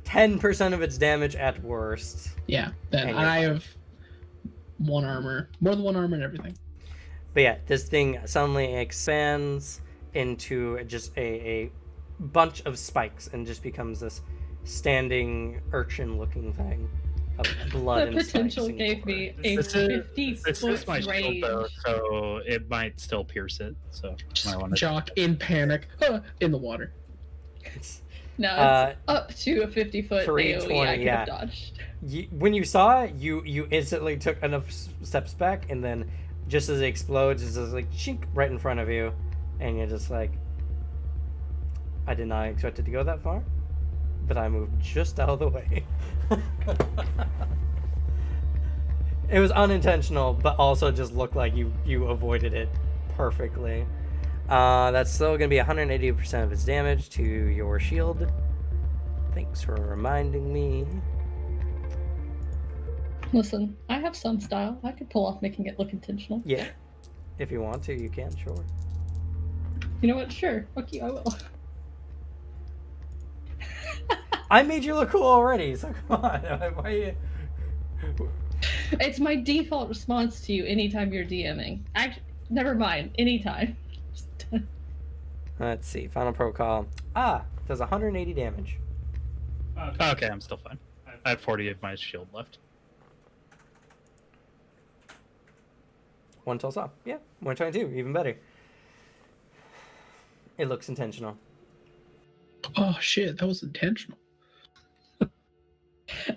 10% of its damage at worst. Yeah, then And you're I fine. have 1 armor, more than 1 armor and everything. But yeah, this thing suddenly expands into just a bunch of spikes and just becomes this standing urchin-looking thing of blood the and potential spikes. gave me a This is 50-foot my shield, range. though, so it might still pierce it. So might want to. Jock in panic, in the water. No, it's up to a 50-foot 320, AoE I could yeah. have dodged. When you saw it, you instantly took enough steps back, and then just as it explodes, it's just like chink right in front of you, and you're just like, I did not expect it to go that far, but I moved just out of the way. It was unintentional, but also just looked like you avoided it perfectly. That's still going to be 180% of its damage to your shield. Thanks for reminding me. Listen, I have some style. I could pull off making it look intentional. Yeah, if you want to, you can, sure. You know what? Sure. Fuck you, I will. I made you look cool already, so come on. Why you... It's my default response to you anytime you're DMing. Actually, never mind. Anytime. Let's see. Final protocol. Does 180 damage. Okay, I'm still fine. I have 40 of my shield left. One tells off. Yeah, 122. Even better. It looks intentional. Oh shit, that was intentional.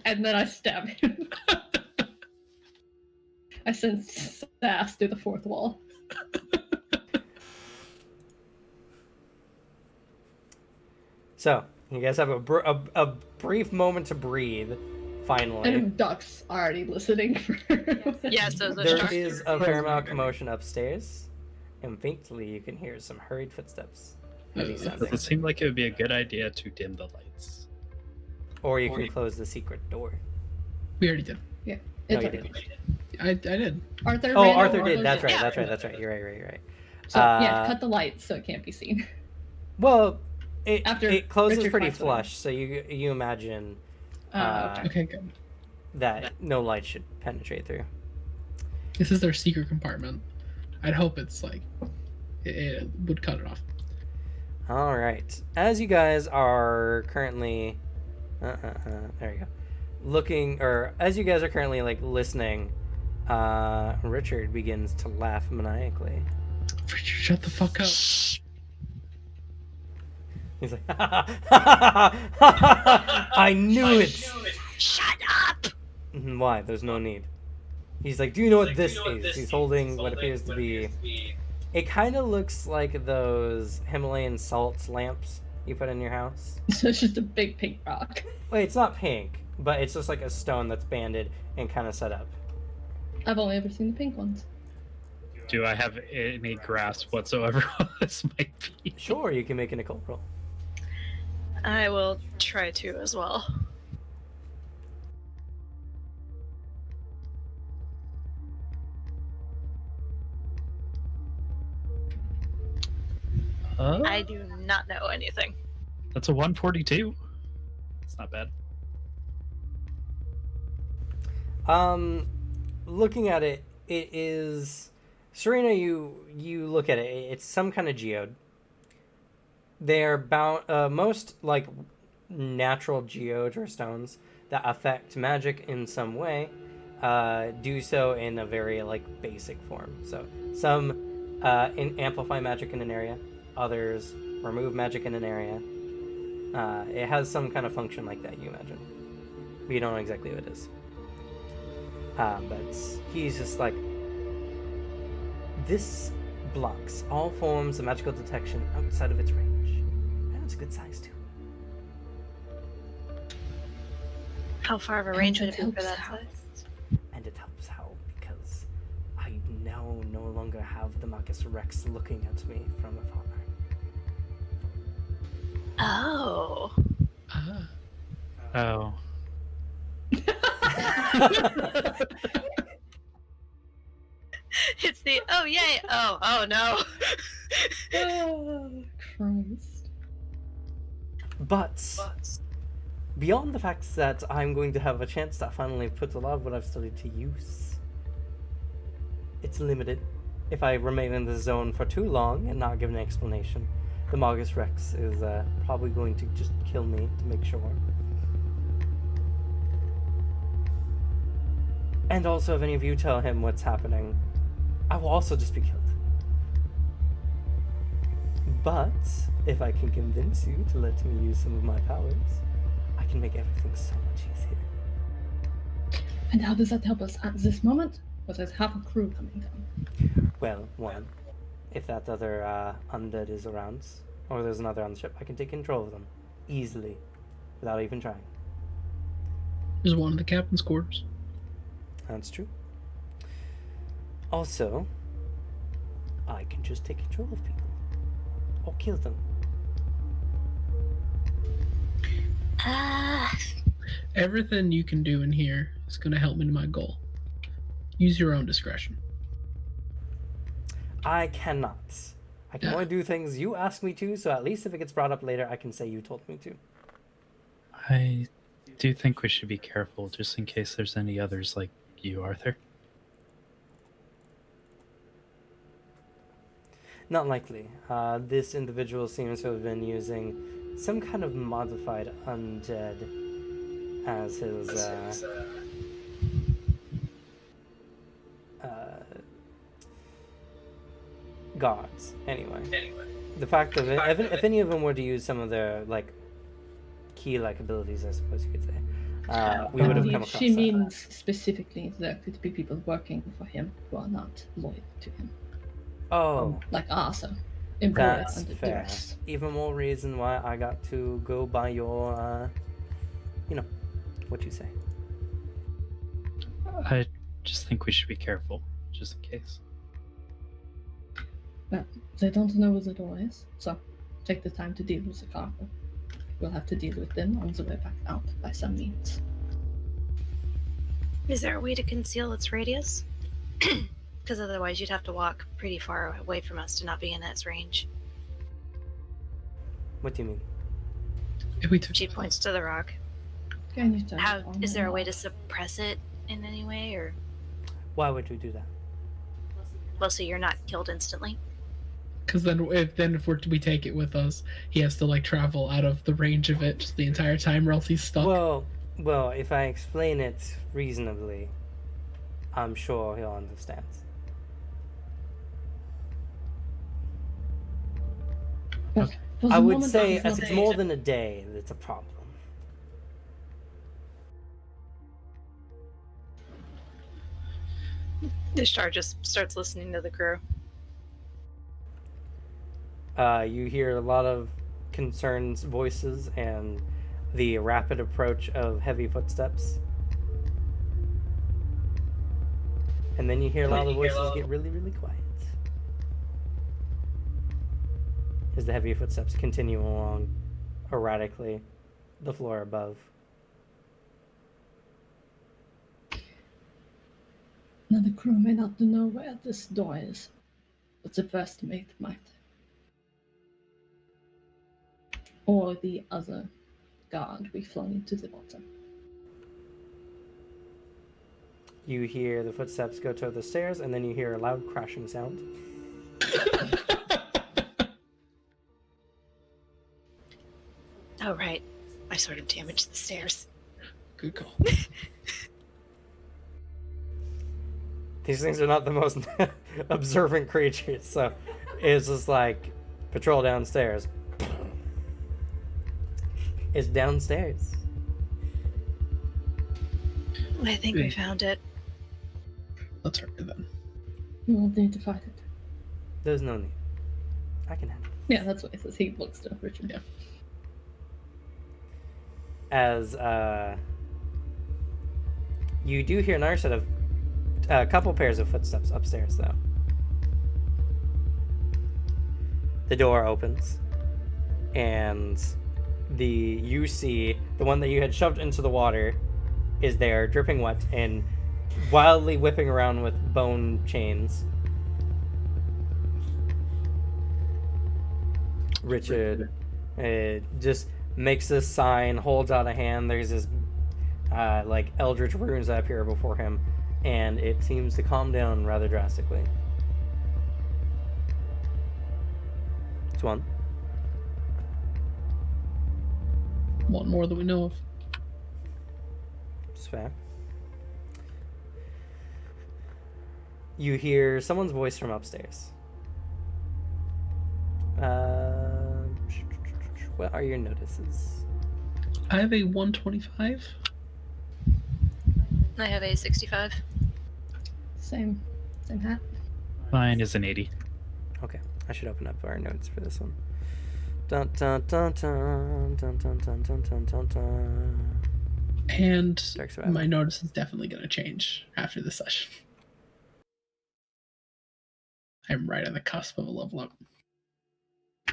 And then I stab him. I send sass through the fourth wall. So, you guys have a brief moment to breathe, finally. And Duck's already listening for. Yeah, so the There shark. is a fair amount of commotion upstairs, and faintly you can hear some hurried footsteps. heavy Uh, sounding. Does it seem like it would be a good idea to dim the lights? Or you can close the secret door. We already did. It's you already didn't. closed. I did. Arthur. Oh, ran Arthur over. did. That's right. Yeah. That's right. You're right. So yeah, cut the lights so it can't be seen. Well, After it closes Richard pretty finds whatever. flush, so you imagine Okay. Okay, good. that no light should penetrate through. This is their secret compartment. I'd hope it's like it would cut it off. All right. As you guys are currently, there you go, looking, or as you guys are currently like listening, Richard begins to laugh maniacally. Richard, shut the fuck up. He's like, I knew it. Shut up! Why? There's no need. He's like, do you know what this is? He's holding what appears to be. It kind of looks like those Himalayan salt lamps you put in your house. So it's just a big pink rock. Wait, it's not pink, but it's just like a stone that's banded and kind of set up. I've only ever seen the pink ones. Do I have any grasp whatsoever what this might be? Sure, you can make an occult roll. I will try to as well. I do not know anything. That's a 142. It's not bad. Looking at it, it is Serena. You look at it. It's some kind of geode. They are bound. Most like natural geodes or stones that affect magic in some way, do so in a very like basic form. So some amplify magic in an area, others remove magic in an area. It has some kind of function like that, you imagine. But you don't know exactly what it is. But he's just like, this blocks all forms of magical detection outside of its range. And it's a good size too. How far of a range would it be And for it that helps size? And it helps how, because I now no longer have the Magus Rex looking at me from afar. Oh. Oh. It's the oh yay, oh no. Oh, Christ. But beyond the fact that I'm going to have a chance to finally put a lot of what I've studied to use, it's limited. If I remain in this zone for too long and not give an explanation, the Magus Rex is probably going to just kill me to make sure. And also, if any of you tell him what's happening, I will also just be killed. But if I can convince you to let me use some of my powers, I can make everything so much easier. And how does that help us at this moment? Because there's half a crew coming down. Well, one, if that other undead is around, or there's another on the ship, I can take control of them easily, without even trying. There's one in the captain's quarters. That's true. Also, I can just take control of people, or kill them. Everything you can do in here is going to help me to my goal. Use your own discretion. I cannot. I can Yeah. only do things you ask me to, so at least if it gets brought up later, I can say you told me to. I do think we should be careful just in case there's any others like you, Arthur. Not likely. This individual seems to have been using some kind of modified undead as his gods. Anyway, the fact of it, if any of them were to use some of their like key-like abilities, I suppose you could say, we would have come across She that. means specifically there could be people working for him who are not loyal to him. Oh, Like Asa, employed that's under fair. duress. Even more reason why I got to go by your, what you say. I just think we should be careful, just in case. But they don't know where the door is, so take the time to deal with the cargo. We'll have to deal with them on the way back out by some means. Is there a way to conceal its radius? Because otherwise you'd have to walk pretty far away from us to not be in its range. What do you mean? If we took She points to the rock. Can you turn How it on is there a and way off? to suppress it in any way, or Why would we do that? well, so you're not killed instantly? Because then if we take it with us, he has to like travel out of the range of it just the entire time, or else he's stuck. Well, if I explain it reasonably, I'm sure he'll understand. But for I the would moment, say it's not if it's more than a day, that's a problem. Ishtar just starts listening to the crew. You hear a lot of concerned voices and the rapid approach of heavy footsteps. And then you hear a lot of the voices get really, really quiet. As the heavy footsteps continue along erratically the floor above. Now the crew may not know where this door is, but the first mate might. Or the other guard we flung into the water. You hear the footsteps go toward the stairs, and then you hear a loud crashing sound. Oh, right. I sort of damaged the stairs. Good call. These things are not the most observant creatures, so it's just like patrol downstairs. It's downstairs. I think we found it. Let's hurry then. We won't need to fight it. There's no need. I can handle it. Yeah, that's what he says. He looks to Richard. Yeah. As you do hear another set of a couple pairs of footsteps upstairs, though. The door opens, and you see the one that you had shoved into the water is there, dripping wet and wildly whipping around with bone chains. Richard just makes this sign, holds out a hand. There's this like eldritch runes that appear before him, and it seems to calm down rather drastically. It's one. One more than we know of. It's fair. You hear someone's voice from upstairs. What are your notices? I have a 125. I have a 65. Same hat. Mine is an 80. Okay, I should open up our notes for this one. Dun dun dun dun dun dun dun dun dun dun dun. And Dark survival. my notice is definitely going to change after the session. I'm right on the cusp of a level up.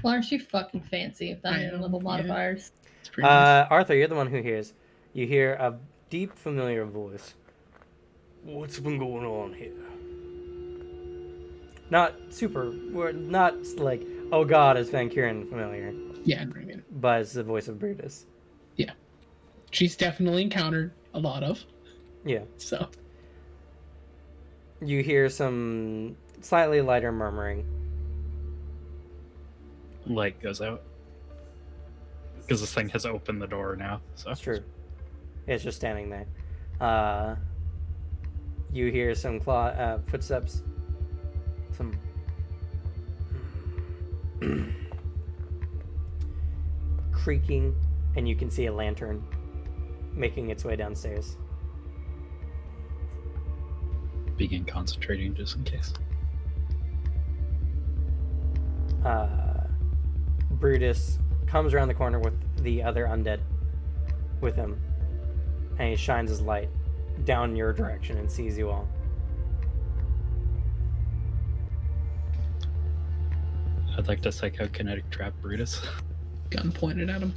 Well, aren't you fucking fancy with that I many am, level yeah. modifiers? It's pretty nice. Arthur, you're the one who hears. You hear a deep, familiar voice. What's been going on here? Not like, oh god, is Van Kuren familiar, Yeah, bring it. but it's the voice of Brutus. She's definitely encountered a lot of. Yeah. So You hear some slightly lighter murmuring. Light goes out. Because this thing has opened the door now. So That's true. It's just standing there. You hear some footsteps. Some creaking, and you can see a lantern making its way downstairs. begin concentrating just in case. Brutus comes around the corner with the other undead with him, and he shines his light down your direction and sees you all. I'd like to psychokinetic trap Brutus. Gun pointed at him.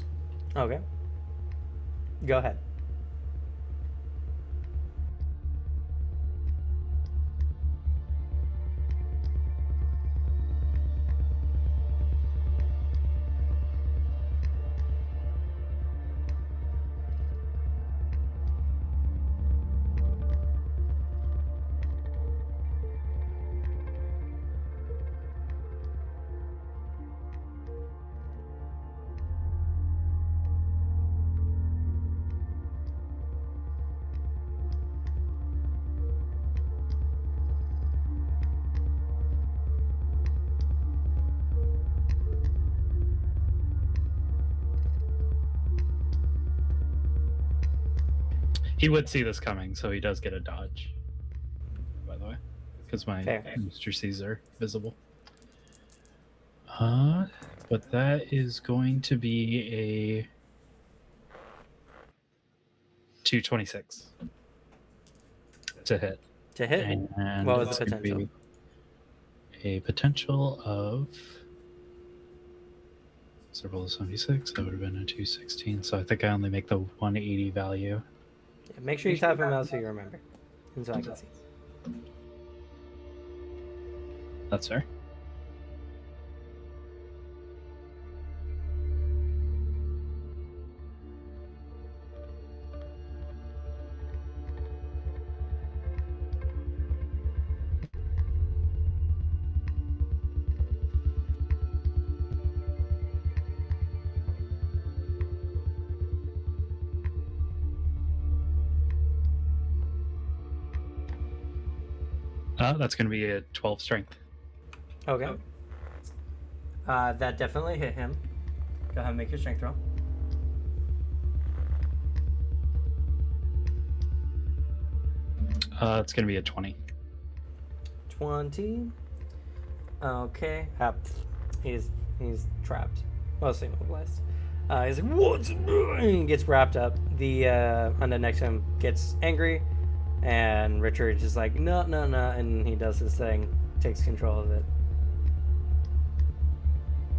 Okay. Go ahead. He would see this coming, so he does get a dodge. By the way, because my Fair. Mr. C's are visible. But that is going to be a 226 to hit. To hit? And What was it's the gonna be potential? A potential of. So roll a 76. That would have been a 216. So I think I only make the 180 value. Yeah, make sure you type them out so you remember. And so I can see. That's fair. That's going to be a 12 strength. Okay. That definitely hit him. Go ahead and make your strength roll. It's going to be a 20. 20. Okay. He's trapped. Mostly immobilized. He's like, what? And he gets wrapped up. The undead next to him gets angry. And Richard just like, no. And he does his thing. Takes control of it.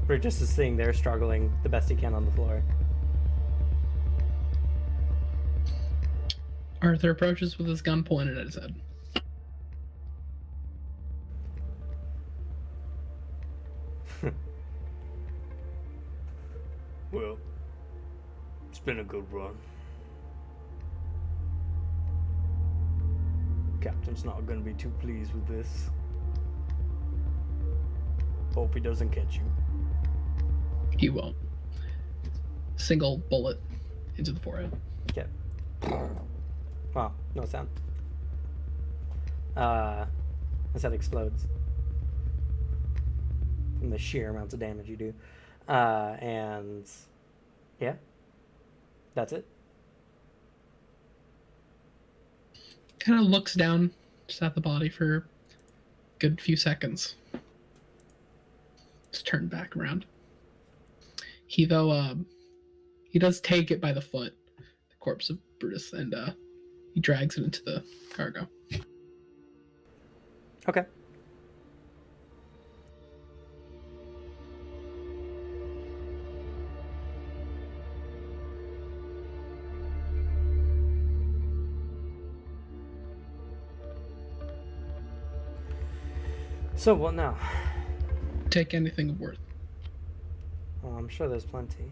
We're just sitting there struggling the best he can on the floor. Arthur approaches with his gun pointed at his head. Well, it's been a good run. Captain's not gonna be too pleased with this. Hope he doesn't catch you. He won't. Single bullet into the forehead. Okay. Wow, no sound. As that explodes. From the sheer amounts of damage you do. And yeah. That's it. Kind of looks down just at the body for a good few seconds. Just turn back around. He does take it by the foot, the corpse of Brutus, and he drags it into the cargo. Okay. So what now? Take anything of worth. Oh, I'm sure there's plenty.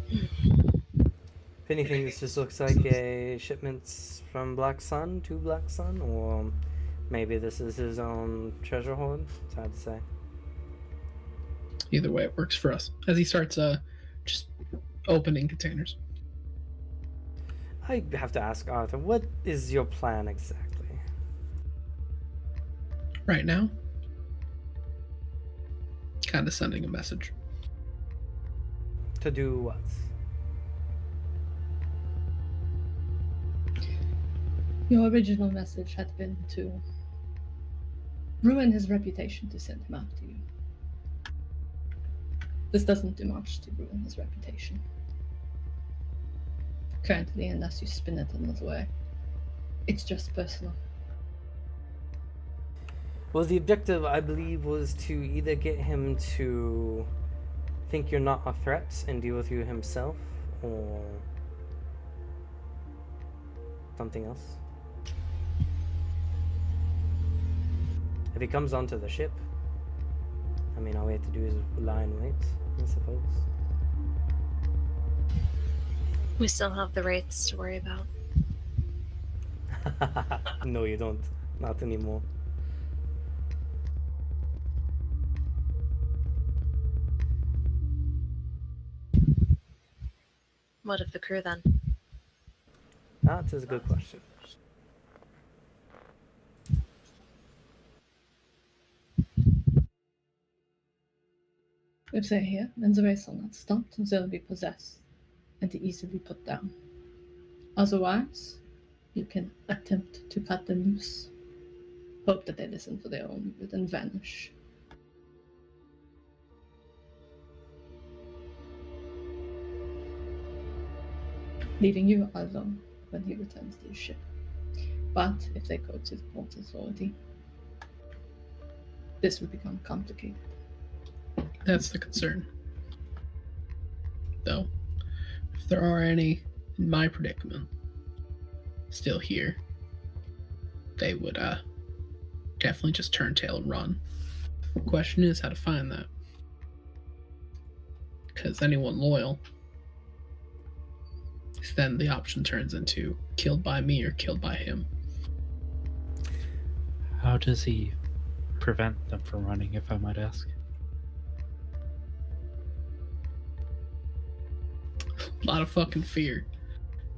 If anything, this just looks like a shipment from Black Sun to Black Sun, or maybe this is his own treasure hoard. It's hard to say. Either way, it works for us. As he starts just opening containers. I have to ask Arthur, what is your plan exactly? Right now, kind of sending a message. To do what? Your original message had been to ruin his reputation to send him after you. This doesn't do much to ruin his reputation. Currently, unless you spin it another way, it's just personal. Well, the objective, I believe, was to either get him to think you're not a threat and deal with you himself, or something else. If he comes onto the ship, I mean, all we have to do is lie and wait, I suppose. We still have the rates to worry about. No, you don't. Not anymore. What of the crew then? That is a good question. If they're here, then the race will not stop, they'll be possessed and easily put down. Otherwise, you can attempt to cut them loose. Hope that they listen for their own good and vanish. Leaving you alone when he returns to his ship. But if they go to the Port Authority, this will become complicated. That's the concern. Though, if there are any in my predicament still here, they would definitely just turn tail and run. The question is how to find that. Because anyone loyal, then the option turns into killed by me or killed by him. How does he prevent them from running, if I might ask? A lot of fucking fear.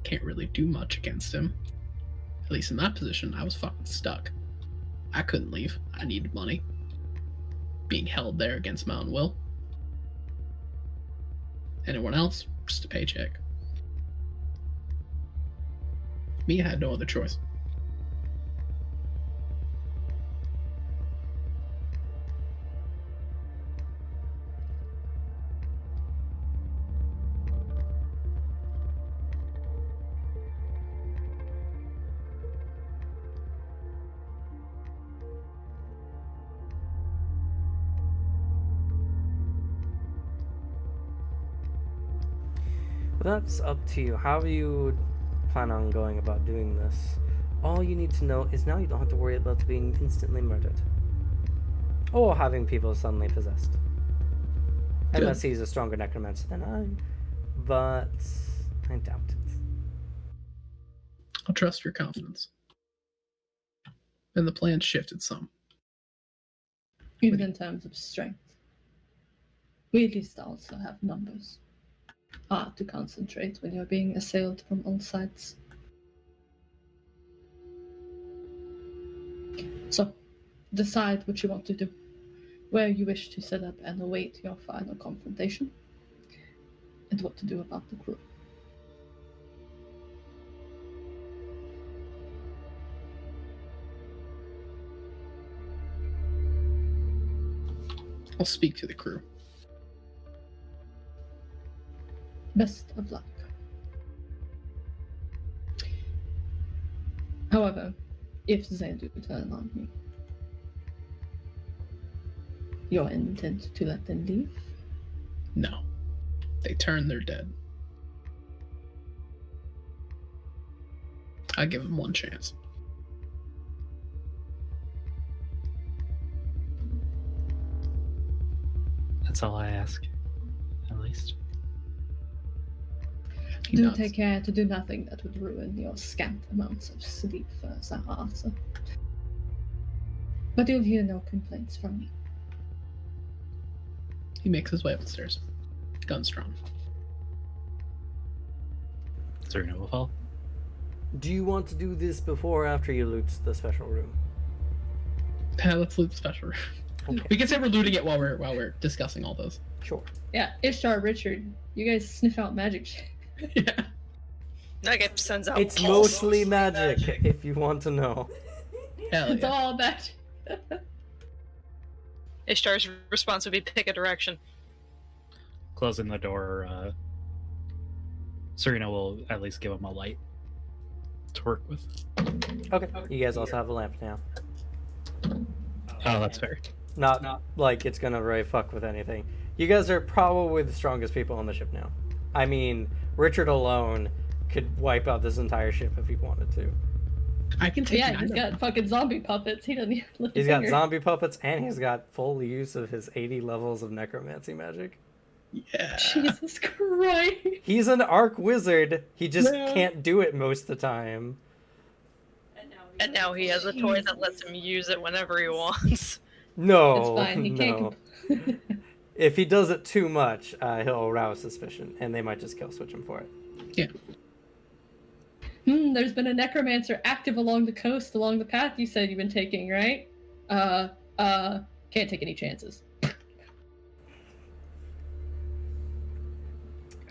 Can't really do much against him. At least in that position, I was fucking stuck. I couldn't leave. I needed money. Being held there against my own will. Anyone else, just a paycheck. Me, I had no other choice. That's up to you. However you plan on going about doing this. All you need to know is now you don't have to worry about being instantly murdered. Or having people suddenly possessed. Good. Unless he's a stronger necromancer than I. But I doubt it. I'll trust your confidence. And the plan shifted some. Even in terms of strength. We at least also have numbers. Hard to concentrate when you're being assailed from all sides. So, decide what you want to do. Where you wish to set up and await your final confrontation. And what to do about the crew. I'll speak to the crew. Best of luck. However, if they do turn on you, your intent to let them leave? No. They turn, they're dead. I give them one chance. That's all I ask, at least. He Do nods. take care to do nothing that would ruin your scant amounts of sleep for Sir Arthur. But you'll hear no complaints from me. He makes his way up the stairs. Gun strong. Serena will fall. Do you want to do this before or after you loot the special room? Let's loot the special room. Okay. We can say we're looting it while we're discussing all those. Sure. Yeah, Ishtar, Richard, you guys sniff out magic shit. Yeah. Okay, sends out. It's pulse. mostly magic, if you want to know. Hell It's yeah. all magic. Ishtar's response would be pick a direction. Closing the door, Serena will at least give him a light to work with. Okay. You guys also have a lamp now. Oh, that's fair. Not like it's gonna really fuck with anything. You guys are probably the strongest people on the ship now. I mean, Richard alone could wipe out this entire ship if he wanted to. I can take Yeah, nine he's of got them. fucking zombie puppets. He doesn't even lift He's a got finger. zombie puppets and he's got full use of his 80 levels of necromancy magic. Yeah. Jesus Christ. He's an arc wizard. He just Yeah. can't do it most of the time. And now he has a toy that lets him use it whenever he wants. No, It's fine. He no. can't. If he does it too much, he'll arouse suspicion, and they might just kill switch him for it. Yeah. There's been a necromancer active along the coast, along the path you said you've been taking, right? Can't take any chances.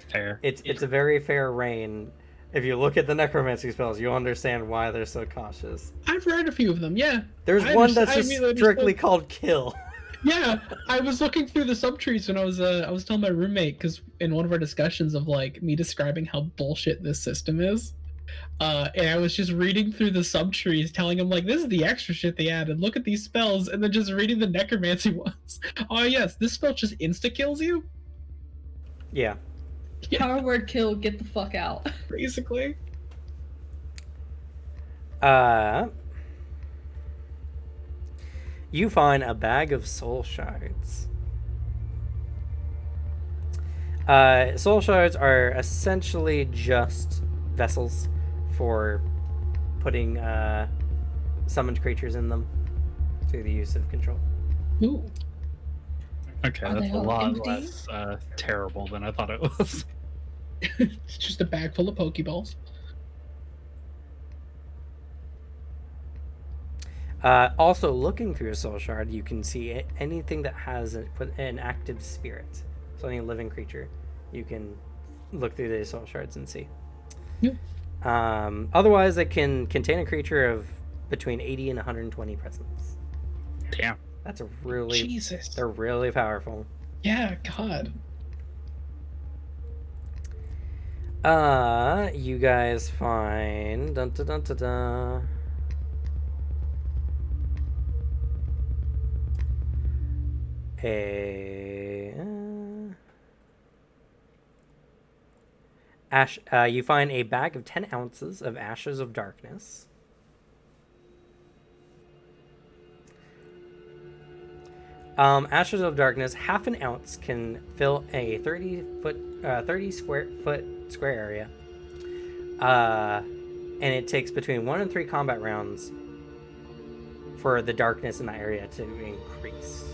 Fair. It's a very fair reign. If you look at the necromancy spells, you'll understand why they're so cautious. I've read a few of them, yeah. There's I one understand- that's I just immediately strictly understood. called kill. Yeah, I was looking through the subtrees when I was telling my roommate, because in one of our discussions of like me describing how bullshit this system is, and I was just reading through the subtrees, telling him like, this is the extra shit they added. Look at these spells, and then just reading the necromancy ones. Oh yes, this spell just insta kills you, Yeah. Power word kill, get the fuck out. basically. You find a bag of soul shards. Soul shards are essentially just vessels for putting summoned creatures in them through the use of control. Ooh, Okay, Are that's they a all lot empty? less terrible than I thought it was. it's just a bag full of Pokeballs. Also, looking through a soul shard, you can see anything that has an active spirit. So any living creature, you can look through the soul shards and see. Yeah. Otherwise, it can contain a creature of between 80 and 120 presence. Damn. That's a really, Jesus. they're really powerful. Yeah, God. You guys find dun, dun, dun, dun, dun. You find a bag of 10 ounces of ashes of darkness. Ashes of darkness, half an ounce can fill a 30 square foot square area. And it takes between 1 and 3 combat rounds for the darkness in that area to increase.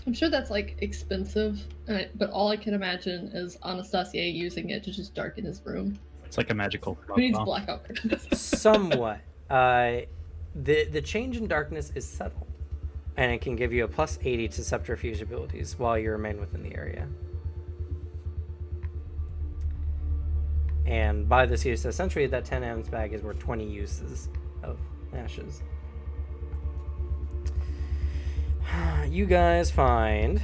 I'm sure that's like expensive, but all I can imagine is Anastasia using it to just darken his room. It's like a magical Who needs crop. blackout curtains? Somewhat. The change in darkness is subtle, and it can give you a plus 80 to subterfuge abilities while you remain within the area. And by this use, essentially that 10 ounce bag is worth 20 uses of ashes. You guys find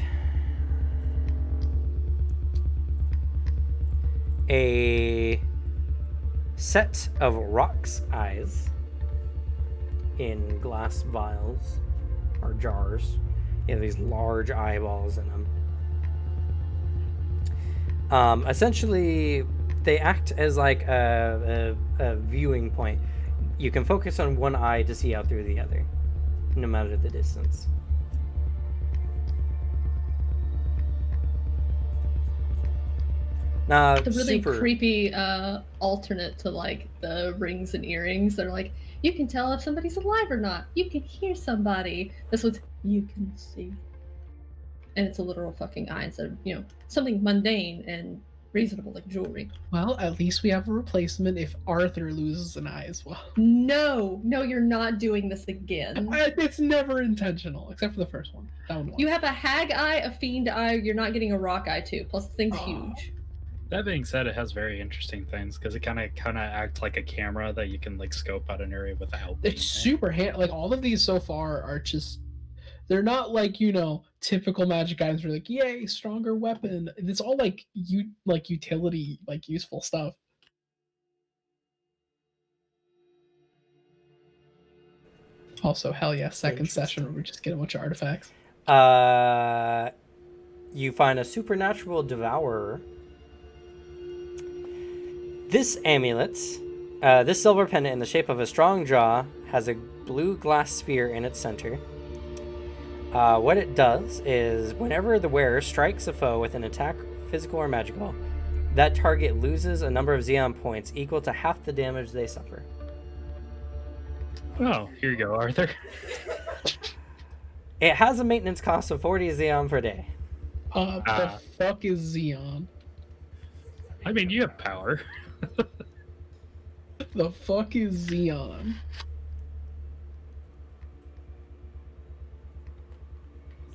a set of rock's eyes in glass vials or jars. You have these large eyeballs in them. Essentially, they act as like a viewing point. You can focus on one eye to see out through the other, no matter the distance. The really Super. creepy alternate to like the rings and earrings. They're like, you can tell if somebody's alive or not. You can hear somebody. This one's you can see. And it's a literal fucking eye instead of, something mundane and reasonable like jewelry. Well, at least we have a replacement if Arthur loses an eye as well. No, you're not doing this again. It's never intentional, except for the first one. That one was. You have a hag eye, a fiend eye, you're not getting a rock eye too. Plus the thing's Oh. huge. That being said, it has very interesting things because it kind of acts like a camera that you can like scope out an area without. being It's there. super like all of these so far are just, they're not like, typical magic items where like, yay, stronger weapon. It's all like utility, like useful stuff. Also, hell yeah, second session where we just get a bunch of artifacts. You find a supernatural devourer. This amulet, this silver pendant in the shape of a strong jaw, has a blue glass sphere in its center. What it does is, whenever the wearer strikes a foe with an attack, physical or magical, that target loses a number of Xeon points equal to half the damage they suffer. Oh, here you go, Arthur. It has a maintenance cost of 40 Xeon per day. The fuck is Xeon? I mean, you have power. The fuck is Xeon?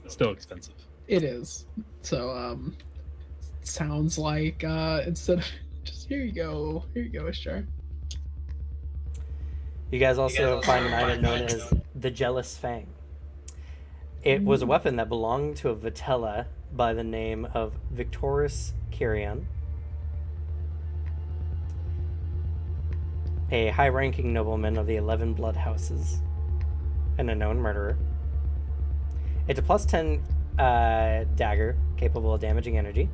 Still expensive. It is. So, sounds like, instead of just, here you go, Ishtar. You guys also find an item known as the Jealous Fang. It was a weapon that belonged to a Vitella by the name of Victorus Kyrion, a high-ranking nobleman of the 11 Blood Houses, and a known murderer. It's a plus 10 dagger capable of damaging energy.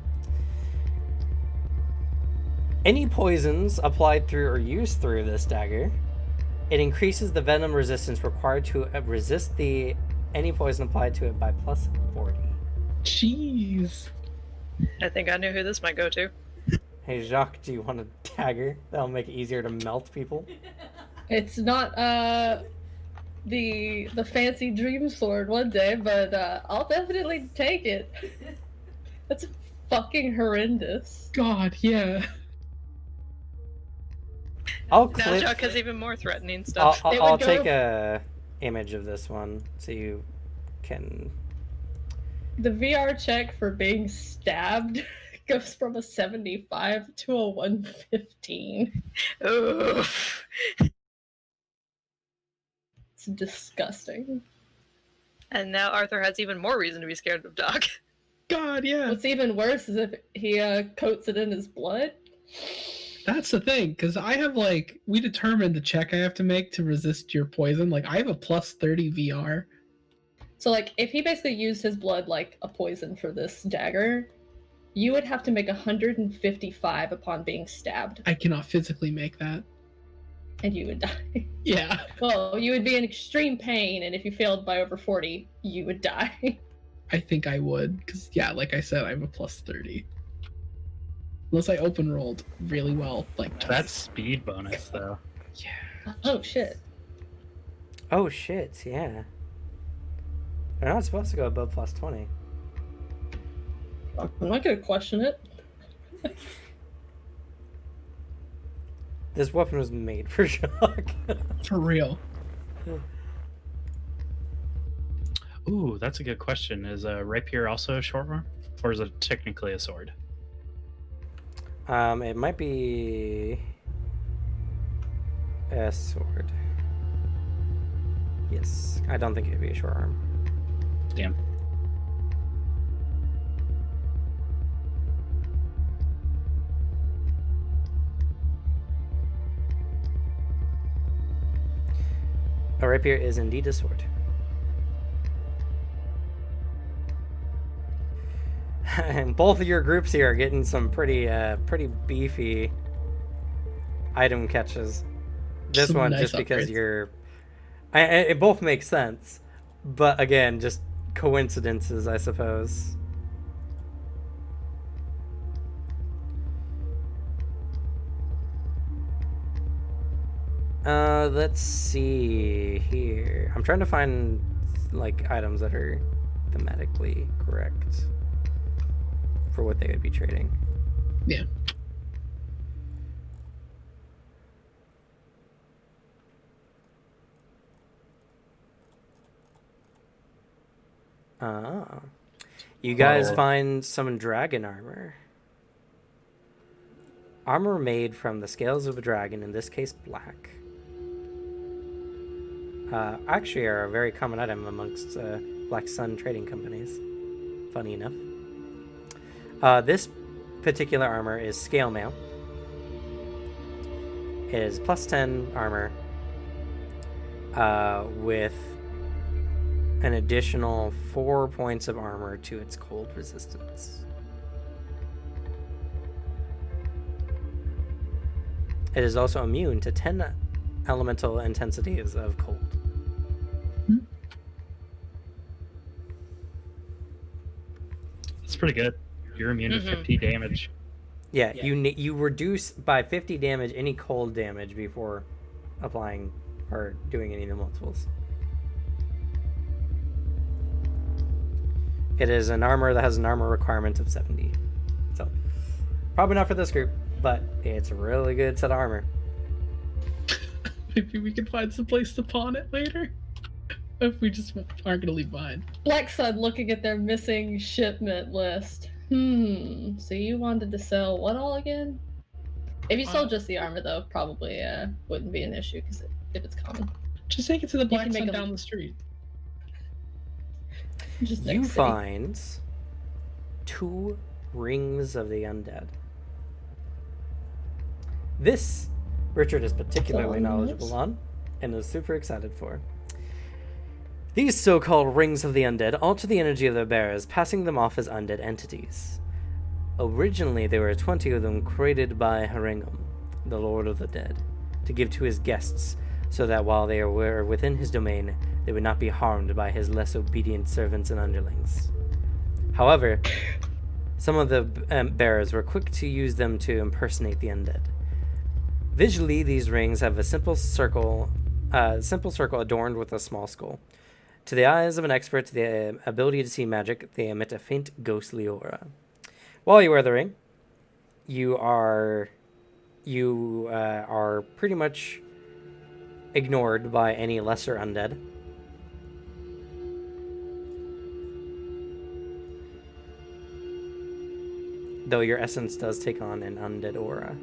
Any poisons applied through or used through this dagger, it increases the venom resistance required to resist any poison applied to it by plus 40. Jeez. I think I knew who this might go to. Hey Jacques, do you want a dagger? That'll make it easier to melt people. It's not the fancy dream sword one day, but I'll definitely take it. That's fucking horrendous. God, yeah. I'll Now clip. Chuck has even more threatening stuff. I'll take a image of this one so you can. The VR check for being stabbed goes from a 75 to a 115. Oof. It's disgusting. And now Arthur has even more reason to be scared of Doc. God, yeah. What's even worse is if he coats it in his blood. That's the thing, because I have, like, we determined the check I have to make to resist your poison. Like, I have a plus 30 VR. So, like, if he basically used his blood like a poison for this dagger, you would have to make 155 upon being stabbed, I cannot physically make that. and you would die. Yeah. Well, you would be in extreme pain, and if you failed by over 40, you would die. I think I would, because, yeah, like I said, I have a plus 30. Unless I open rolled really well. Like That's speed bonus, though. Yeah. Oh, shit. Oh shit! Yeah. They're not supposed to go above plus 20. I'm not gonna question it. This weapon was made for shock. For real. Ooh, that's a good question. Is a rapier also a short arm? Or is it technically a sword? It might be a sword. Yes, I don't think it'd be a short arm. Damn. A rapier is indeed a sword. And both of your groups here are getting some pretty beefy item catches. This Some one nice just because upgrades. it both makes sense, but again, just coincidences, I suppose. Let's see here. I'm trying to find like items that are thematically correct for what they would be trading. Yeah. Ah. You guys Oh. find some dragon armor. Armor made from the scales of a dragon, in this case black. Actually are a very common item amongst Black Sun trading companies. Funny enough. This particular armor is scale mail. It is plus 10 armor. with an additional 4 points of armor to its cold resistance. It is also immune to 10 elemental intensities of cold. That's pretty good. You're immune to 50 damage. Yeah, you reduce by 50 damage any cold damage before applying or doing any of the multiples. It is an armor that has an armor requirement of 70. So, probably not for this group, but it's a really good set of armor. Maybe we can find some place to pawn it later. If we just aren't gonna leave behind. Black Sun looking at their missing shipment list. So you wanted to sell what all again? If you sold just the armor, though, probably wouldn't be an issue because if it's common. Just take it to the Black can Sun make down the street. Just You next city. find 2 rings of the undead. This Richard is particularly knowledgeable on and is super excited for. These so-called rings of the undead alter the energy of their bearers, passing them off as undead entities. Originally, there were 20 of them created by Haringam, the Lord of the Dead, to give to his guests, so that while they were within his domain, they would not be harmed by his less obedient servants and underlings. However, some of the bearers were quick to use them to impersonate the undead. Visually, these rings have a simple circle adorned with a small skull. To the eyes of an expert, the ability to see magic, they emit a faint ghostly aura. While you wear the ring, you are pretty much ignored by any lesser undead. Though your essence does take on an undead aura.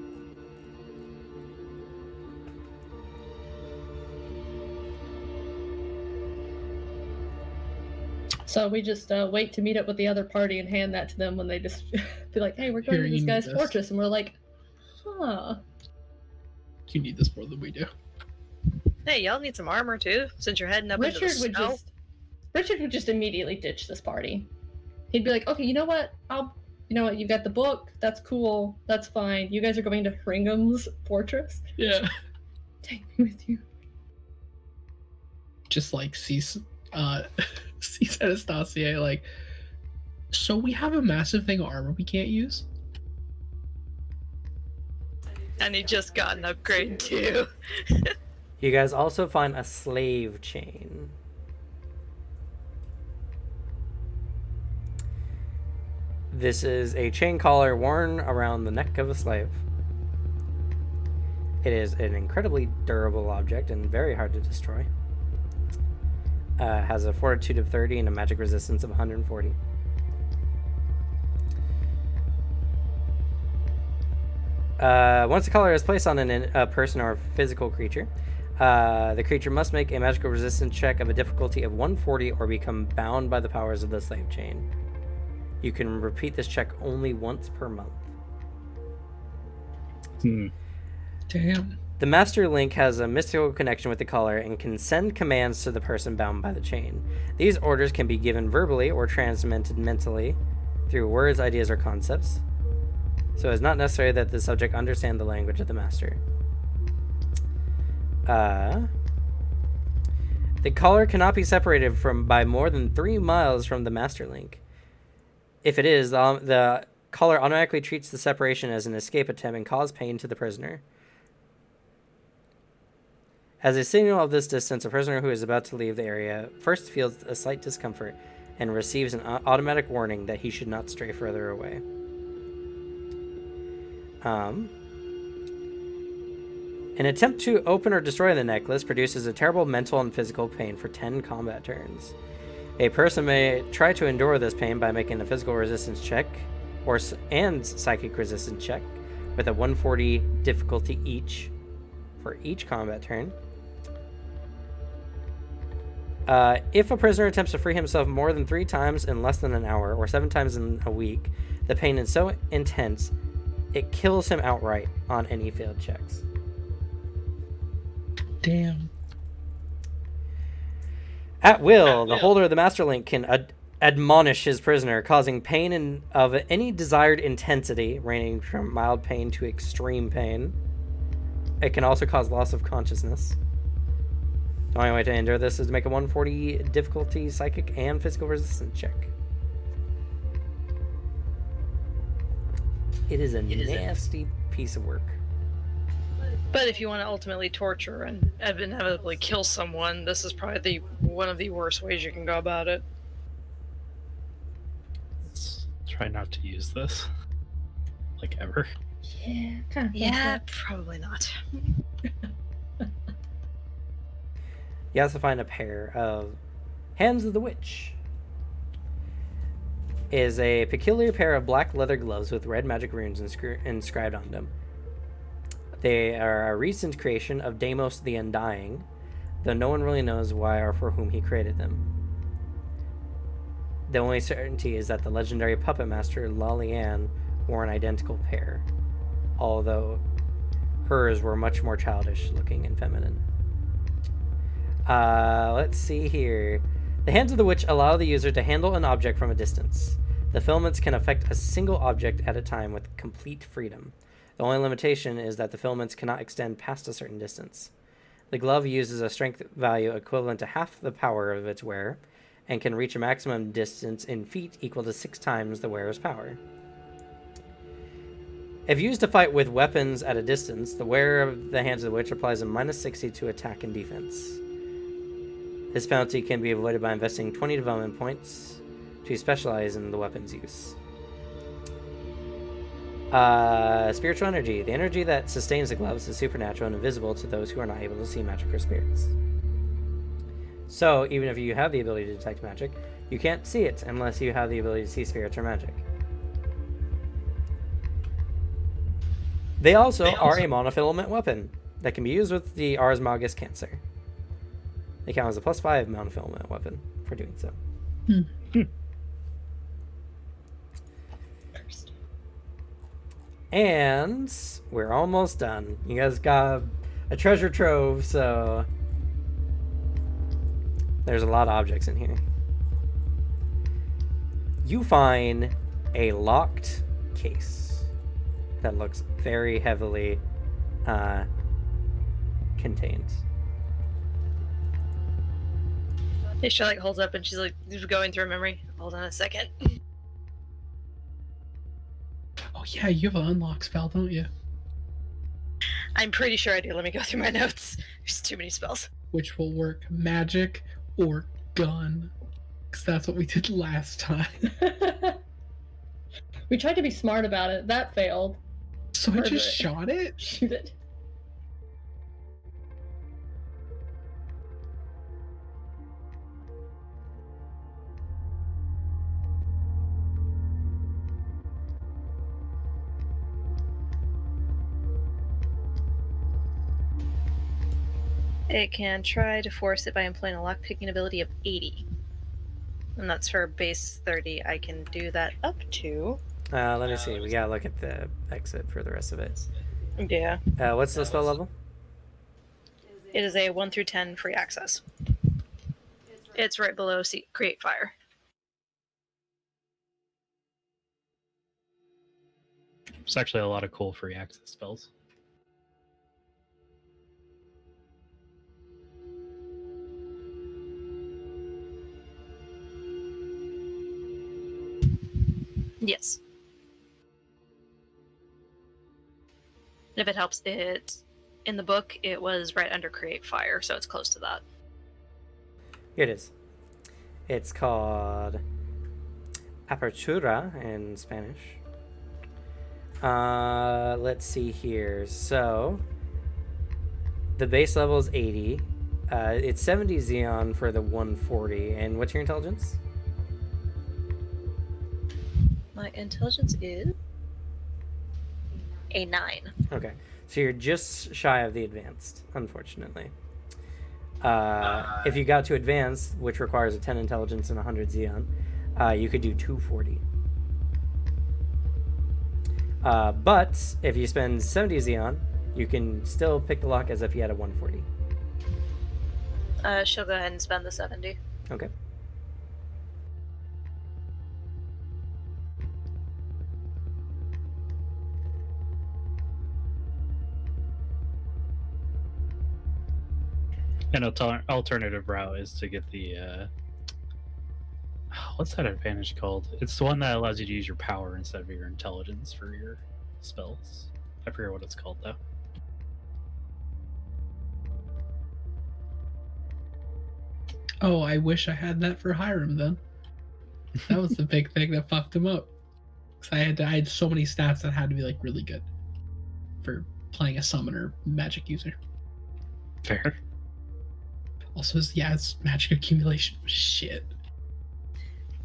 So we just wait to meet up with the other party and hand that to them when they just be like, hey, we're going Here, to you this need guy's this. fortress. And we're like, huh. You need this more than we do. Hey, y'all need some armor too, since you're heading up into the snow. Richard would just immediately ditch this party. He'd be like, okay, you know what? You got the book. That's cool. That's fine. You guys are going to Hringam's fortress. Yeah. Take me with you. Just like sees Anastasia like, so we have a massive thing of armor we can't use? And he just got an upgrade too. You guys also find a slave chain. This is a chain collar worn around the neck of a slave. It is an incredibly durable object and very hard to destroy. Has a fortitude of 30 and a magic resistance of 140. Once the collar is placed on a person or physical creature, the creature must make a magical resistance check of a difficulty of 140 or become bound by the powers of the slave chain. You can repeat this check only once per month. Damn. The Master Link has a mystical connection with the collar and can send commands to the person bound by the chain. These orders can be given verbally or transmitted mentally through words, ideas, or concepts. So it's not necessary that the subject understand the language of the Master. The collar cannot be separated by more than 3 miles from the Master Link. If it is, the collar automatically treats the separation as an escape attempt and causes pain to the prisoner. As a signal of this distance, a prisoner who is about to leave the area first feels a slight discomfort and receives an automatic warning that he should not stray further away. An attempt to open or destroy the necklace produces a terrible mental and physical pain for 10 combat turns. A person may try to endure this pain by making a physical resistance check and psychic resistance check with a 140 difficulty each for each combat turn. If a prisoner attempts to free himself more than 3 times in less than an hour or 7 times in a week, the pain is so intense it kills him outright on any failed checks. Damn. At will, the holder of the Master Link can admonish his prisoner, causing pain of any desired intensity, ranging from mild pain to extreme pain. It can also cause loss of consciousness. The only way to endure this is to make a 140 difficulty psychic and physical resistance check. It is a nasty piece of work. But if you want to ultimately torture and inevitably kill someone, this is probably one of the worst ways you can go about it. Let's try not to use this. Like, ever. Yeah, kind of. Yeah, probably not. You also find a pair of Hands of the Witch. Is a peculiar pair of black leather gloves with red magic runes inscribed on them. They are a recent creation of Deimos the Undying, though no one really knows why or for whom he created them. The only certainty is that the legendary puppet master Lalian wore an identical pair, although hers were much more childish looking and feminine. Let's see here. The Hands of the Witch allow the user to handle an object from a distance. The filaments can affect a single object at a time with complete freedom. The only limitation is that the filaments cannot extend past a certain distance. The glove uses a strength value equivalent to half the power of its wearer, and can reach a maximum distance in feet equal to 6 times the wearer's power. If used to fight with weapons at a distance, the wearer of the Hands of the Witch applies a -60 to attack and defense. This penalty can be avoided by investing 20 development points to specialize in the weapon's use. Spiritual energy. The energy that sustains the gloves is supernatural and invisible to those who are not able to see magic or spirits. So, even if you have the ability to detect magic, you can't see it unless you have the ability to see spirits or magic. They also are a monofilament weapon that can be used with the Ars Magus Cancer. They count as a +5 monofilament weapon for doing so. And we're almost done. You guys got a treasure trove, so there's a lot of objects in here. You find a locked case that looks very heavily contained. She like holds up and she's like going through memory. Hold on a second. Oh yeah, you have an unlock spell, don't you? I'm pretty sure I do. Let me go through my notes. There's too many spells. Which will work, magic or gun, because that's what we did last time. We tried to be smart about it. That failed. So I just shot it? Shoot it. It can try to force it by employing a lockpicking ability of 80. And that's for base 30. I can do that up to. Let me see. We gotta look at the exit for the rest of it. Yeah. What's the spell level? It is a 1 through 10 free access. It's right below Create Fire. There's actually a lot of cool free access spells. Yes. If it helps, in the book, it was right under Create Fire, so it's close to that. Here it is. It's called Apertura in Spanish. Let's see here. So, the base level is 80. It's 70 Xeon for the 140. And what's your intelligence? My intelligence is a 9. Okay. So you're just shy of the advanced, unfortunately. If you got to advanced, which requires a 10 intelligence and 100 Xeon, you could do 240. But if you spend 70 Xeon, you can still pick the lock as if you had a 140. She'll go ahead and spend the 70. Okay. An alternative route is to get the what's that advantage called? It's the one that allows you to use your power instead of your intelligence for your spells. I forget what it's called though. Oh, I wish I had that for Hiram then. That was the big thing that fucked him up. Because I had so many stats that had to be like really good for playing a summoner magic user. Fair. Also, his magic accumulation was shit.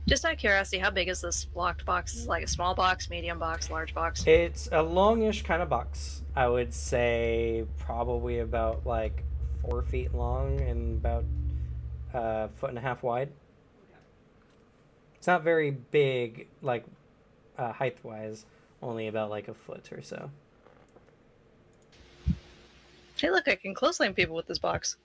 Just out of curiosity, how big is this locked box? Is it like a small box, medium box, large box? It's a longish kind of box. I would say probably about like 4 feet long and about a foot and a half wide. It's not very big, like height wise, only about like a foot or so. Hey, look, I can clothesline people with this box.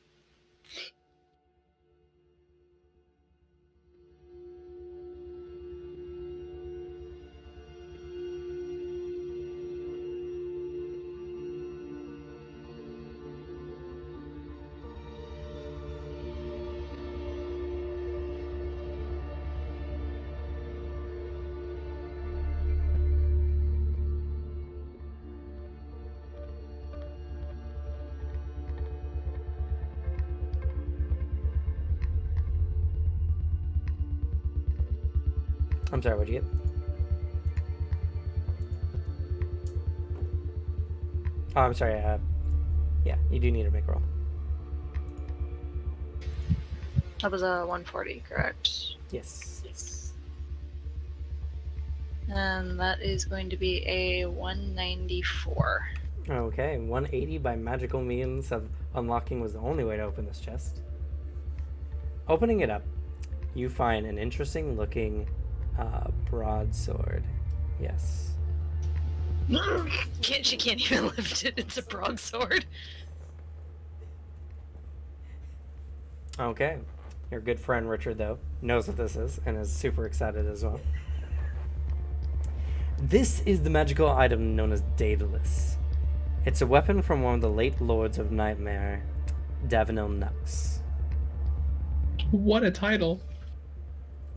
I'm sorry, what'd you get? Oh, I'm sorry. Yeah, you do need to make a roll. That was a 140, correct? Yes. Yes. And that is going to be a 194. Okay, 180 by magical means of unlocking was the only way to open this chest. Opening it up, you find an interesting looking broadsword. Yes. She can't even lift it. It's a broadsword. Okay. Your good friend Richard, though, knows what this is and is super excited as well. This is the magical item known as Daedalus. It's a weapon from one of the late Lords of Nightmare, Davenil Nux. What a title.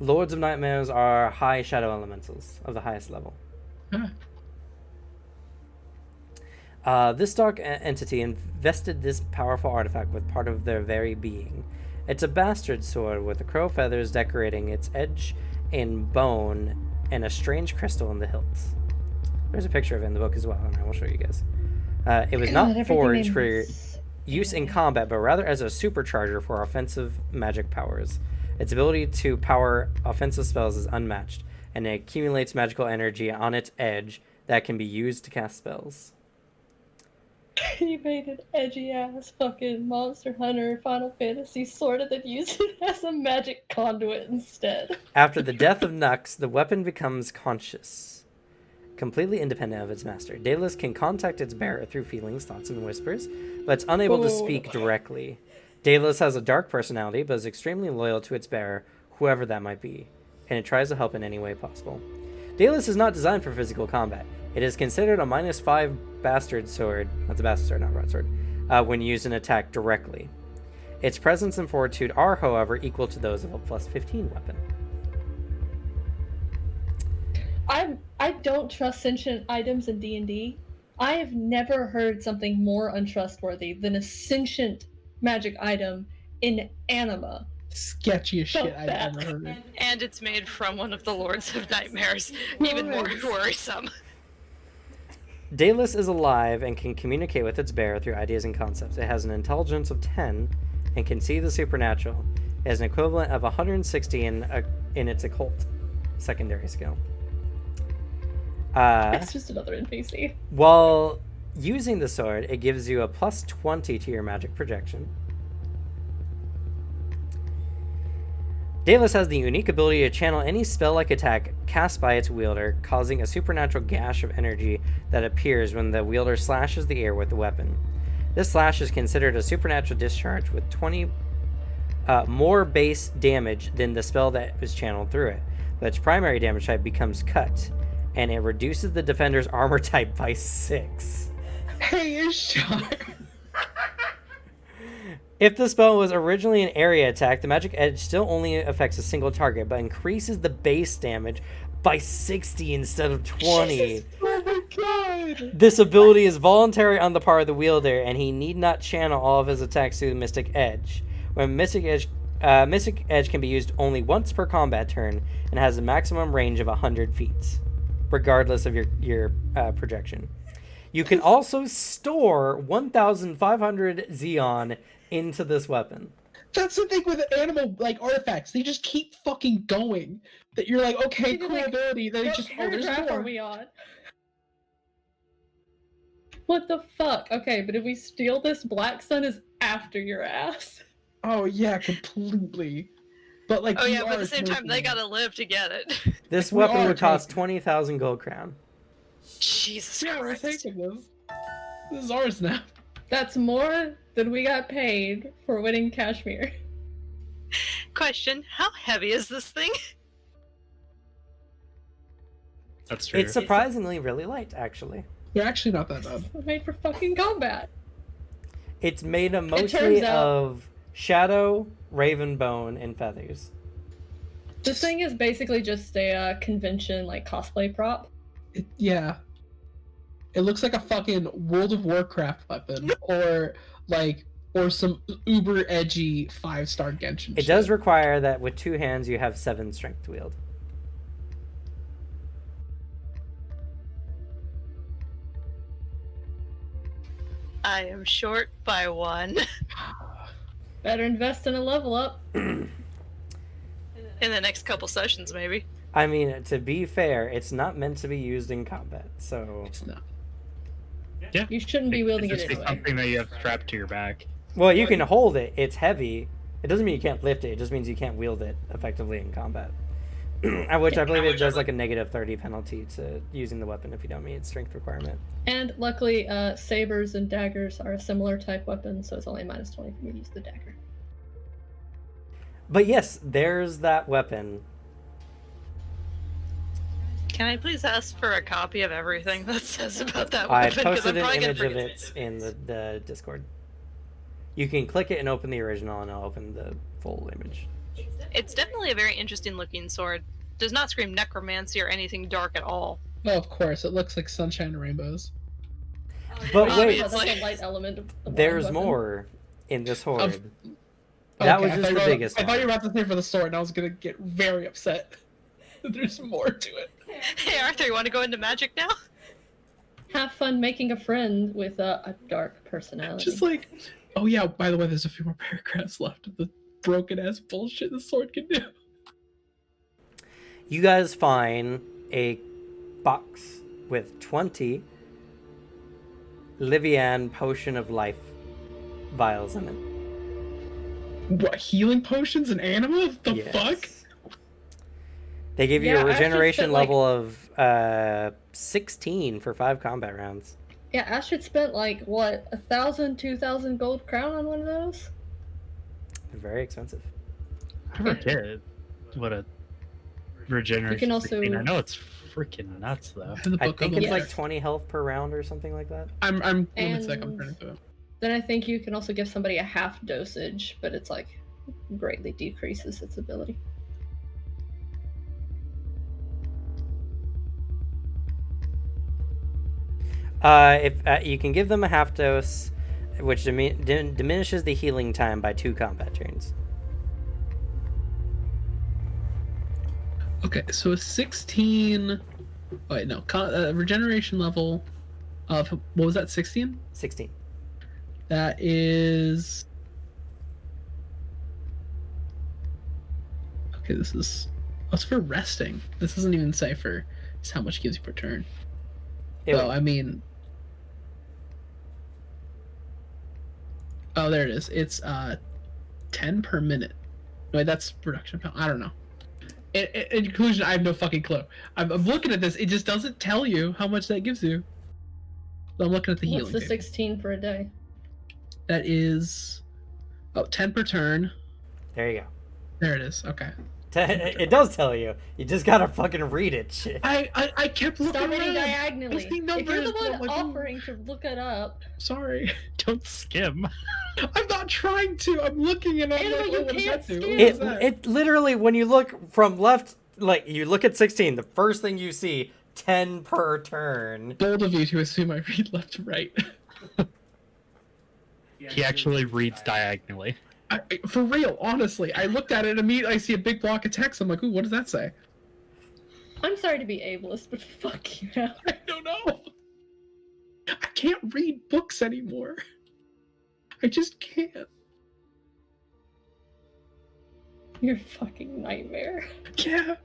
Lords of Nightmares are high shadow elementals of the highest level. This dark entity invested this powerful artifact with part of their very being. It's a bastard sword with the crow feathers decorating its edge in bone and a strange crystal in the hilt. There's a picture of it in the book as well, and I will show you guys. It was not forged for use in combat, but rather as a supercharger for offensive magic powers. Its ability to power offensive spells is unmatched, and it accumulates magical energy on its edge that can be used to cast spells. He made an edgy ass fucking Monster Hunter Final Fantasy sword and then used it as a magic conduit instead. After the death of Nux, the weapon becomes conscious, completely independent of its master. Daedalus can contact its bearer through feelings, thoughts, and whispers, but it's unable to speak directly. Daedalus has a dark personality, but is extremely loyal to its bearer, whoever that might be, and it tries to help in any way possible. Daedalus is not designed for physical combat. It is considered a -5 bastard sword, that's a bastard sword, not broadsword, when used in attack directly. Its presence and fortitude are, however, equal to those of a +15 weapon. I don't trust sentient items in D&D. I have never heard something more untrustworthy than a sentient magic item in Anima. Sketchiest shit I've bad. ever heard. And it's made from one of the Lords of Nightmares. Even more worrisome. Daedalus is alive and can communicate with its bearer through ideas and concepts. It has an intelligence of 10 and can see the supernatural. It has an equivalent of 160 in its occult secondary skill. It's just another NPC. While using the sword, it gives you a +20 to your magic projection. Daedalus has the unique ability to channel any spell-like attack cast by its wielder, causing a supernatural gash of energy that appears when the wielder slashes the air with the weapon. This slash is considered a supernatural discharge with 20 more base damage than the spell that was channeled through it. But its primary damage type becomes cut, and it reduces the defender's armor type by 6. Hey, Ishtar. If the spell was originally an area attack, the magic edge still only affects a single target, but increases the base damage by 60 instead of 20. Jesus. Oh my god! This ability is voluntary on the part of the wielder, and he need not channel all of his attacks through the Mystic Edge. When Mystic Edge can be used only once per combat turn, and has a maximum range of 100 feet, regardless of your projection. You can also store 1,500 Xeon into this weapon. That's the thing with animal like artifacts; they just keep fucking going. That you're like, okay, cool ability. Then What just paragraph there's are more. we on? What the fuck? Okay, but if we steal this, Black Sun is after your ass. Oh yeah, completely. But like, Oh we yeah, but at are the same time, they taking- gotta live to get it. This We weapon are would cost taking- 20,000 gold crown. Jesus Yeah, we're Christ. taking this. This is ours now. That's more than we got paid for winning Kashmir. Question: how heavy is this thing? That's true. It's surprisingly really light, actually. They're actually not that bad. It's made for fucking combat. It's made of turns mostly out- of shadow, raven bone, and feathers. This thing is basically just a convention, like, cosplay prop. Yeah. It looks like a fucking World of Warcraft weapon, or some uber edgy 5-star Genshin. It shit. does require that with 2 hands you have 7 strength to wield. I am short by 1. Better invest in a level up. In the next couple sessions, maybe. I mean, to be fair, it's not meant to be used in combat, so... It's not. Yeah. You shouldn't be wielding It's it just anyway. something that you have strapped to your back. Well, you can hold it. It's heavy. It doesn't mean you can't lift it. It just means you can't wield it effectively in combat. At which I believe it does like a negative 30 penalty to using the weapon if you don't meet its strength requirement. And luckily, sabers and daggers are a similar type weapon, so it's only minus 20 for me to use the dagger. But yes, there's that weapon. Can I please ask for a copy of everything that says about that I weapon? 'Cause posted I'm an probably gonna image of forget it to- in the Discord. You can click it and open the original, and it'll open the full image. It's definitely a very interesting looking sword. Does not scream necromancy or anything dark at all. Oh, of course. It looks like sunshine and rainbows. But Oh, wait, yeah, that's Obviously. a light element of the there's weapon. more in this horde. Of- That Okay, was I just thought the you were- biggest I thought you one. were about to say for the sword, and I was gonna get very upset. There's more to it. Hey Arthur, you want to go into magic now? Have fun making a friend with a dark personality. Just like, oh yeah, by the way, there's a few more paragraphs left of the broken ass bullshit the sword can do. You guys find a box with 20 Livian Potion of Life vials in it. What, healing potions and Anima? The Yes. fuck? They give you Yeah, a I actually regeneration spent, like- level of 16 for 5 combat rounds. Yeah, Astrid spent like, what, 1,000, 2,000 gold crown on one of those? Very expensive. I forget what a regeneration. You can also- 16. I know it's freaking nuts though. I have the I book think on it's the like back. 20 health per round or something like that. I'm give me a sec, I'm And- turning to it. Then I think you can also give somebody a half dosage, but it's like greatly decreases its ability. If you can give them a half dose, which diminishes the healing time by 2 combat turns. Okay, so a 16. Oh, wait, no. Regeneration level of. What was that, 16? 16. That is. Okay, this is. What's for resting? This doesn't even say for just how much it gives you per turn. Ew. Oh, I mean. Oh, there it is. It's 10 per minute. Wait, that's production. I don't know. In conclusion, I have no fucking clue. I'm looking at this. It just doesn't tell you how much that gives you. I'm looking at the What's healing. the table. 16 for a day? That is 10 per turn. There you go. There it is. Okay. It does tell you. You just gotta fucking read it. Shit. I kept looking Stop reading around. diagonally. I see If you're numbers, the but I'm one like, offering to look it up, Sorry. Don't skim. I'm not trying to. I'm looking and I'm Anima, like, you oh, what does can't that do? skim. What is that? It literally, when you look from left, like you look at 16, the first thing you see, 10 per turn. Bold of you to assume I read left to right. He actually reads diagonally. For real, honestly, I looked at it and immediately I see a big block of text. I'm like, ooh, what does that say? I'm sorry to be ableist, but fuck you. I don't know. I can't read books anymore. I just can't. You're a fucking nightmare. Yeah.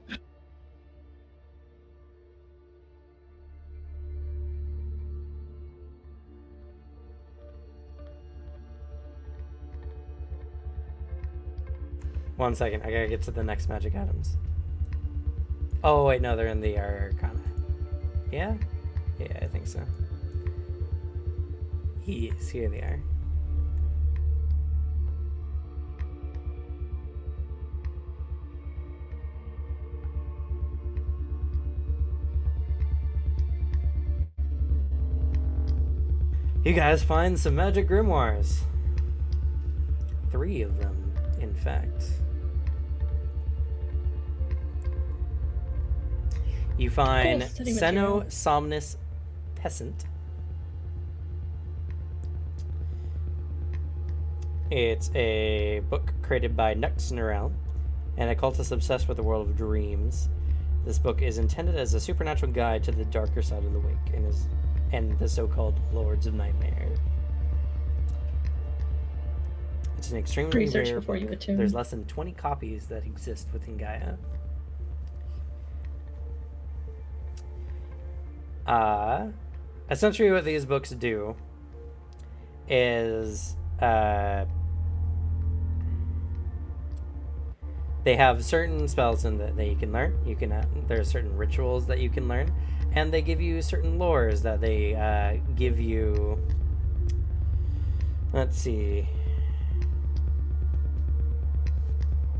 One second, I gotta get to the next magic items. Oh wait, no, they're in the Arcana. Yeah? Yeah, I think so. Yes, here they are. You guys find some magic grimoires. 3 of them, in fact. You find Cool study Seno material. Somnus Peasant. It's a book created by Nux Norel, an occultist obsessed with the world of dreams. This book is intended as a supernatural guide to the darker side of the wake and the so-called Lords of Nightmare. It's an extremely Research rare before book. you attune. There's less than 20 copies that exist within Gaia. Essentially what these books do is they have certain spells in that you can learn. There are certain rituals that you can learn, and they give you certain lores that they give you. Let's see.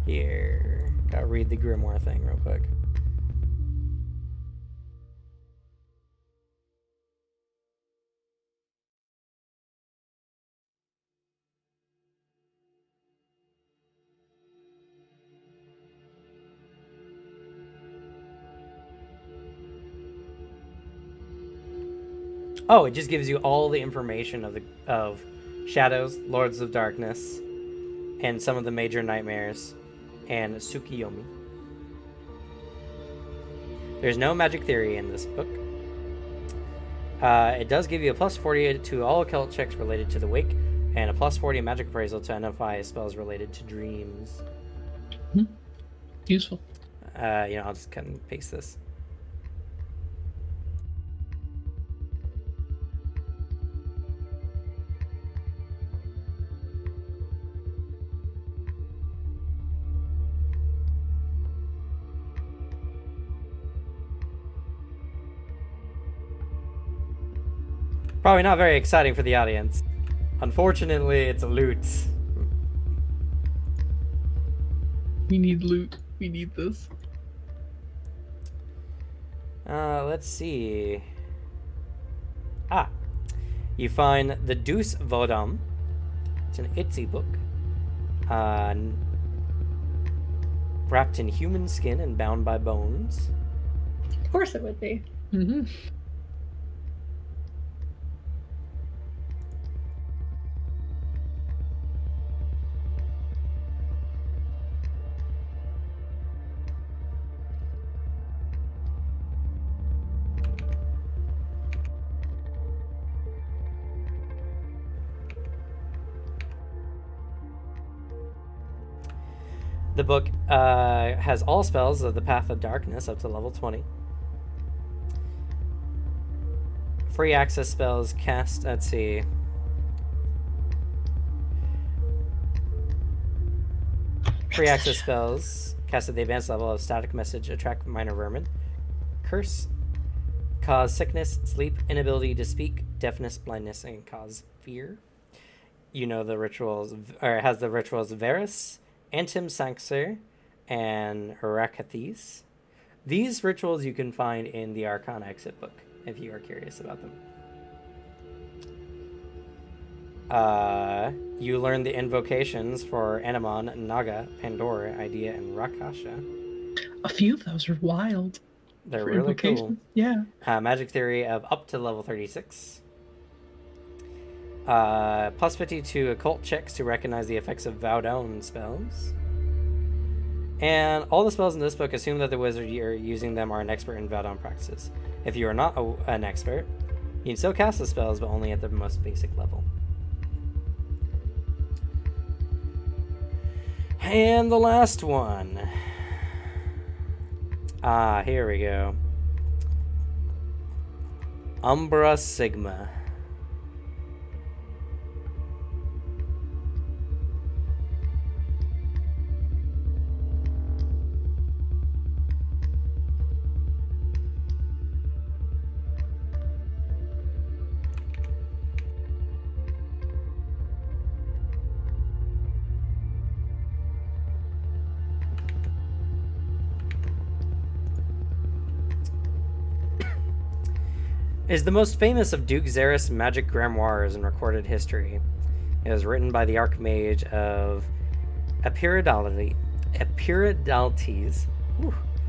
Here, gotta read the grimoire thing real quick. Oh, it just gives you all the information of Shadows, Lords of Darkness, and some of the major nightmares, and Tsukiyomi. There's no magic theory in this book. It does give you a plus 40 to all occult checks related to the wake, and a plus 40 magic appraisal to identify spells related to dreams. Useful. I'll just cut and paste this. Probably not very exciting for the audience. Unfortunately, it's a loot. We need loot. We need this. Let's see. You find the Deuce Vodam. It's an Itsy book. Wrapped in human skin and bound by bones. Of course it would be. Mm-hmm. The book has all spells of the Path of Darkness up to level 20. Free access spells cast, let's see. Free access spells cast at the advanced level of Static Message, Attract Minor Vermin, Curse, Cause Sickness, Sleep, Inability to Speak, Deafness, Blindness, and Cause Fear. You know the rituals, or it has the rituals Varus, Antim Sanxer and Rakathes. These rituals you can find in the Arcana Exit book if you are curious about them. You learn the invocations for Anima, Naga, Pandora, Idea, and Rakasha. A few of those are wild. They're for really cool. invocations. Yeah. Magic theory of up to level 36. Plus 52 occult checks to recognize the effects of Vaudon spells. And all the spells in this book assume that the wizard you're using them are an expert in Vaudon practices. If you are not an expert, you can still cast the spells, but only at the most basic level. And the last one. Here we go. Umbra Sigma. Is the most famous of Duke Xeris magic grimoires in recorded history. It was written by the Archmage of Epiridaltes,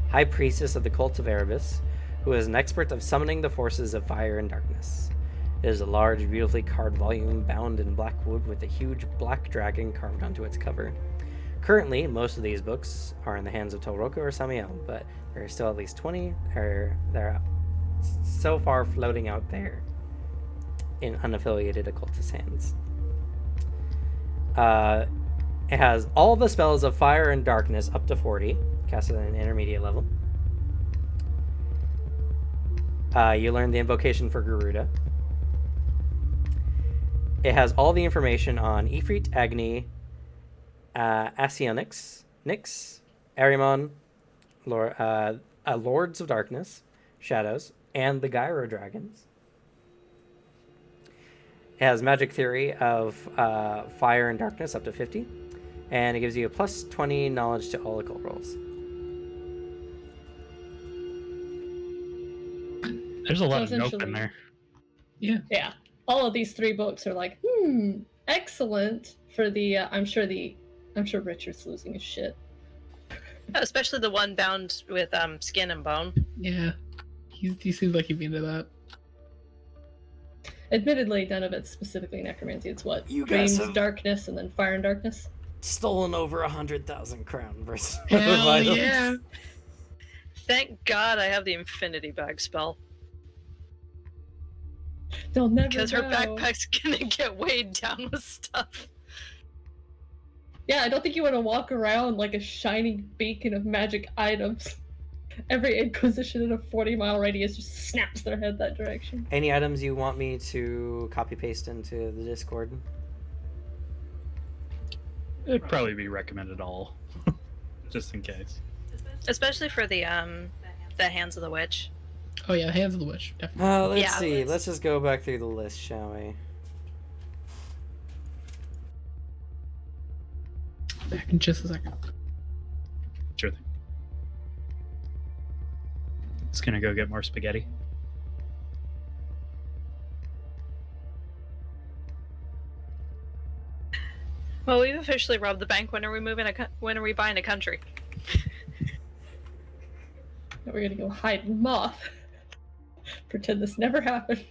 High Priestess of the Cult of Erebus, who is an expert of summoning the forces of fire and darkness. It is a large, beautifully carved volume bound in black wood with a huge black dragon carved onto its cover. Currently, most of these books are in the hands of Tolroka or Samiel, but there are still at least 20 that are so far floating out there in unaffiliated occultist hands. It has all the spells of fire and darkness up to 40, casted at an intermediate level. You learn the invocation for Garuda. It has all the information on Ifrit, Agni, Asienix, Nyx, Arimon, Lords of Darkness, Shadows, and the Gyro Dragons. It has magic theory of fire and darkness up to 50, and it gives you a plus 20 knowledge to all occult rolls. There's a lot So of nope in essentially- there. Yeah. All of these 3 books are like, excellent for the. I'm sure Richard's losing his shit. Especially the one bound with skin and bone. Yeah. He seems like he'd be into that. Admittedly, none of it's specifically necromancy. It's what? You guys Dreams, have- darkness, and then fire and darkness. Stolen over 100,000 crown versus Hell items. yeah. Thank God I have the infinity bag spell. They'll never Because her know. backpack's gonna get weighed down with stuff. Yeah, I don't think you want to walk around like a shining beacon of magic items. Every Inquisition in a 40-mile radius just snaps their head that direction. Any items you want me to copy paste into the Discord? It'd probably be recommended all, just in case. Especially for the Hands of the Witch. Oh yeah, Hands of the Witch, definitely. Let's Yeah, see. let's- Let's just go back through the list, shall we? Back in just a second. Sure thing. Just gonna go get more spaghetti. Well, we've officially robbed the bank. When are we when are we buying a country? We're gonna go hide in Moth. Pretend this never happened.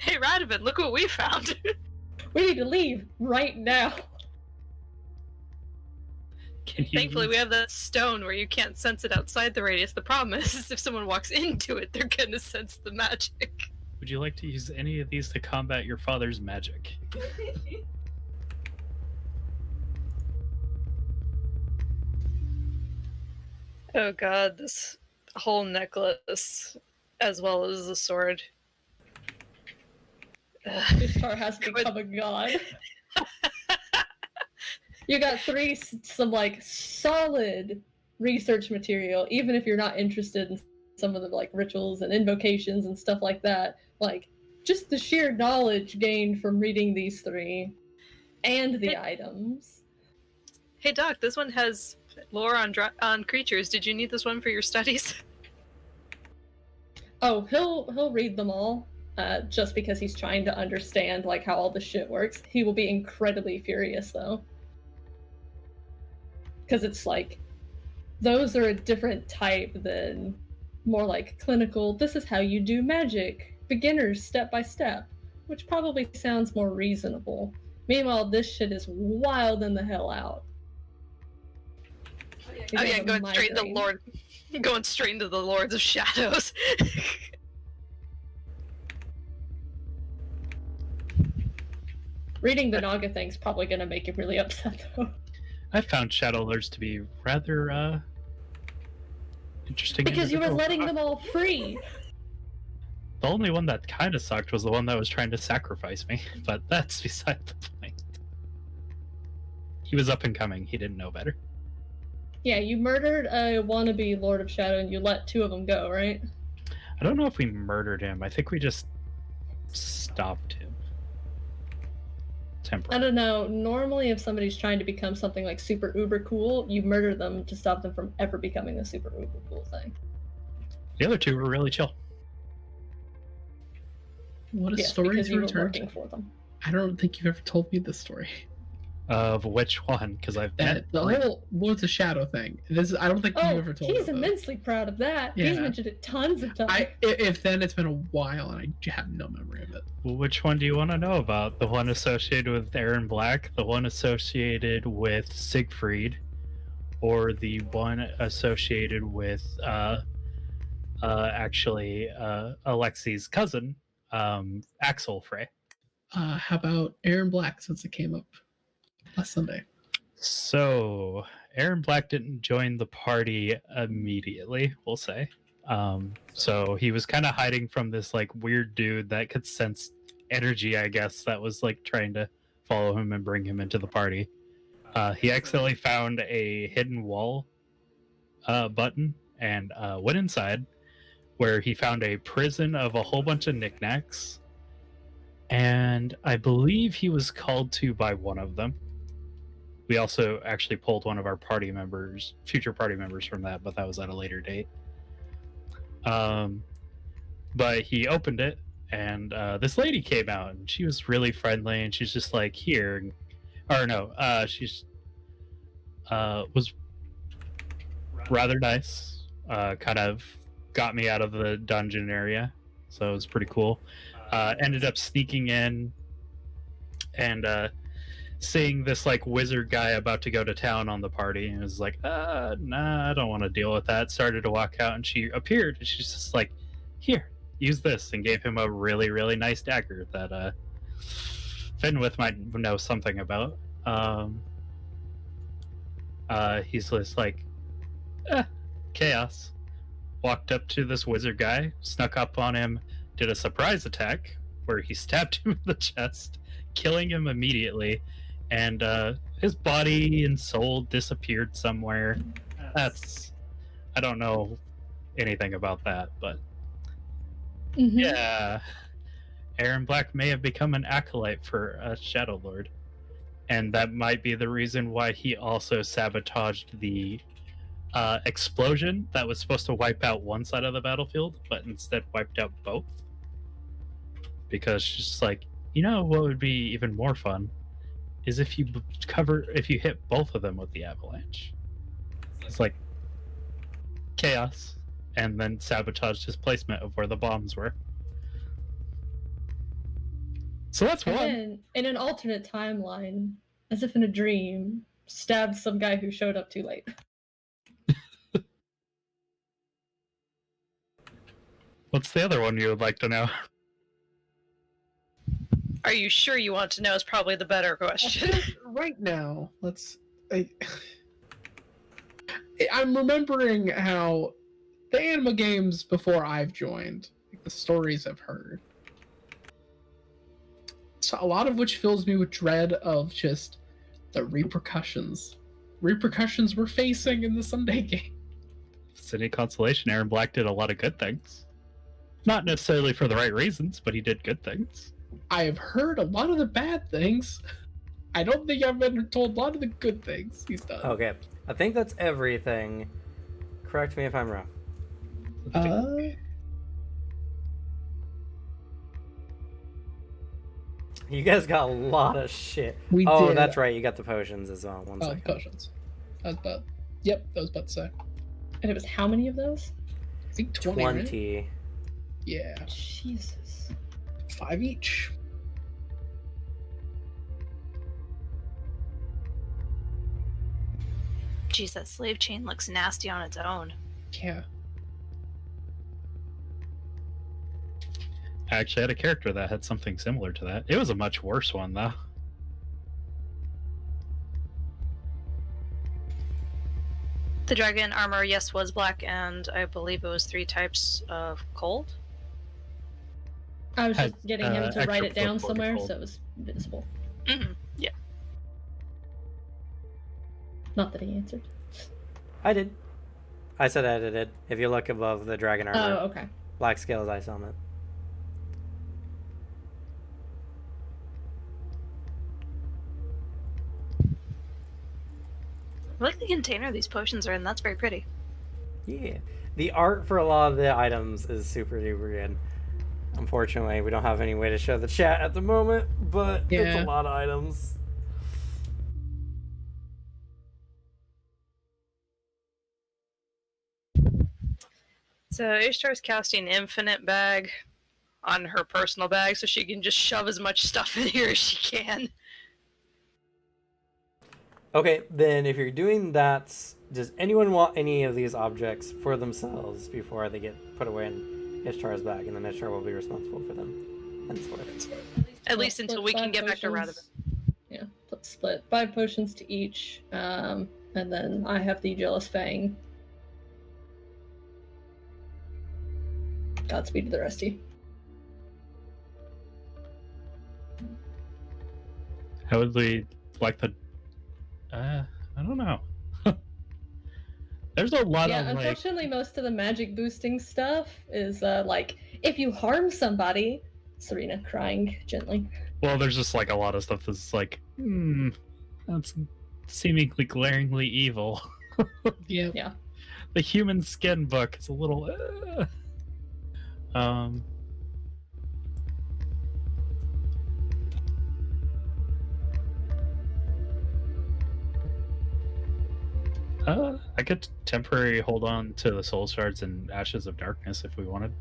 Hey, Radovid, look what we found. We need to leave right now. Can you Thankfully, we have that stone where you can't sense it outside the radius. The problem is, if someone walks into it, they're gonna sense the magic. Would you like to use any of these to combat your father's magic? Oh God, this whole necklace, as well as the sword. Ugh. Ishtar has become a god. You got some like solid research material, even if you're not interested in some of the like rituals and invocations and stuff like that. Like just the sheer knowledge gained from reading these 3 and the items. Hey Doc, this one has lore on creatures. Did you need this one for your studies? Oh, he'll read them all, just because he's trying to understand like how all this shit works. He will be incredibly furious though, because it's like those are a different type than more like clinical. This is how you do magic, beginners step by step, which probably sounds more reasonable. Meanwhile, this shit is wild in the hell out. Oh yeah, going straight into the Lords of Shadows. Reading the Naga thing's probably gonna make him really upset though. I found Shadow Lords to be rather interesting. Because you were individuals. letting them all free. The only one that kind of sucked was the one that was trying to sacrifice me, but that's beside the point. He was up and coming. He didn't know better. Yeah, you murdered a wannabe Lord of Shadow and you let 2 of them go, right? I don't know if we murdered him. I think we just stopped him. I Temporarily. don't know. Normally, if somebody's trying to become something like super uber cool, you murder them to stop them from ever becoming the super uber cool thing. The other 2 were really chill. What a Yes, story because to you were return working to. for them. I don't think you've ever told me this story. Of which one? Because I've met The whole Lords of Shadow thing. I don't think you've Oh, ever told me. he's immensely proud of that. He's Yeah. mentioned it tons of times. If then it's been a while and I have no memory of it. Which one do you want to know about? The one associated with Aaron Black, the one associated with Siegfried, or the one associated with Alexi's cousin, Axel Frey? How about Aaron Black, since it came up last Sunday? So Aaron Black didn't join the party immediately, we'll say. So he was kind of hiding from this like weird dude that could sense energy, I guess, that was like trying to follow him and bring him into the party. He accidentally found a hidden wall button and went inside, where he found a prison of a whole bunch of knickknacks, and I believe he was called to by one of them. We also actually pulled one of our future party members from that, but that was at a later date. But he opened it, and this lady came out, and she was really friendly, and she's just like, here. She's was rather nice. Kind of got me out of the dungeon area, so it was pretty cool. Ended up sneaking in and seeing this like wizard guy about to go to town on the party, and was like, nah, I don't want to deal with that. Started to walk out, and she appeared, and she's just like, here, use this, and gave him a really, really nice dagger that Fenwith might know something about. He's just like, chaos. Walked up to this wizard guy, snuck up on him, did a surprise attack where he stabbed him in the chest, killing him immediately, and his body and soul disappeared somewhere. I don't know anything about that, but Mhm. yeah, Aaron Black may have become an acolyte for a Shadow Lord, and that might be the reason why he also sabotaged the explosion that was supposed to wipe out one side of the battlefield, but instead wiped out both. Because she's just like, what would be even more fun is if you hit both of them with the avalanche. It's like chaos, and then sabotaged his placement of where the bombs were. So that's And one. then, in an alternate timeline, as if in a dream, stabbed some guy who showed up too late. What's the other one you would like to know? Are you sure you want to know is probably the better question. Right now, I'm remembering how the Anima games before I've joined, the stories I've heard, so a lot of which fills me with dread of just the repercussions we're facing in the Sunday game. If it's any consolation, Aaron Black did a lot of good things. Not necessarily for the right reasons, but he did good things. I have heard a lot of the bad things. I don't think I've been told a lot of the good things he's done. Okay, I think that's everything. Correct me if I'm wrong. You guys got a lot of shit. We oh, did. that's right. You got the potions as well. One Oh, second. potions. I was about. Yep, I was about to say. And it was how many of those? I think 20. Right? 20. Yeah, Jesus. 5 each. Jeez, that slave chain looks nasty on its own. Yeah. I actually had a character that had something similar to that. It was a much worse one, though. The dragon armor, yes, was black, and I believe it was 3 types of cold. I was just Had, getting him to extra write it down footboard somewhere cold. so it was visible. Mm-hmm. Yeah. Not that he answered. I did. I said edited. If you look above the dragon armor, Oh, okay. black scales ice helmet. I like the container these potions are in. That's very pretty. Yeah. The art for a lot of the items is super duper good. Unfortunately, we don't have any way to show the chat at the moment, but it's Yeah. a lot of items. So Ishtar's casting Infinite Bag on her personal bag so she can just shove as much stuff in here as she can. Okay, then if you're doing that, does anyone want any of these objects for themselves before they get put away in Ishtar's bag, and then Ishtar will be responsible for them henceforth? At least until we can get back to Radovan. Yeah, let's split 5 potions to each, and then I have the Jealous Fang. Godspeed to the rest of you. How would we like the? I don't know. There's a lot Yeah, of like. unfortunately, most of the magic boosting stuff is like, if you harm somebody, Serena crying gently. Well, there's just like a lot of stuff that's like, that's seemingly glaringly evil. Yeah. Yeah. The human skin book is a little. I could temporarily hold on to the soul shards and ashes of darkness if we wanted.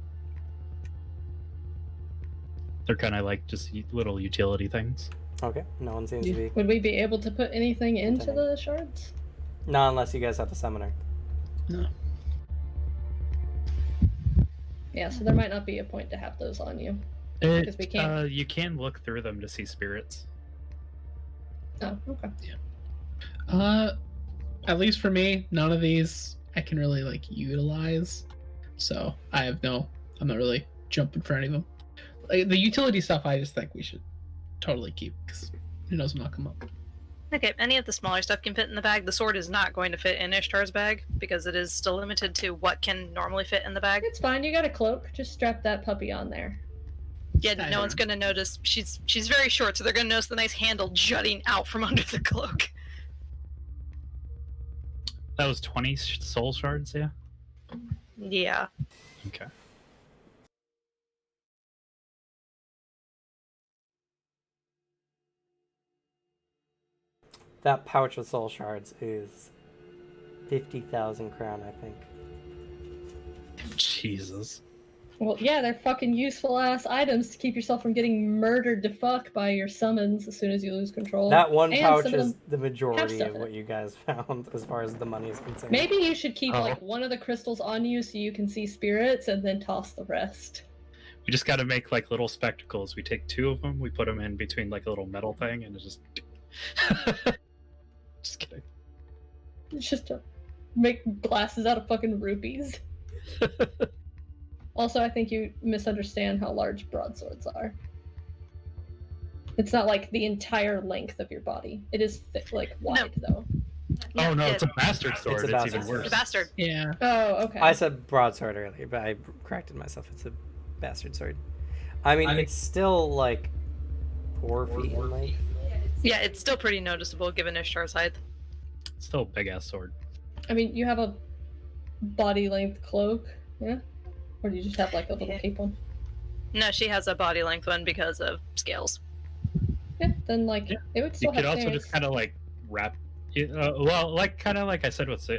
They're kind of like just little utility things. Okay, no one seems to be. Would we be able to put anything into Okay. the shards? Not unless you guys have the summoner. No. Yeah, so there might not be a point to have those on you. Because we can't. You can look through them to see spirits. Oh, okay. At least for me, none of these I can really like utilize. So I'm not really jumping for any of them. Like, the utility stuff, I just think we should totally keep because who knows when I'll come up. Okay, any of the smaller stuff can fit in the bag. The sword is not going to fit in Ishtar's bag because it is still limited to what can normally fit in the bag. It's fine. You got a cloak. Just strap that puppy on there. Yeah, I no don't one's know. going to notice. She's very short, so they're going to notice the nice handle jutting out from under the cloak. That was 20 soul shards, yeah? Yeah. Okay. That pouch with soul shards is 50,000 crown, I think. Jesus. Well, yeah, they're fucking useful ass items to keep yourself from getting murdered to fuck by your summons as soon as you lose control. That one And pouch some of is them the majority stuff of in what it. you guys found as far as the money is concerned. Maybe you should keep Oh. like one of the crystals on you so you can see spirits, and then toss the rest. We just got to make like little spectacles. We take 2 of them, we put them in between like a little metal thing, and it's just. Just kidding. It's just to make glasses out of fucking rupees. Also, I think you misunderstand how large broadswords are. It's not like the entire length of your body. It is thick, like wide though. Oh no, Yeah, it's a bastard sword. It's, bastard even sword. worse. The bastard. Yeah. Oh, okay. I said broadsword earlier, but I corrected myself. It's a bastard sword. I mean, it's still like 4 feet in length. Yeah, it's Yeah, it's still pretty noticeable given Ishtar's height. Still a big ass sword. I mean, you have a body length cloak, yeah? Or do you just have like a little Yeah. cape on? No, she has a body length one because of scales. Yeah, then like Yeah. it would You still could have also pants. just kind of like wrap. Well, like kind of like I said with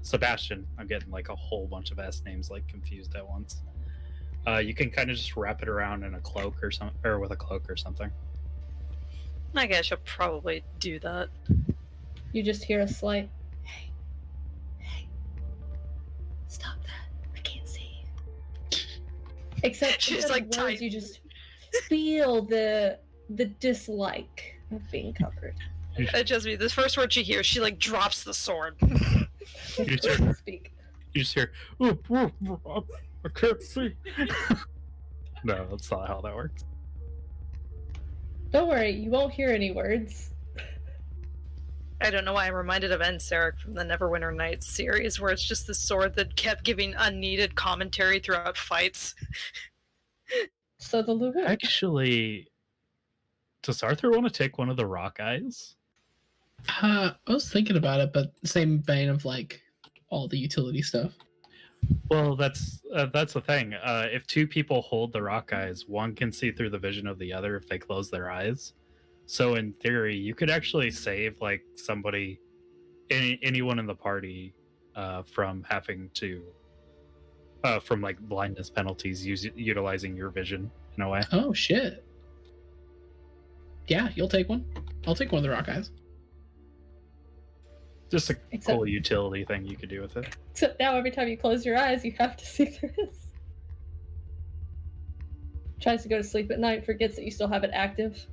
Sebastian. I'm getting like a whole bunch of S names like confused at once. You can kind of just wrap it around in a cloak or something, or with a cloak or something. I guess she'll probably do that. You just hear a slight, hey, stop that! I can't see. Except She's instead like of words, tight. you just feel the dislike of being covered. It just me. The first word she hears, she like drops the sword. You So turn- to speak. You just hear, "Ooh, ooh, ooh, I can't see." No, that's not how that works. Don't worry, you won't hear any words. I don't know why I'm reminded of Enseric from the Neverwinter Nights series, where it's just the sword that kept giving unneeded commentary throughout fights. So the Luwu. Actually, does Arthur want to take one of the rock eyes? I was thinking about it, but same vein of like all the utility stuff. Well, that's the thing. If two people hold the rock eyes, one can see through the vision of the other if they close their eyes. So in theory, you could actually save like somebody, anyone in the party, from having to, from like blindness penalties, utilizing your vision in a way. Oh shit. Yeah, you'll take one. I'll take one of the rock eyes. Just a Except- cool utility thing you could do with it. Except now every time you close your eyes, you have to see through this. Tries to go to sleep at night, forgets that you still have it active.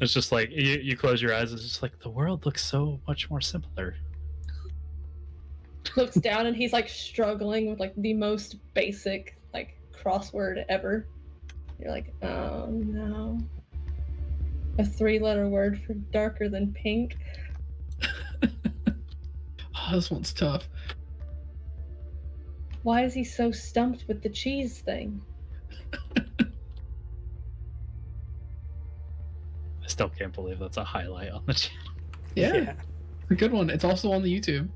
It's just like you close your eyes. It's just like the world looks so much more simpler. Looks down and he's like struggling with like the most basic like crossword ever. You're like, oh no. A 3-letter word for darker than pink. Oh, this one's tough. Why is he so stumped with the cheese thing? I still can't believe that's a highlight on the channel. Yeah, it's a good one. It's also on the YouTube.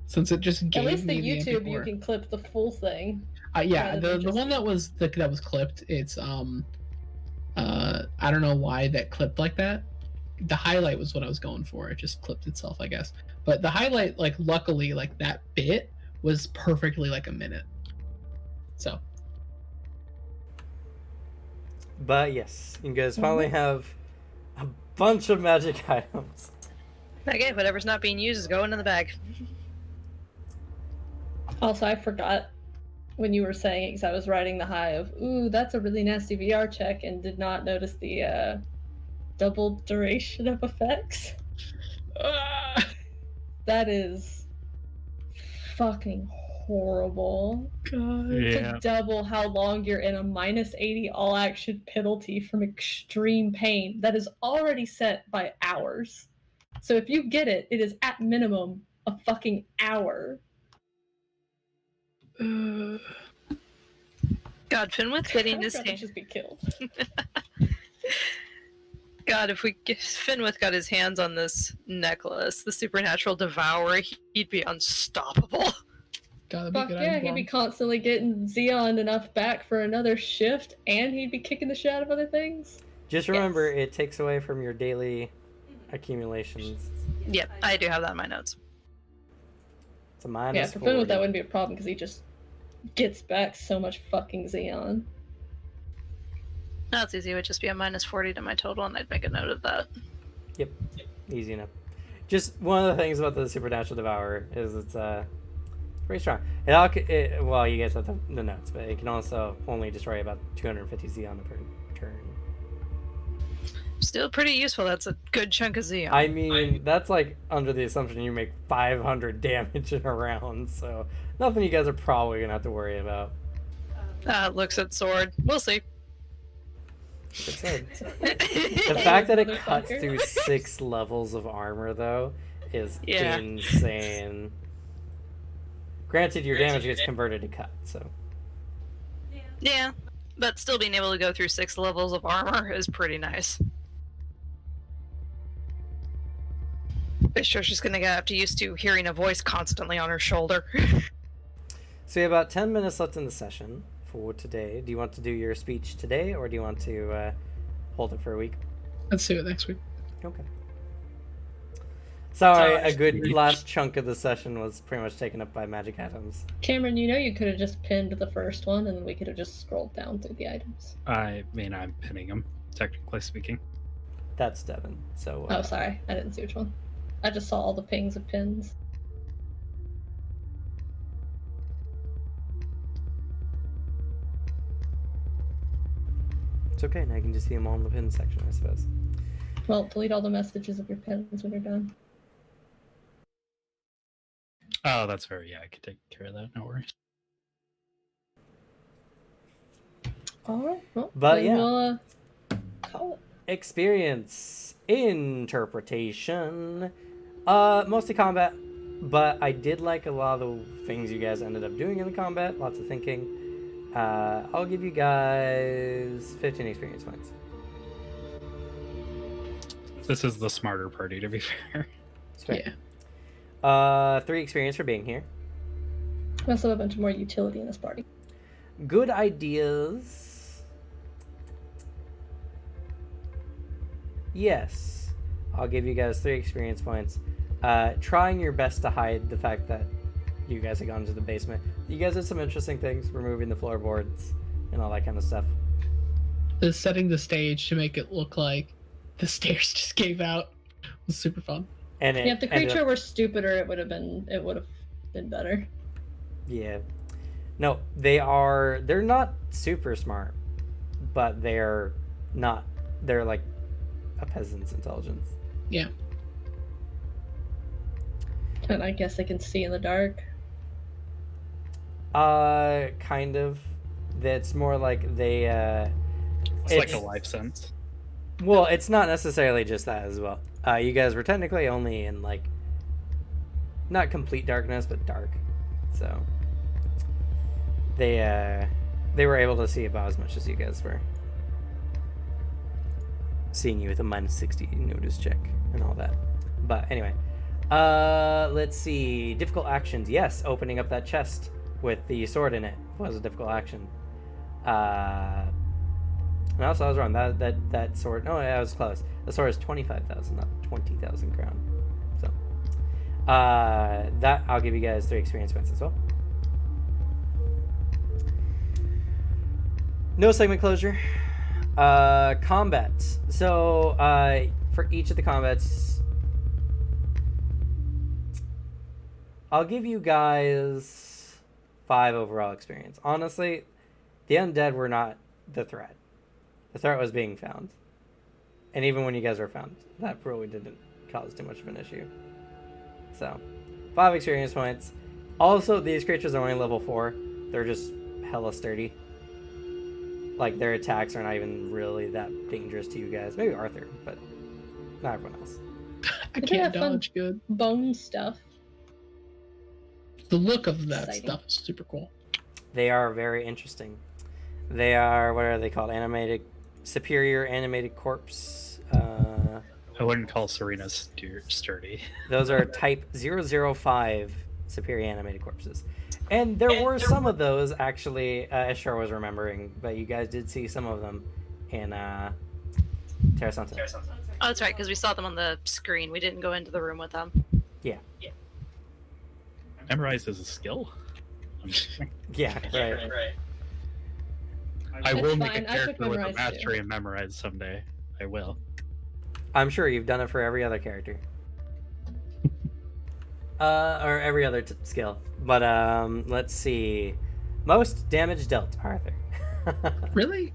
Since it just gave At least the me YouTube you MP4. can clip the full thing. Yeah, rather the than just- one that was clipped. It's I don't know why that clipped like that. The highlight was what I was going for. It just clipped itself, I guess. But the highlight, like luckily, like that bit was perfectly like a minute. So But yes, you guys finally have a bunch of magic items. Okay, whatever's not being used is going in the bag. Also, I forgot when you were saying it because I was writing the high of, ooh, that's a really nasty VR check, and did not notice the double duration of effects. That is fucking horrible. God. Yeah. To double how long you're in a -80 all action penalty from extreme pain that is already set by hours. So if you get it, it is at minimum a fucking hour. God, Finwith getting I'd his rather hand. just be killed. God, if Finwith got his hands on this necklace, the supernatural devourer, he'd be unstoppable. God, that'd be Fuck good. yeah, he'd be constantly getting Xeon enough back for another shift, and he'd be kicking the shit out of other things. Just remember, it takes away from your daily accumulations. Yep, I do have that in my notes. It's a minus Yeah, for Finn with that 40. wouldn't be a problem because he just gets back so much fucking Xeon. That's easy. It would just be a -40 to my total, and I'd make a note of that. Yep, easy enough. Just one of the things about the Supernatural Devourer is it's pretty strong. Well, you guys have the notes, but it can also only destroy about 250 Xeon per turn. Still pretty useful. That's a good chunk of Xeon. I mean, that's like under the assumption you make 500 damage in a round, so nothing you guys are probably gonna have to worry about. Looks at sword. We'll see. Like I said, the fact that it cuts Motherfucker. through 6 levels of armor, though, is Yeah. insane. Granted, your damage gets converted to cut, so. Yeah. But still being able to go through 6 levels of armor is pretty nice. Bishop's just gonna have to used to hearing a voice constantly on her shoulder. So we have about 10 minutes left in the session for today. Do you want to do your speech today, or do you want to hold it for a week? Let's do it next week. Okay. Sorry, a good last chunk of the session was pretty much taken up by magic items. Cameron, you know you could have just pinned the first one, and then we could have just scrolled down through the items. I mean, I'm pinning them, technically speaking. That's Devin. So. Oh, sorry, I didn't see which one. I just saw all the pings of pins. It's okay. Now you can just see them all in the pin section, I suppose. Well, delete all the messages of your pins when you're done. Oh, that's fair. Yeah, I could take care of that. No worries. All right. Well, But then yeah. we'll call it. Experience interpretation. Mostly combat, but I did like a lot of the things you guys ended up doing in the combat. Lots of thinking. I'll give you guys 15 experience points. This is the smarter party, to be fair. It's fair. Yeah. 3 experience for being here. We also have a bunch more utility in this party. Good ideas. Yes. I'll give you guys 3 experience points. Trying your best to hide the fact that you guys have gone to the basement. You guys did some interesting things, removing the floorboards and all that kind of stuff. The setting the stage to make it look like the stairs just gave out was super fun. And it Yeah, if the ended creature up- were stupider, it would have been better. Yeah. No, they're not super smart, but they're like a peasant's intelligence. Yeah. And I guess they can see in the dark. Kind of. That's more like they, It's like a life sense. well, it's not necessarily just that as well. You guys were technically only in, like, not complete darkness, but dark. So, they were able to see about as much as you guys were. Seeing you with a -60 notice check and all that. But anyway, let's see. Difficult actions. Yes, opening up that chest with the sword in it was a difficult action. And also I was wrong. That sword. No, I was close. The sword is 25,000, not 20,000 crown. So, that I'll give you guys 3 experience points as well. No segment closure. Combat. So, for each of the combats, I'll give you guys 5 overall experience. Honestly, the undead were not the threat. The threat was being found. And even when you guys were found, that really didn't cause too much of an issue. So, 5 experience points. Also, these creatures are only level 4. They're just hella sturdy. Like, their attacks are not even really that dangerous to you guys. Maybe Arthur, but not everyone else. I They can't have fun- dodge good. Bone stuff. The look of that Exciting. stuff is super cool. They are very interesting. They are, what are they called? Superior animated corpse. I wouldn't call Serena sturdy. Those are type 005 superior animated corpses. And there were some of those, actually, Ishtar was remembering, but you guys did see some of them in Terra Santa. Oh, that's right, because we saw them on the screen. We didn't go into the room with them. Yeah. Memorize is a skill. I'm just kidding. Yeah, right. I will It's make fine. a I took character with a Memorize, too. mastery in memorize someday. I will. I'm sure you've done it for every other character. Or every other skill. But, let's see. Most damage dealt, Arthur. Really?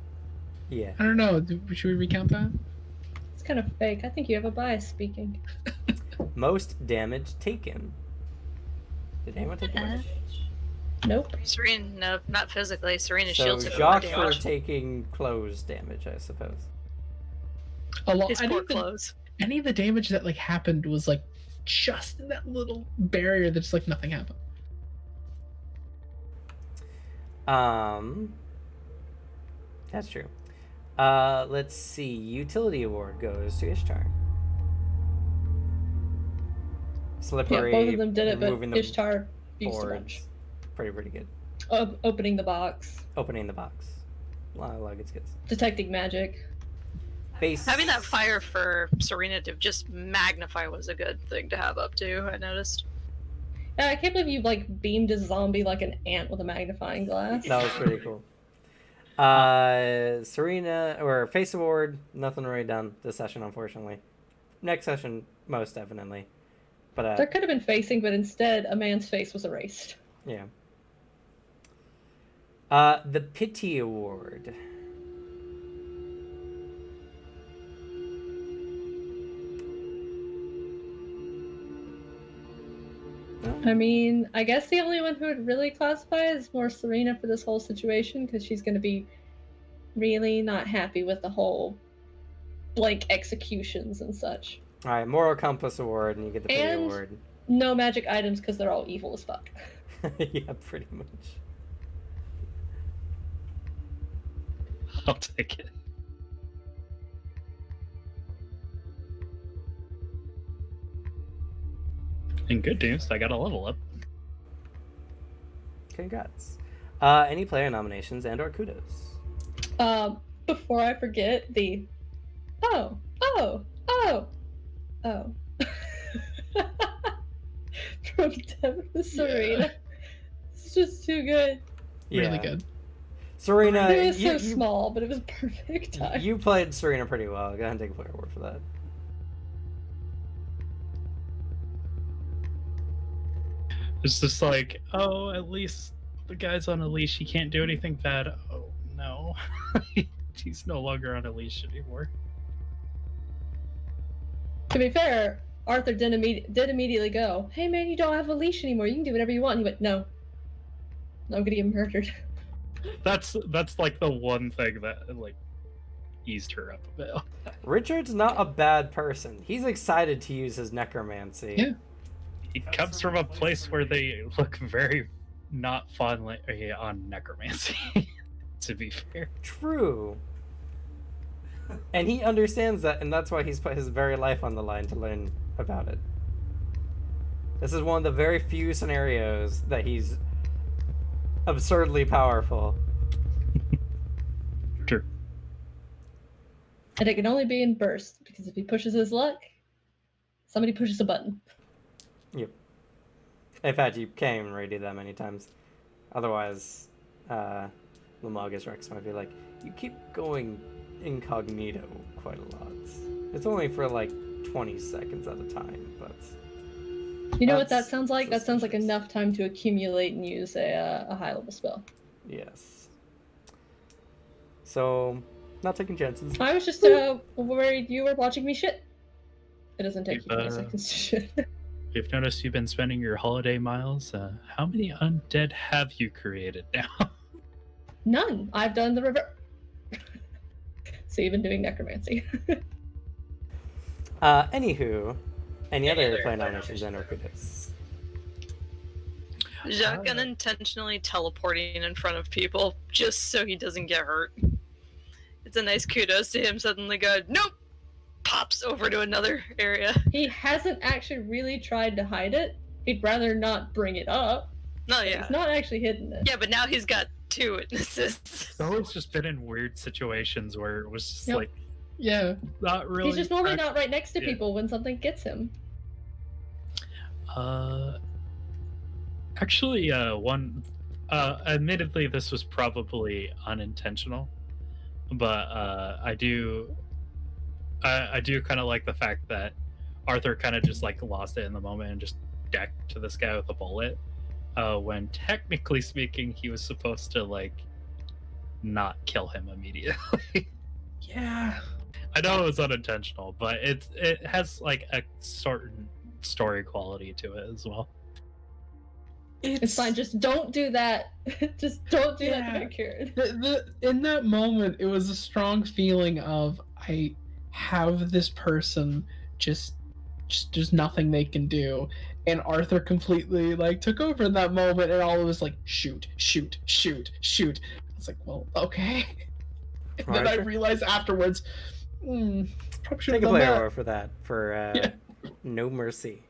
Yeah. I don't know. Should we recount that? It's kind of fake. I think you have a bias speaking. Most damage taken. Did anyone take damage? Nope. Serena, no, not physically. Serena's So shield took more Jacques for damage. taking clothes damage, I suppose. A lot. His I poor think the, clothes. any of the damage that happened was just in that little barrier that's nothing happened. That's true. Let's see. Utility award goes to Ishtar. Slippery. Yeah, both of them did it, moving but the Ishtar used a boards. bunch. Pretty good. Opening the box. Opening the box. A lot of good skills. Detecting magic. Base. Having that fire for Serena to just magnify was a good thing to have up too, I noticed. Yeah, I can't believe you like beamed a zombie like an ant with a magnifying glass. That was pretty cool. Serena or Face Award, nothing really done this session, unfortunately. Next session, most definitely. But There could have been facing, but instead a man's face was erased. yeah. The Pity Award. I mean, I guess the only one who would really classify is more Serena for this whole situation, because she's going to be really not happy with the whole blank executions and such. All right, Moral Compass Award, and you get the Pity And- Award. No magic items because they're all evil as fuck. Yeah, pretty much. I'll take it. And good news, I got a level up. Congrats. Any player nominations and/or kudos? Before I forget, oh. From Devin to Serena. It's just too good. Really good. Serena, It was so small, but it was perfect time. you played Serena pretty well. Go ahead and take a player award for that. It's just like, oh, at least the guy's on a leash. He can't do anything bad. Oh, no. He's no longer on a leash anymore. To be fair, Arthur did immediately go, "Hey man, you don't have a leash anymore. You can do whatever you want." And he went, "No. I'm gonna get him murdered." That's like the one thing that like eased her up a bit. Richard's not a bad person. He's excited to use his necromancy. Yeah. He comes from a place where they look very not fondly on necromancy, to be fair. True. And he understands that, and that's why he's put his very life on the line to learn about it. This is one of the very few scenarios that he's absurdly powerful. True. And it can only be in bursts, because if he pushes his luck, somebody pushes a button. Yep. In fact, you can't even really do that many times. Otherwise, Lamagus Rex might be like, you keep going incognito quite a lot. It's only for like 20 seconds at a time, but... You know what that That's sounds like? That sounds like suspicious. enough time to accumulate and use a high-level spell. Yes. So, not taking chances. I was just worried you were watching me shit. It doesn't take you 20 seconds to shit. We've noticed you've been spending your holiday miles. How many undead have you created now? None. I've done the river. So you've been doing necromancy. Anywho, any other player nominations and or kudos? Jacques unintentionally teleporting in front of people just so he doesn't get hurt. It's a nice kudos to him suddenly going, nope! Pops over to another area. He hasn't actually really tried to hide it. He'd rather not bring it up. No, But yeah. He's not actually hidden it. Yeah, but now he's got two witnesses. I've always just been in weird situations where it was just Yep. like Yeah. not really. He's just normally not right next to Yeah. people when something gets him. Actually, admittedly, this was probably unintentional, but I do kind of like the fact that Arthur kind of just like lost it in the moment and just decked to this guy with a bullet, when technically speaking, he was supposed to like not kill him immediately. Yeah. I know it was unintentional, but it has like a certain story quality to it as well. It's fine. Just don't do that. Just don't do that Yeah. to get cured. In that moment, it was a strong feeling of I have this person just there's nothing they can do, and Arthur completely like took over in that moment, and all it was like shoot. It's like, well, okay. And then I Archer? realized afterwards, probably should Take have a done player that. roll for that. For Yeah. No Mercy.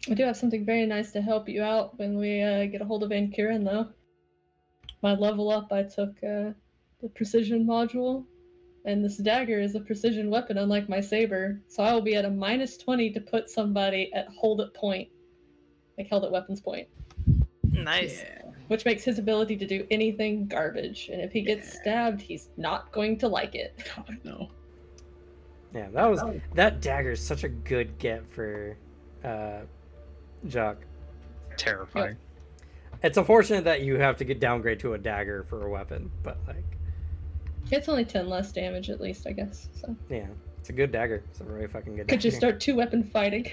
I do have something very nice to help you out when we get a hold of Van Kuren, though. My level up, I took the precision module, and this dagger is a precision weapon, unlike my saber. So I will be at a -20 to put somebody at hold at point, like held at weapons point, Nice. Yeah. which makes his ability to do anything garbage. And if he gets Yeah. stabbed, he's not going to like it. God, no. Yeah, that dagger is such a good get for Jock. Terrifying. It's unfortunate that you have to get downgrade to a dagger for a weapon, but like, It's only 10 less damage, at least, I guess. So yeah, it's a good dagger. It's a really fucking good could you dagger. start 2-weapon fighting?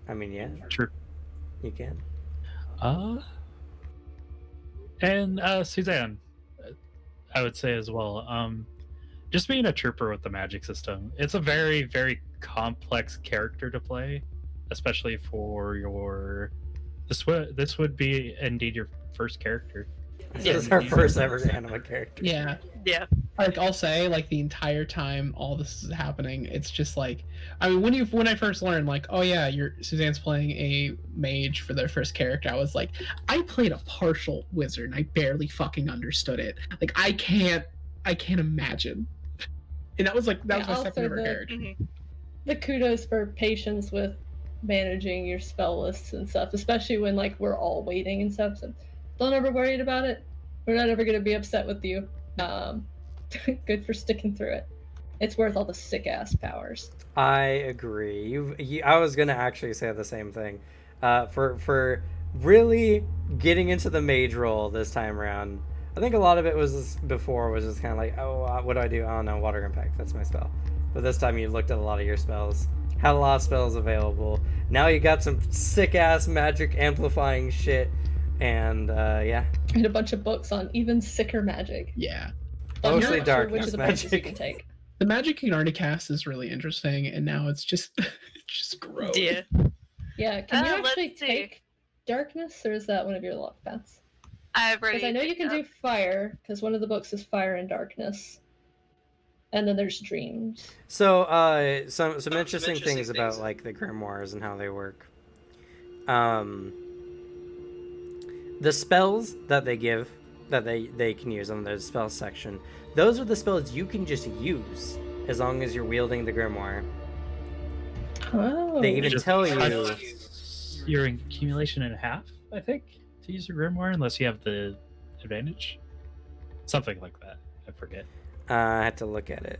I mean, yeah, True. you can. And Suzanne, I would say as well. Just being a trooper with the magic system, it's a very, very complex character to play, especially for your. This would be indeed your first character. This is our first ever Anima character. Yeah. Yeah. Like, I'll say, like, the entire time all this is happening, it's just like, I mean, when I first learned, like, oh yeah, Suzanne's playing a mage for their first character, I was like, I played a partial wizard and I barely fucking understood it. Like, I can't imagine. And that was my also second favorite the- character. The kudos for patience with managing your spell lists and stuff, especially when like we're all waiting and stuff. So don't ever worry about it. We're not ever gonna be upset with you. Good for sticking through it. It's worth all the sick ass powers. I agree. I was gonna actually say the same thing. For really getting into the mage role this time around, I think a lot of it was just kind of like, oh, what do I do? Oh no, water impact. That's my spell. But this time you looked at a lot of your spells, had a lot of spells available. Now you got some sick ass magic amplifying shit, and yeah. And a bunch of books on even sicker magic. Yeah. I'm Mostly not sure darkness which of the branches you magic. can take. The magic you can already cast is really interesting, and now it's just gross. Yeah. Yeah, can you let's actually see. take darkness, or is that one of your lock paths? I've already. Because I know you can do fire, because one of the books is fire and darkness. And then there's dreams. So, some interesting things about like the grimoires and how they work. The spells that they give, that they can use on the spell section, those are the spells you can just use as long as you're wielding the grimoire. Oh. They even Just tell you. cut your accumulation in half, I think, to use your grimoire, unless you have the advantage. Something like that. I forget. I had to look at it.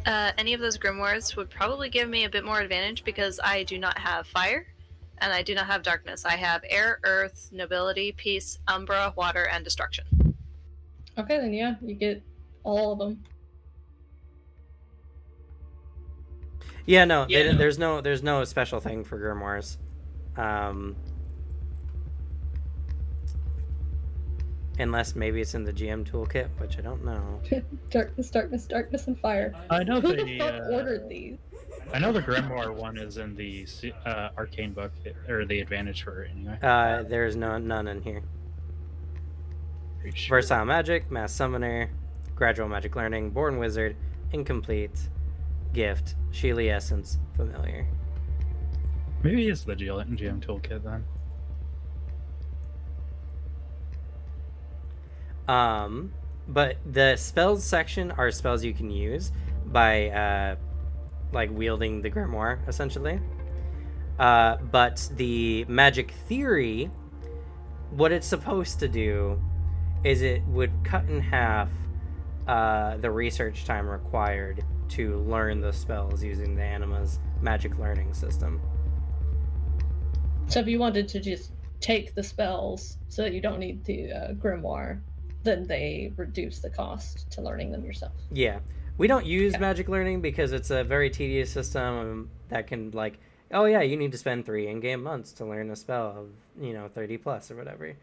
Any of those grimoires would probably give me a bit more advantage because I do not have fire, and I do not have darkness. I have air, earth, nobility, peace, umbra, water, and destruction. Okay, then yeah, you get all of them. Yeah, no, there's no special thing for grimoires. Unless maybe it's in the GM toolkit, which I don't know. Darkness, darkness, darkness, and fire. I know Who the the fuck ordered these? I know the grimoire one is in the arcane book, or the advantage for it anyway. There's none in here. Pretty sure. Versatile magic, mass summoner, gradual magic learning, born wizard, incomplete, gift, Sheely essence, familiar. Maybe it's the GM toolkit then. But the spells section are spells you can use by like wielding the grimoire essentially. But the magic theory, what it's supposed to do is it would cut in half the research time required to learn the spells using the Anima's magic learning system. So if you wanted to just take the spells so that you don't need the grimoire, then they reduce the cost to learning them yourself. Yeah. We don't use Okay. magic learning because it's a very tedious system that can, like, oh yeah, you need to spend 3 in-game months to learn a spell of, 30 plus or whatever.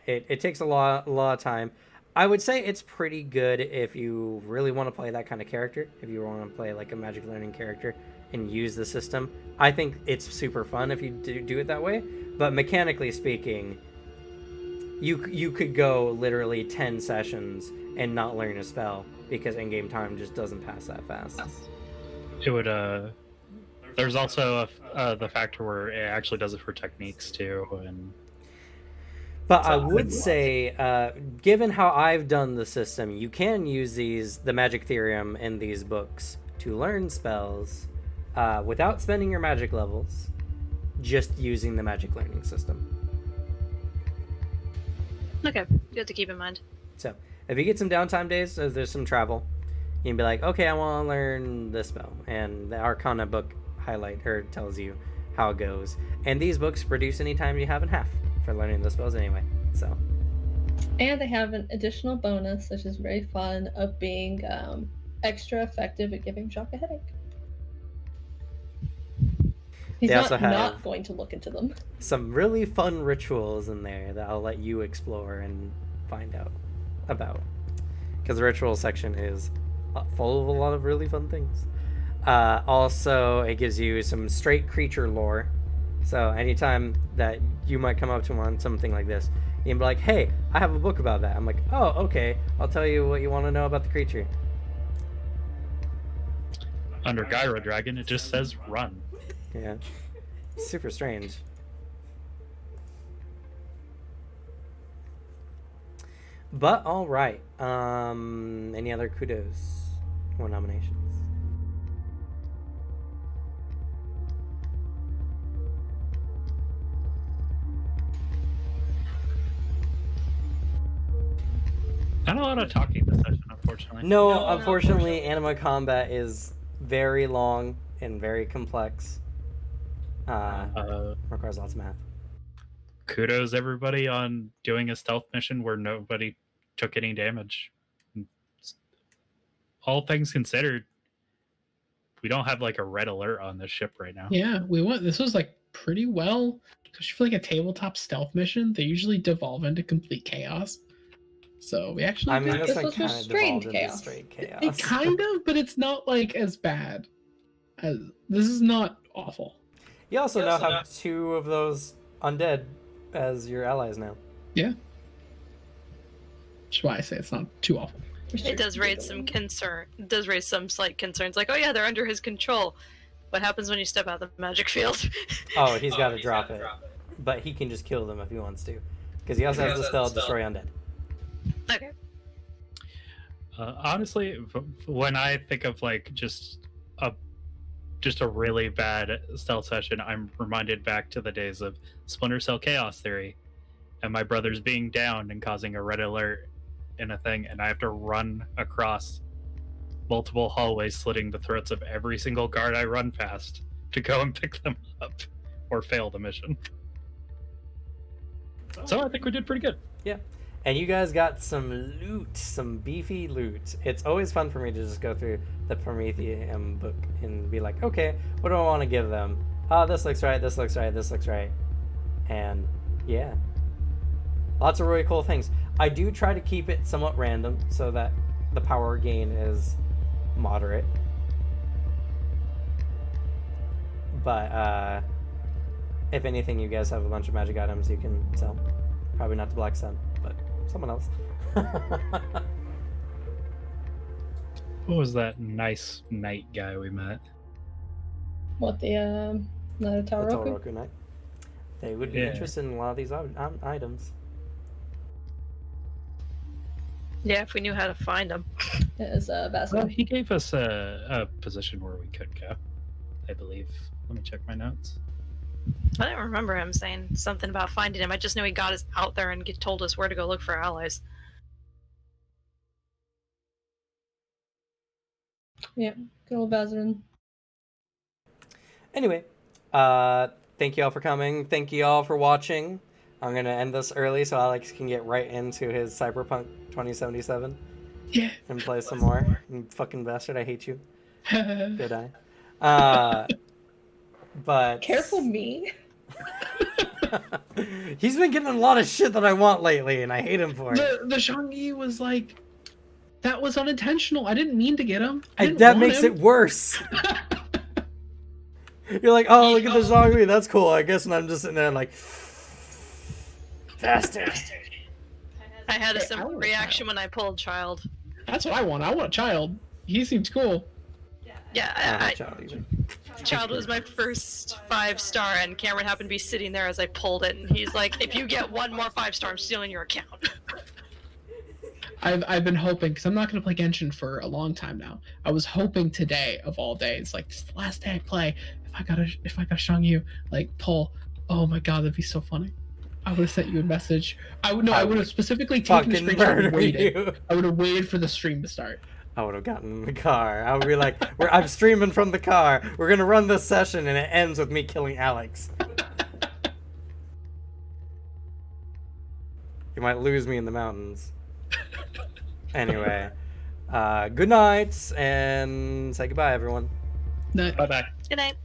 It takes a lot of time. I would say it's pretty good if you really want to play that kind of character. If you want to play like a magic learning character, and use the system. I think it's super fun if you do it that way. But mechanically speaking, you could go literally 10 sessions and not learn a spell because in-game time just doesn't pass that fast. It would. There's also the factor where it actually does it for techniques too, and. But I would say, given how I've done the system, you can use the magic theorem in these books to learn spells without spending your magic levels, just using the magic learning system. Okay, good to keep in mind. So, if you get some downtime days, if there's some travel, you can be like, okay, I want to learn this spell. And the Arcana book tells you how it goes. And these books reduce any time you have in half for learning the spells anyway. So. And they have an additional bonus, which is very fun, of being extra effective at giving Jacques a headache. He's They also not going to look into them. Some really fun rituals in there that I'll let you explore and find out about. Because the ritual section is full of a lot of really fun things. Also, it gives you some straight creature lore. So anytime that you might come up to on something like this, you can be like, hey, I have a book about that. I'm like, oh, okay. I'll tell you what you want to know about the creature. Under Gyro Dragon, it just says run. Yeah. Super strange. But all right. Any other kudos or nominations? Not a lot of talking this session, unfortunately. No, unfortunately, Anima combat is very long and very complex. Requires lots of math. Kudos everybody on doing a stealth mission where nobody took any damage. All things considered, we don't have like a red alert on this ship right now. Yeah, this was like pretty well, especially for like a tabletop stealth mission. They usually devolve into complete chaos. So we actually. I mean, this This one was kind of restrained devolved into chaos. straight chaos. It kind of, but it's not like as bad. This is not awful. You also now have 2 of those undead as your allies now. Yeah. That's why I say it's not too awful. It does raise some concern. It does raise some slight concerns, like, oh yeah, they're under his control. What happens when you step out of the magic field? Oh, he's got to drop it. But he can just kill them if he wants to. Because he also has the spell Destroy Undead. Okay. Honestly, when I think of like just a really bad stealth session, I'm reminded back to the days of Splinter Cell Chaos Theory and my brothers being down and causing a red alert in a thing, and I have to run across multiple hallways slitting the throats of every single guard I run past to go and pick them up or fail the mission. So I think we did pretty good. Yeah. And you guys got some loot, some beefy loot. It's always fun for me to just go through the Prometheum book and be like, okay, what do I want to give them? Oh, this looks right, this looks right, this looks right. And yeah. Lots of really cool things. I do try to keep it somewhat random so that the power gain is moderate. But if anything, you guys have a bunch of magic items you can sell. Probably not to Black Sun, but someone else. What was that nice knight guy we met? What, the The Tauroku? Tauroku Knight. They would be Yeah. interested in a lot of these items. Yeah, if we knew how to find them. It is Basil. Well, he gave us a position where we could go, I believe. Let me check my notes. I don't remember him saying something about finding him. I just know he got us out there and told us where to go look for allies. Yeah, good old Bazarin. Anyway, thank you all for coming. Thank you all for watching. I'm going to end this early so Alex can get right into his Cyberpunk 2077 Yeah. and play some more. You fucking bastard, I hate you. Good eye. But Careful me. he's been getting a lot of shit that I want lately, and I hate him for it. The Shang-Yi was like, that was unintentional. I didn't mean to get him. I didn't That want makes him. it worse. You're like, oh, look at the Zhongli, that's cool, I guess, and I'm just sitting there like, faster. I had a Hey, I similar want a reaction child. when I pulled child. That's what I want. I want a child. He seems cool. Yeah, I don't have I, a child either. child was my first 5-star, and Cameron happened to be sitting there as I pulled it, and he's like, "If you get one more 5-star, I'm stealing your account." I've been hoping, because I'm not going to play Genshin for a long time now. I was hoping today, of all days, like, this is the last day I play, if I got a Shangyu, like, pull, oh my god, that'd be so funny. I would have sent you a message. I would have specifically taken a Fucking screenshot and murder waited. you. I would have waited for the stream to start. I would have gotten in the car. I would be like, I'm streaming from the car. We're gonna run this session, and it ends with me killing Alex. You might lose me in the mountains. Anyway, good night, and say goodbye, everyone. No, Bye bye. Good night.